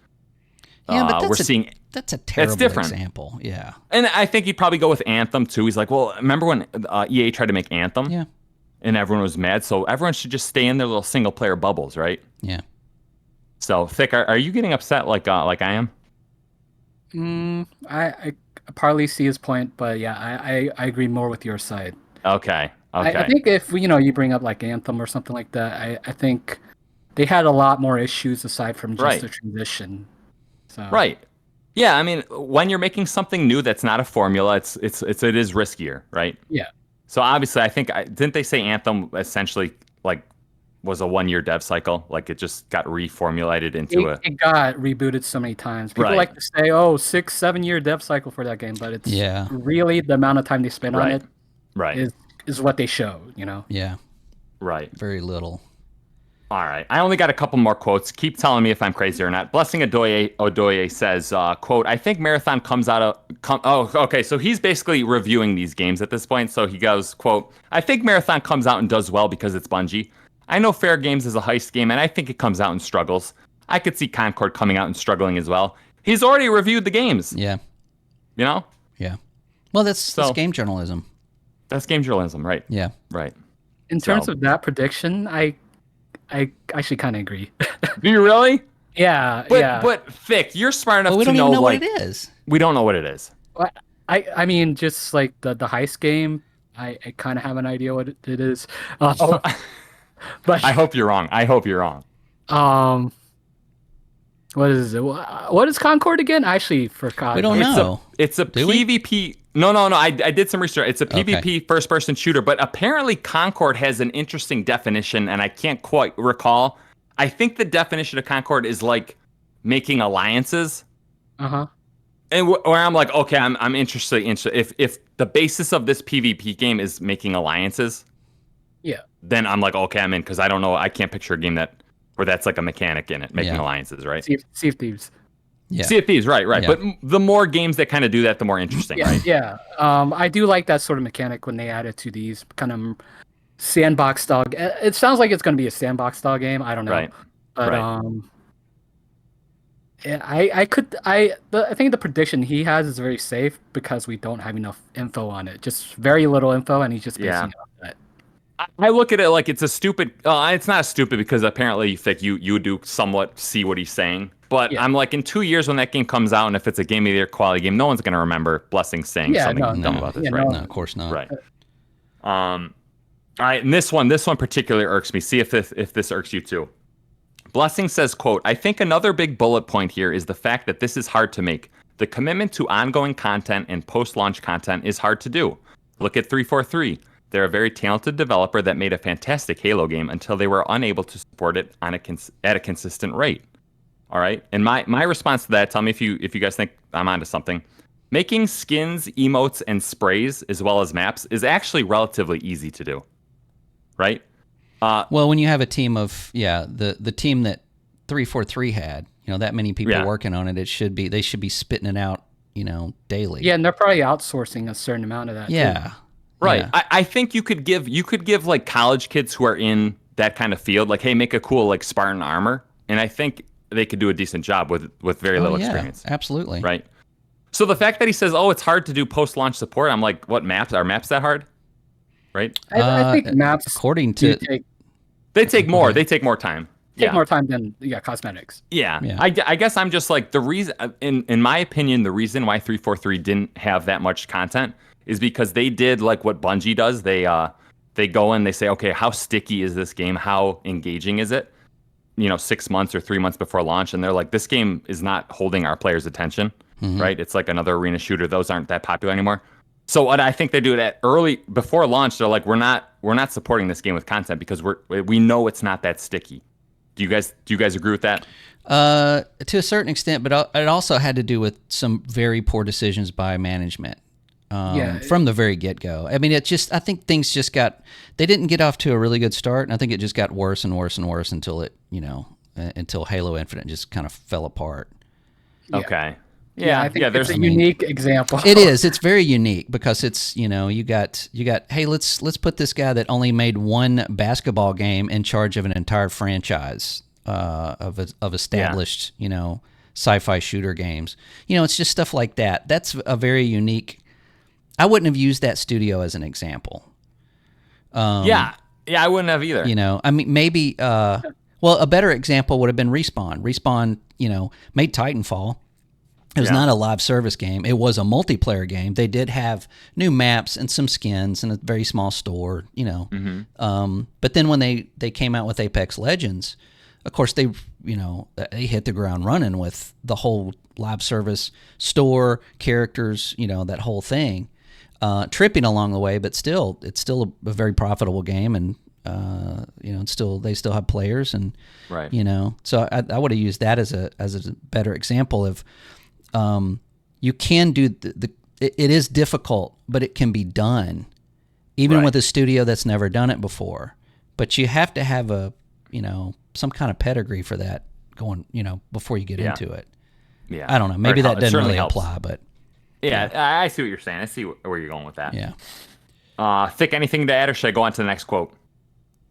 Yeah, but that's a terrible different. example. Yeah. And I think he'd probably go with Anthem too. He's like, well, remember when EA tried to make Anthem? Yeah. And everyone was mad. So everyone should just stay in their little single player bubbles, right? Yeah. So Thick, are you getting upset like I am? I partly see his point, but yeah, I agree more with your side. Okay. I think if you bring up like Anthem or something like that, I think they had a lot more issues aside from just the transition. So. Right. Yeah, I mean, when you're making something new that's not a formula, it is riskier, right? Yeah. So obviously, I think didn't they say Anthem essentially like was a 1-year dev cycle? Like it just got reformulated into it got rebooted so many times. People like to say, 6-7 year dev cycle for that game, but it's really the amount of time they spent on it is what they show, Yeah. Right. Very little. All right. I only got a couple more quotes. Keep telling me if I'm crazy or not. Blessing Odoye says, quote, I think Marathon comes out of... okay. So he's basically reviewing these games at this point. So he goes, quote, I think Marathon comes out and does well because it's Bungie. I know Fair Games is a heist game, and I think it comes out and struggles. I could see Concord coming out and struggling as well. He's already reviewed the games. Yeah. You know? Yeah. Well, that's game journalism. That's game journalism, right? Yeah. Right. In terms of that prediction, I actually kind of agree. Do you really? Yeah, But Thick, you're smart enough to know. We don't even know what it is. We don't know what it is. I mean, just like the heist game, I kind of have an idea what it is. But I hope you're wrong. What is it? What is Concord again? I actually forgot. We don't know. It's a PvP. No. I did some research. It's a PvP first-person shooter, but apparently Concord has an interesting definition, and I can't quite recall. I think the definition of Concord is like making alliances. And where I'm like, okay, I'm interested. If the basis of this PvP game is making alliances, then I'm like, okay, I'm in, because I don't know. I can't picture a game where that's like a mechanic in it, making alliances, right? Sea of Thieves. Yeah. Sea of Thieves, right. Yeah. But the more games that kind of do that, the more interesting, right? Yeah. I do like that sort of mechanic when they add it to these kind of sandbox style. It sounds like it's going to be a sandbox style game. I don't know. Right. But yeah, I think the prediction he has is very safe because we don't have enough info on it. Just very little info, and he's just basing it on that. I look at it like it's a stupid. It's not stupid because apparently you do somewhat see what he's saying. But I'm like, in 2 years when that game comes out, and if it's a Game of the Year quality game, no one's going to remember Blessing saying something dumb about this, right? No, of course not. Right. All right, and this one particularly irks me. See if this irks you too. Blessing says, quote, I think another big bullet point here is the fact that this is hard to make. The commitment to ongoing content and post-launch content is hard to do. Look at 343. They're a very talented developer that made a fantastic Halo game until they were unable to support it at a consistent rate. All right. And my response to that, tell me if you guys think I'm onto something. Making skins, emotes, and sprays as well as maps is actually relatively easy to do. Right? Well, when you have a team of the team that 343 had, that many people working on it, they should be spitting it out, daily. Yeah, and they're probably outsourcing a certain amount of that. Yeah. Too. Right. Yeah. I think you could give like college kids who are in that kind of field, like, hey, make a cool like Spartan armor, and I think they could do a decent job with very little experience. Absolutely. Right. So the fact that he says, "Oh, it's hard to do post-launch support," I'm like, "What maps are maps that hard?" Right. I think maps, according to they take more. They take more time. Take more time than cosmetics. Yeah. I guess I'm just like, the reason, in my opinion, the reason why 343 didn't have that much content is because they did like what Bungie does. They go in, they say, okay, how sticky is this game? How engaging is it? 6 months or 3 months before launch, and they're like, this game is not holding our players' attention, right? It's like another arena shooter. Those aren't that popular anymore. So what I think they do it before launch. They're like, we're not supporting this game with content because we know it's not that sticky. Do you guys agree with that? To a certain extent, but it also had to do with some very poor decisions by management. From the very get-go. I mean, I think things just they didn't get off to a really good start, and I think it just got worse and worse and worse until until Halo Infinite just kind of fell apart. Okay. I think there's it's a unique example. It is. It's very unique because it's, you got hey, let's put this guy that only made one basketball game in charge of an entire franchise of established, sci-fi shooter games. It's just stuff like that. That's a very unique. I wouldn't have used that studio as an example. I wouldn't have either. I mean, maybe a better example would have been Respawn. Respawn, made Titanfall. It was not a live service game. It was a multiplayer game. They did have new maps and some skins and a very small store, But then when they came out with Apex Legends, of course they hit the ground running with the whole live service store, characters, that whole thing. Tripping along the way, but it's still a very profitable game, and they still have players, and right. So I would have used that as a better example of. You can do it is difficult, but it can be done, even with a studio that's never done it before. But you have to have some kind of pedigree for that going, before you get into it. Yeah, I don't know. Maybe that doesn't really apply, but I see what you're saying. I see where you're going with that. Yeah. Thick, anything to add, or should I go on to the next quote?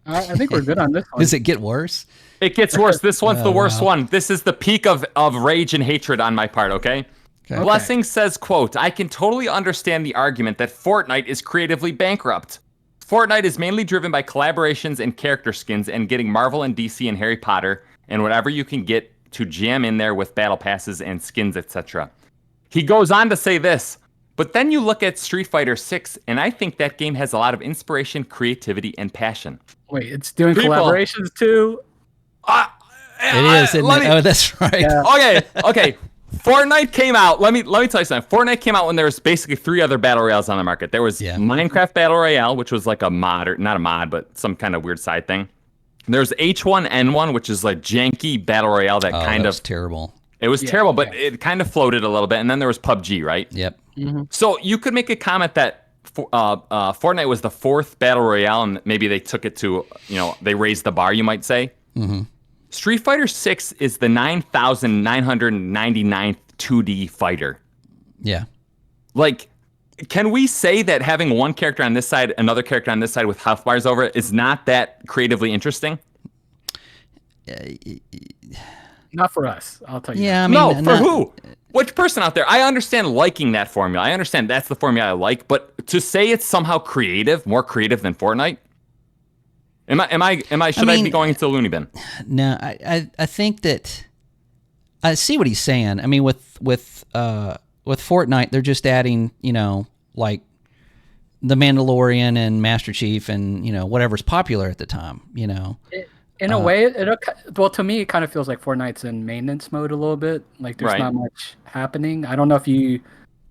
I think we're good on this one. Does it get worse? It gets worse. This one's the worst one. This is the peak of rage and hatred on my part, okay? Blessing says, quote, I can totally understand the argument that Fortnite is creatively bankrupt. Fortnite is mainly driven by collaborations and character skins and getting Marvel and DC and Harry Potter and whatever you can get to jam in there with battle passes and skins, etc. He goes on to say this, but then you look at Street Fighter 6, and I think that game has a lot of inspiration, creativity, and passion. Wait, it's doing collaborations too? It is, isn't it? Oh, that's right. Yeah. Okay. Fortnite came out. Let me tell you something. Fortnite came out when there was basically 3 other battle royales on the market. There was Minecraft Battle Royale, which was like a mod, or not a mod, but some kind of weird side thing. There's H1N1, which is like janky battle royale that was terrible. It was terrible, but it kind of floated a little bit. And then there was PUBG, right? Yep. Mm-hmm. So you could make a comment that Fortnite was the 4th battle royale, and maybe they took it to, they raised the bar, you might say. Mm-hmm. Street Fighter 6 is the 9,999th 2D fighter. Yeah. Like, can we say that having one character on this side, another character on this side with health bars over it is not that creatively interesting? Not for us, I'll tell you. Yeah, I mean, for who? Which person out there? I understand liking that formula. I understand that's the formula I like, but to say it's somehow creative, more creative than Fortnite? Should I be going into the loony bin? No, I think that I see what he's saying. I mean, with Fortnite, they're just adding, like the Mandalorian and Master Chief and, whatever's popular at the time, In a way, to me, it kind of feels like Fortnite's in maintenance mode a little bit. Like there's not much happening. I don't know if you,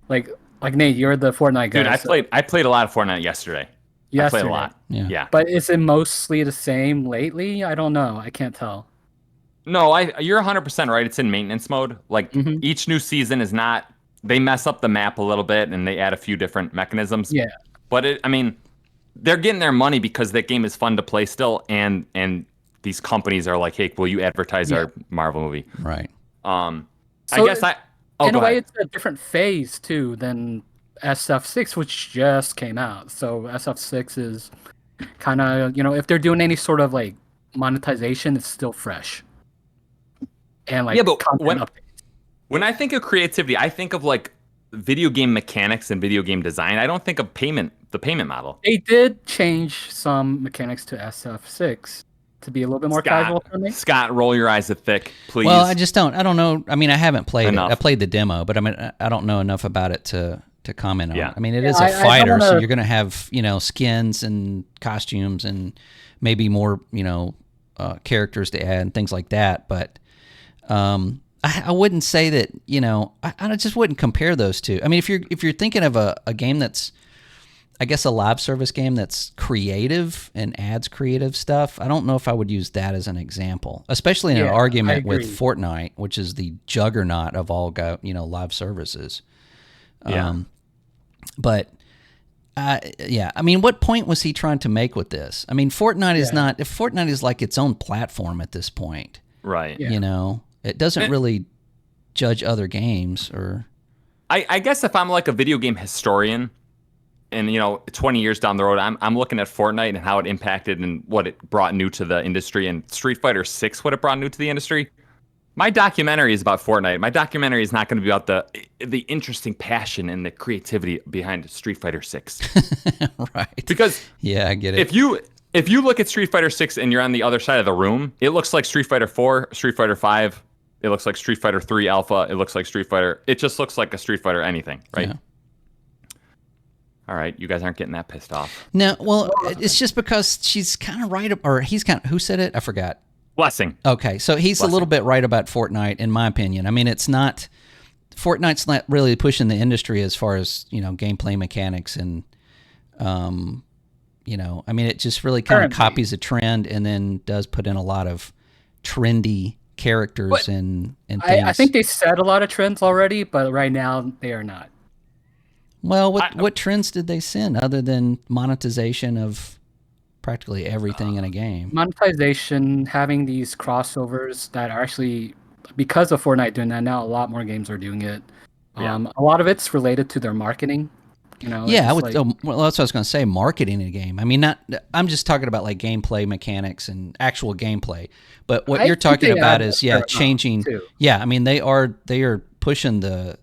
like Nate, you're the Fortnite guy. Dude, I played a lot of Fortnite yesterday. I played a lot. Yeah. But is it mostly the same lately? I don't know. I can't tell. No, you're 100% right. It's in maintenance mode. Like each new season is not. They mess up the map a little bit and they add a few different mechanisms. Yeah. But they're getting their money because that game is fun to play still, and these companies are like, hey, will you advertise our Marvel movie? Right. In a way, it's a different phase too than SF6, which just came out. So SF6 is kind of, if they're doing any sort of like monetization, it's still fresh. And like but when I think of creativity, I think of like video game mechanics and video game design. I don't think of the payment model. They did change some mechanics to SF6 to be a little bit more casual for me. Scott, roll your eyes at Thick, please. Well, I don't know. I mean, I haven't played it. I played the demo, but I don't know enough about it to comment on it. I mean, it is a fighter, so you're going to have, skins and costumes and maybe more, characters to add and things like that. But I wouldn't say that, I just wouldn't compare those two. I mean, if you're thinking of a game that's, I guess, a live service game that's creative and adds creative stuff, I don't know if I would use that as an example, especially in an argument with Fortnite, which is the juggernaut of all live services. But I mean, what point was he trying to make with this? I mean, Fortnite is not. If Fortnite is like its own platform at this point, right? It doesn't really. judge other games or. I guess if I'm like a video game historian, and 20 years down the road, I'm looking at Fortnite and how it impacted and what it brought new to the industry, and Street Fighter 6 what it brought new to the industry. My documentary is about Fortnite. My documentary is not going to be about the interesting passion and the creativity behind Street Fighter 6. Right. Because yeah, I get it. If you look at Street Fighter 6 and you're on the other side of the room, it looks like Street Fighter 4, Street Fighter 5. It looks like Street Fighter 3 Alpha. It looks like Street Fighter. It just looks like a Street Fighter anything, right? Yeah. All right, you guys aren't getting that pissed off. No, well, it's just because she's kind of right, or he's kind of, who said it? I forgot. Blessing. Okay, so he's a little bit right about Fortnite, in my opinion. I mean, Fortnite's not really pushing the industry as far as, gameplay mechanics and, I mean, it just really kind of copies a trend and then does put in a lot of trendy characters and things. I think they set a lot of trends already, but right now they are not. Well, what trends did they send other than monetization of practically everything in a game? Monetization, having these crossovers that are actually, because of Fortnite doing that now, a lot more games are doing it. Yeah. A lot of it's related to their marketing. Yeah, well, that's what I was going to say. Marketing a game. I mean, I'm just talking about like gameplay mechanics and actual gameplay. But what you're talking about is changing. Yeah, I mean they are pushing the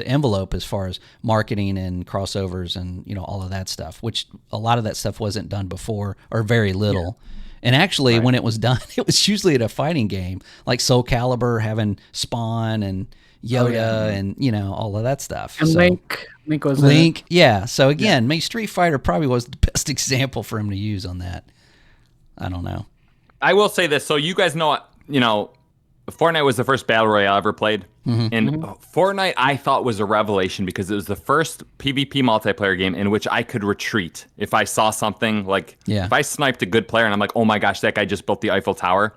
envelope as far as marketing and crossovers and all of that stuff, which a lot of that stuff wasn't done before or very little. Yeah. And actually, when it was done, it was usually at a fighting game like Soul Calibur having Spawn and Yoda and all of that stuff. And Link was Link. Yeah. So again, maybe Street Fighter probably was the best example for him to use on that. I don't know. I will say this. So you guys know, Fortnite was the first battle royale I ever played. Mm-hmm. And Fortnite I thought was a revelation because it was the first PvP multiplayer game in which I could retreat. If I saw something if I sniped a good player and I'm like, oh my gosh, that guy just built the Eiffel Tower.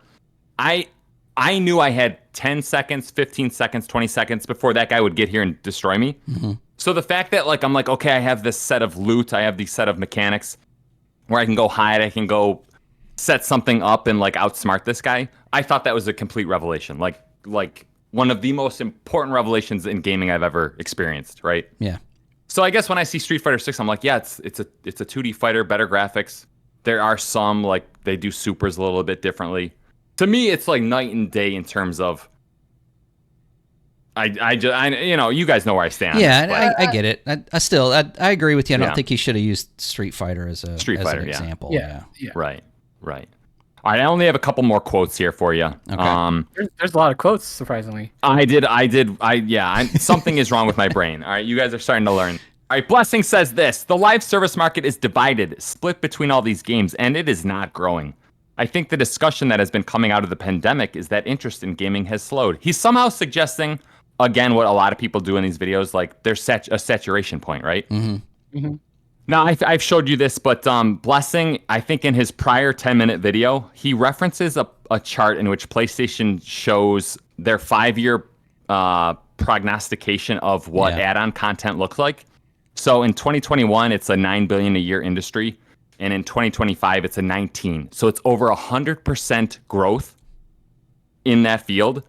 I knew I had 10 seconds, 15 seconds, 20 seconds before that guy would get here and destroy me. Mm-hmm. So the fact that I'm like, okay, I have this set of loot, I have these set of mechanics where I can go hide, I can go set something up and outsmart this guy. I thought that was a complete revelation. Like one of the most important revelations in gaming I've ever experienced, right? Yeah. So I guess when I see Street Fighter 6, I'm like, yeah, it's a 2D fighter, better graphics. There are some they do supers a little bit differently. To me, it's like night and day in terms of. I you guys know where I stand. Yeah, I get it. I agree with you. I don't think he should have used Street Fighter as an example. Yeah. Right. All right. I only have a couple more quotes here for you. Okay. There's a lot of quotes, surprisingly. Something is wrong with my brain. All right, you guys are starting to learn. All right, Blessing says this: the live service market is divided, split between all these games, and it is not growing. I think the discussion that has been coming out of the pandemic is that interest in gaming has slowed. He's somehow suggesting, again, what a lot of people do in these videos, there's a saturation point, right? Mm-hmm. Mm-hmm. Now, I've showed you this, but Blessing, I think in his prior 10-minute video, he references a chart in which PlayStation shows their 5-year prognostication of what add-on content looks like. So in 2021, it's a $9 billion a year industry. And in 2025, it's a 19. So it's over 100% growth in that field.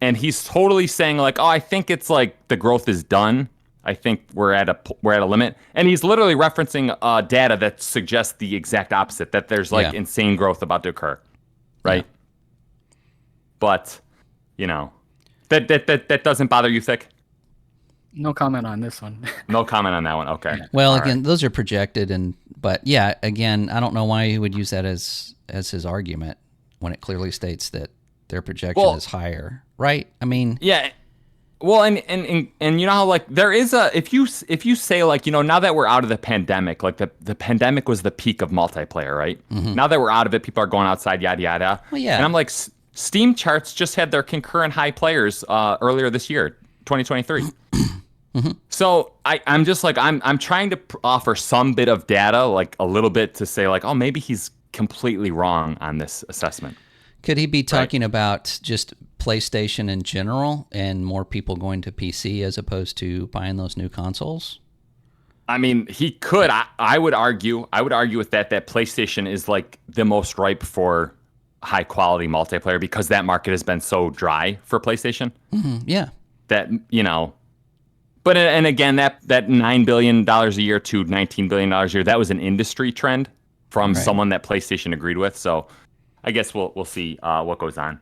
And he's totally saying I think it's the growth is done. I think we're at a limit. And he's literally referencing data that suggests the exact opposite, that there's insane growth about to occur. Right. Yeah. But, that doesn't bother you, Thick? No comment on this one. No comment on that one. Okay. Yeah. Well, again, those are projected, but yeah, again, I don't know why he would use that as his argument when it clearly states that their projection is higher, right? I mean, yeah. Well, and you know how there is if you say now that we're out of the pandemic, the pandemic was the peak of multiplayer, right? Mm-hmm. Now that we're out of it, people are going outside, yada yada. Well, yeah. And I'm like, Steam charts just had their concurrent high players earlier this year, 2023. Mm-hmm. So I'm just I'm trying to offer some bit of data, a little bit to say oh, maybe he's completely wrong on this assessment. Could he be talking about just PlayStation in general and more people going to PC as opposed to buying those new consoles? I mean, he could. I would argue with that PlayStation is the most ripe for high quality multiplayer because that market has been so dry for PlayStation. Yeah. That, you know, but and again, that $9 billion a year to $19 billion a year, that was an industry trend from someone that PlayStation agreed with. So I guess we'll see what goes on.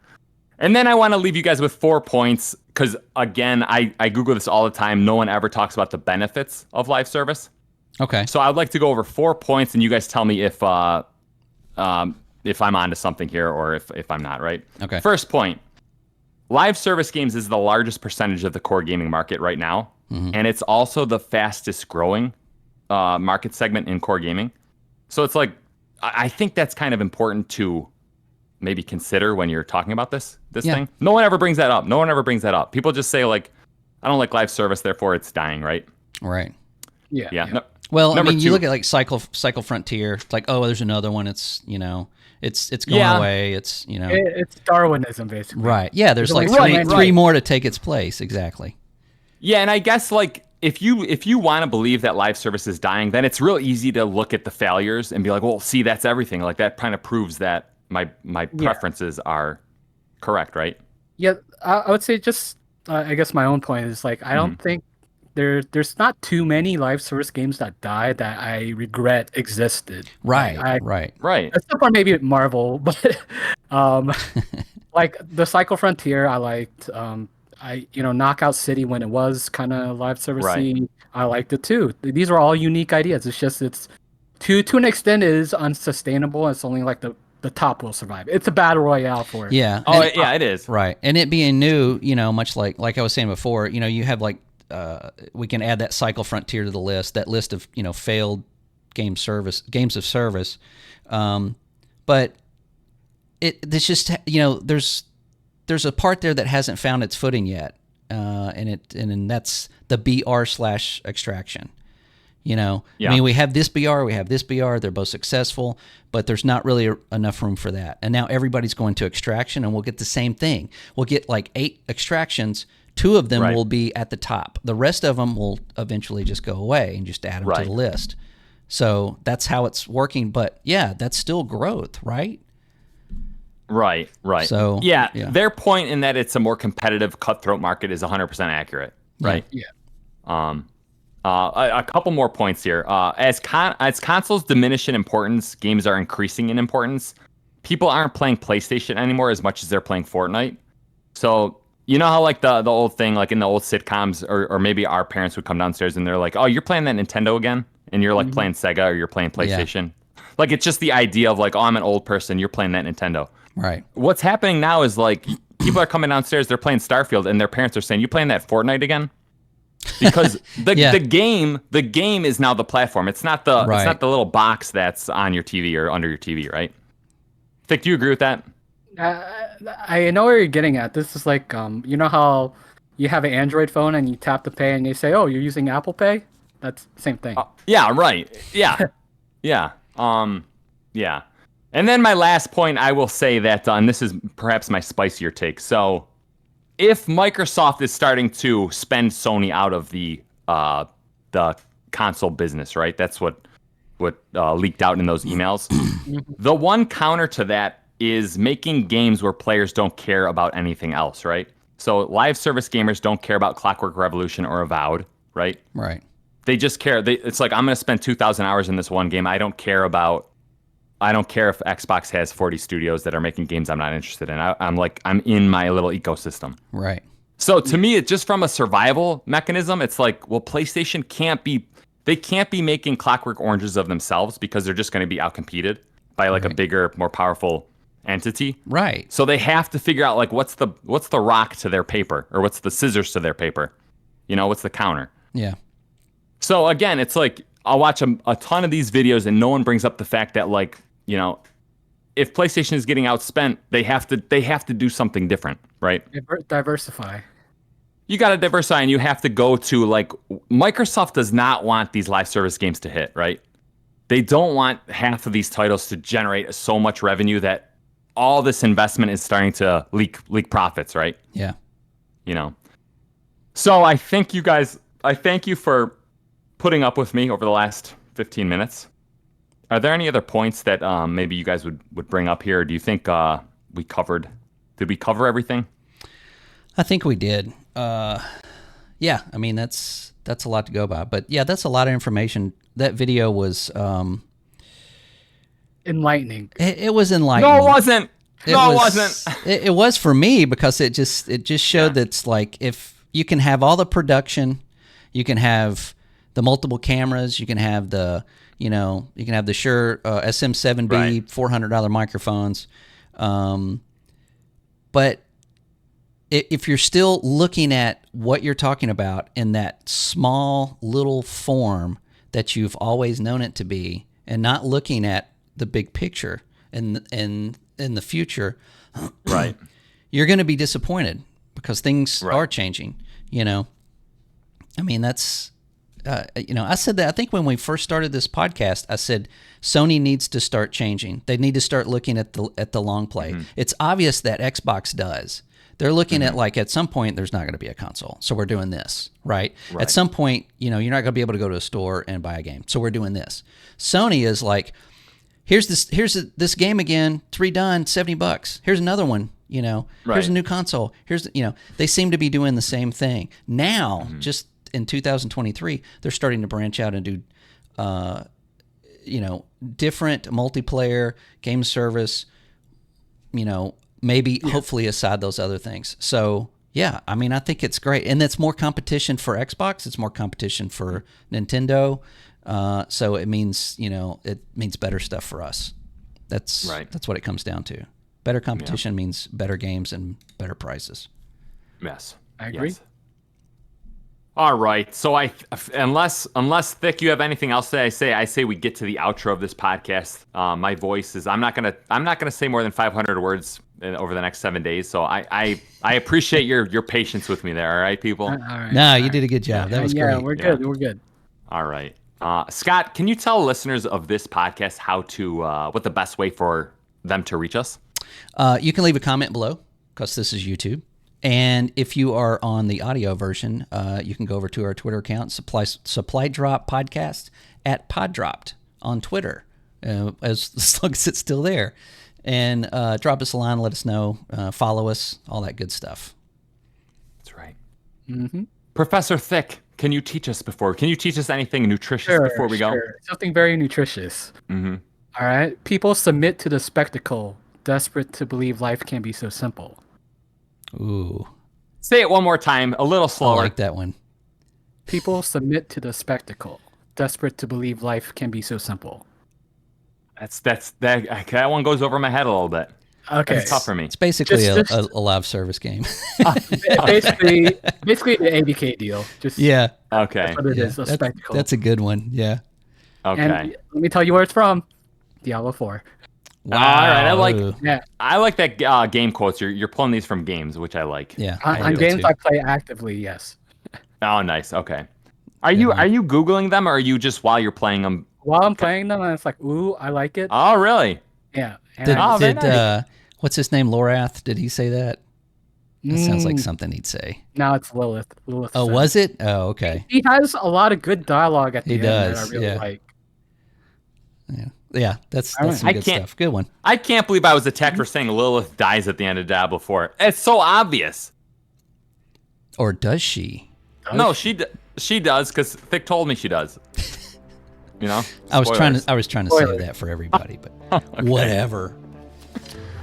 And then I want to leave you guys with 4 points because, again, I Google this all the time. No one ever talks about the benefits of live service. Okay. So I'd like to go over 4 points, and you guys tell me if I'm onto something here or if I'm not, right? Okay. First point, live service games is the largest percentage of the core gaming market right now, and it's also the fastest growing market segment in core gaming. So it's like, I think that's kind of important to maybe consider when you're talking about this thing. No one ever brings that up. People just say, like, I don't like live service, therefore it's dying, right? Right. Yeah. No, well, I mean, two. you look at like Cycle Frontier. It's like, oh, there's another one. It's, you know, it's going away. It's, you know, it's Darwinism basically. Right. Yeah. There's like three more to take its place. Exactly. Yeah, and I guess like if you want to believe that live service is dying, then it's real easy to look at the failures and be like, well, see, that's everything. Like that kind of proves that my preferences are correct, right? Yeah, I would say just I guess my own point is like I don't think there's not too many live service games that died that I regret existed. Right. Right. Except for maybe Marvel, but like the Cycle Frontier, I liked. Knockout City when it was kind of live servicey, I liked it too. These are all unique ideas. It's just it's to an extent it is unsustainable. It's only like the top will survive. It's a battle royale for it. Yeah. Oh, yeah, it is. Right. And it being new, you know, much like I was saying before, you know, you have like we can add that Cycle Frontier to the list, that list of, you know, failed games of service. But it's just, you know, there's a part there that hasn't found its footing yet. And that's the BR/extraction. You know, I mean, we have this BR, they're both successful, but there's not really enough room for that. And now everybody's going to extraction, and we'll get the same thing. We'll get like 8 extractions. 2 of them will be at the top. The rest of them will eventually just go away and just add them to the list. So that's how it's working. But yeah, that's still growth, right? Right. So yeah, their point in that it's a more competitive, cutthroat market is 100% accurate, right? Yeah. A couple more points here. As consoles diminish in importance, games are increasing in importance. People aren't playing PlayStation anymore as much as they're playing Fortnite. So you know how like the old thing, like in the old sitcoms, or maybe our parents would come downstairs and they're like, "Oh, you're playing that Nintendo again," and you're like playing Sega or you're playing PlayStation. Yeah. Like it's just the idea of like, "Oh, I'm an old person. You're playing that Nintendo." Right. What's happening now is like people are coming downstairs, they're playing Starfield, and their parents are saying, "You playing that Fortnite again?" Because the game is now the platform. It's not the little box that's on your TV or under your TV, right? Vic, do you agree with that? I know where you're getting at. This is like you know how you have an Android phone and you tap to pay and they say, "Oh, you're using Apple Pay?" That's the same thing. Yeah, right. Yeah. Yeah. Yeah. And then my last point, I will say that, and this is perhaps my spicier take. So, if Microsoft is starting to spend Sony out of the console business, right? That's what leaked out in those emails. The one counter to that is making games where players don't care about anything else, right? So, live service gamers don't care about Clockwork Revolution or Avowed, right? Right. They just care. It's like, I'm going to spend 2,000 hours in this one game. I don't care if Xbox has 40 studios that are making games I'm not interested in. I'm in my little ecosystem. Right. So to me, it's just from a survival mechanism. It's like, well, PlayStation can't be making Clockwork Oranges of themselves because they're just going to be outcompeted by like a bigger, more powerful entity. Right. So they have to figure out like what's the rock to their paper, or what's the scissors to their paper. You know, what's the counter? Yeah. So again, it's like I'll watch a ton of these videos and no one brings up the fact that, like, you know, if PlayStation is getting outspent, they have to do something different, right? Diversify. You got to diversify, and you have to go to, like, Microsoft does not want these live service games to hit, right? They don't want half of these titles to generate so much revenue that all this investment is starting to leak profits, right? Yeah. You know. So I thank you for putting up with me over the last 15 minutes. Are there any other points that maybe you guys would bring up here? Or do you think we covered. Did we cover everything? I think we did. Yeah, I mean that's a lot to go by, but yeah, that's a lot of information. That video was enlightening. It was enlightening. No, it wasn't. It wasn't. It was for me because it just showed that it's like if you can have all the production, you can have the multiple cameras, you can have the Shure SM7B right. $400 microphones, but if you're still looking at what you're talking about in that small little form that you've always known it to be, and not looking at the big picture and in the future, right, you're going to be disappointed because things are changing. I mean, that's I said that I think when we first started this podcast, I said Sony needs to start changing. They need to start looking at the long play. Mm-hmm. It's obvious that Xbox does. They're looking at like at some point there's not going to be a console, so we're doing this, right? At some point, you're not going to be able to go to a store and buy a game, so we're doing this. Sony is like, here's this game again, it's redone, $70. Here's another one, Here's a new console. They seem to be doing the same thing now. Just in 2023, they're starting to branch out and do, different multiplayer game service. Maybe hopefully aside those other things. So yeah, I mean, I think it's great, and it's more competition for Xbox. It's more competition for Nintendo. So it means better stuff for us. That's what it comes down to. Better competition means better games and better prices. Yes, I agree. Yes. All right. So unless Thick, you have anything else to say, I say we get to the outro of this podcast. My voice is I'm not gonna say more than 500 words over the next 7 days. So I appreciate your patience with me there. All right, people. All right. No, you did a good job. That was great. Yeah, we're good. We're good. All right. Scott, can you tell listeners of this podcast what the best way for them to reach us? You can leave a comment below because this is YouTube. And if you are on the audio version, you can go over to our Twitter account, Supply Drop Podcast at Poddropped on Twitter, as long as it's still there. And drop us a line, let us know, follow us, all that good stuff. That's right. Mm-hmm. Professor Thick, can you teach us anything nutritious before we go? Something very nutritious. Mm-hmm. All right. People submit to the spectacle, desperate to believe life can be so simple. Ooh. Say it one more time, a little slower. I like that one. People submit to the spectacle, desperate to believe life can be so simple. That one goes over my head a little bit. Okay. It's tough for me. It's basically a live service game. basically the ABK deal. Yeah. Okay. That's what it is, a spectacle. That's a good one. Yeah. Okay. And let me tell you where it's from. Diablo 4. Wow. All right. I like that game quotes. You're pulling these from games, which I like. Yeah. On games I play actively, yes. Oh, nice. Okay. Are you Googling them, or are you just while you're playing them? While I'm playing them, and it's like, ooh, I like it. Oh, really? Yeah. Did what's his name, Lorath? Did he say that? That sounds like something he'd say. No, it's Lilith. Oh, was it? Oh, okay. He has a lot of good dialogue at the end that I really like. Yeah, that's some good stuff. Good one. I can't believe I was attacked for saying Lilith dies at the end of Diablo 4. It's so obvious. Or does she? No, she does, because Thick told me she does. I was trying to say that for everybody, but okay. Whatever.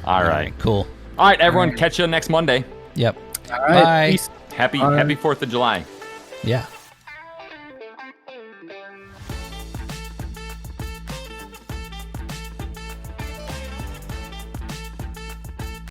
All right, cool. All right, everyone, catch you next Monday. Yep. All right. Bye. Peace. Happy 4th of July. Yeah.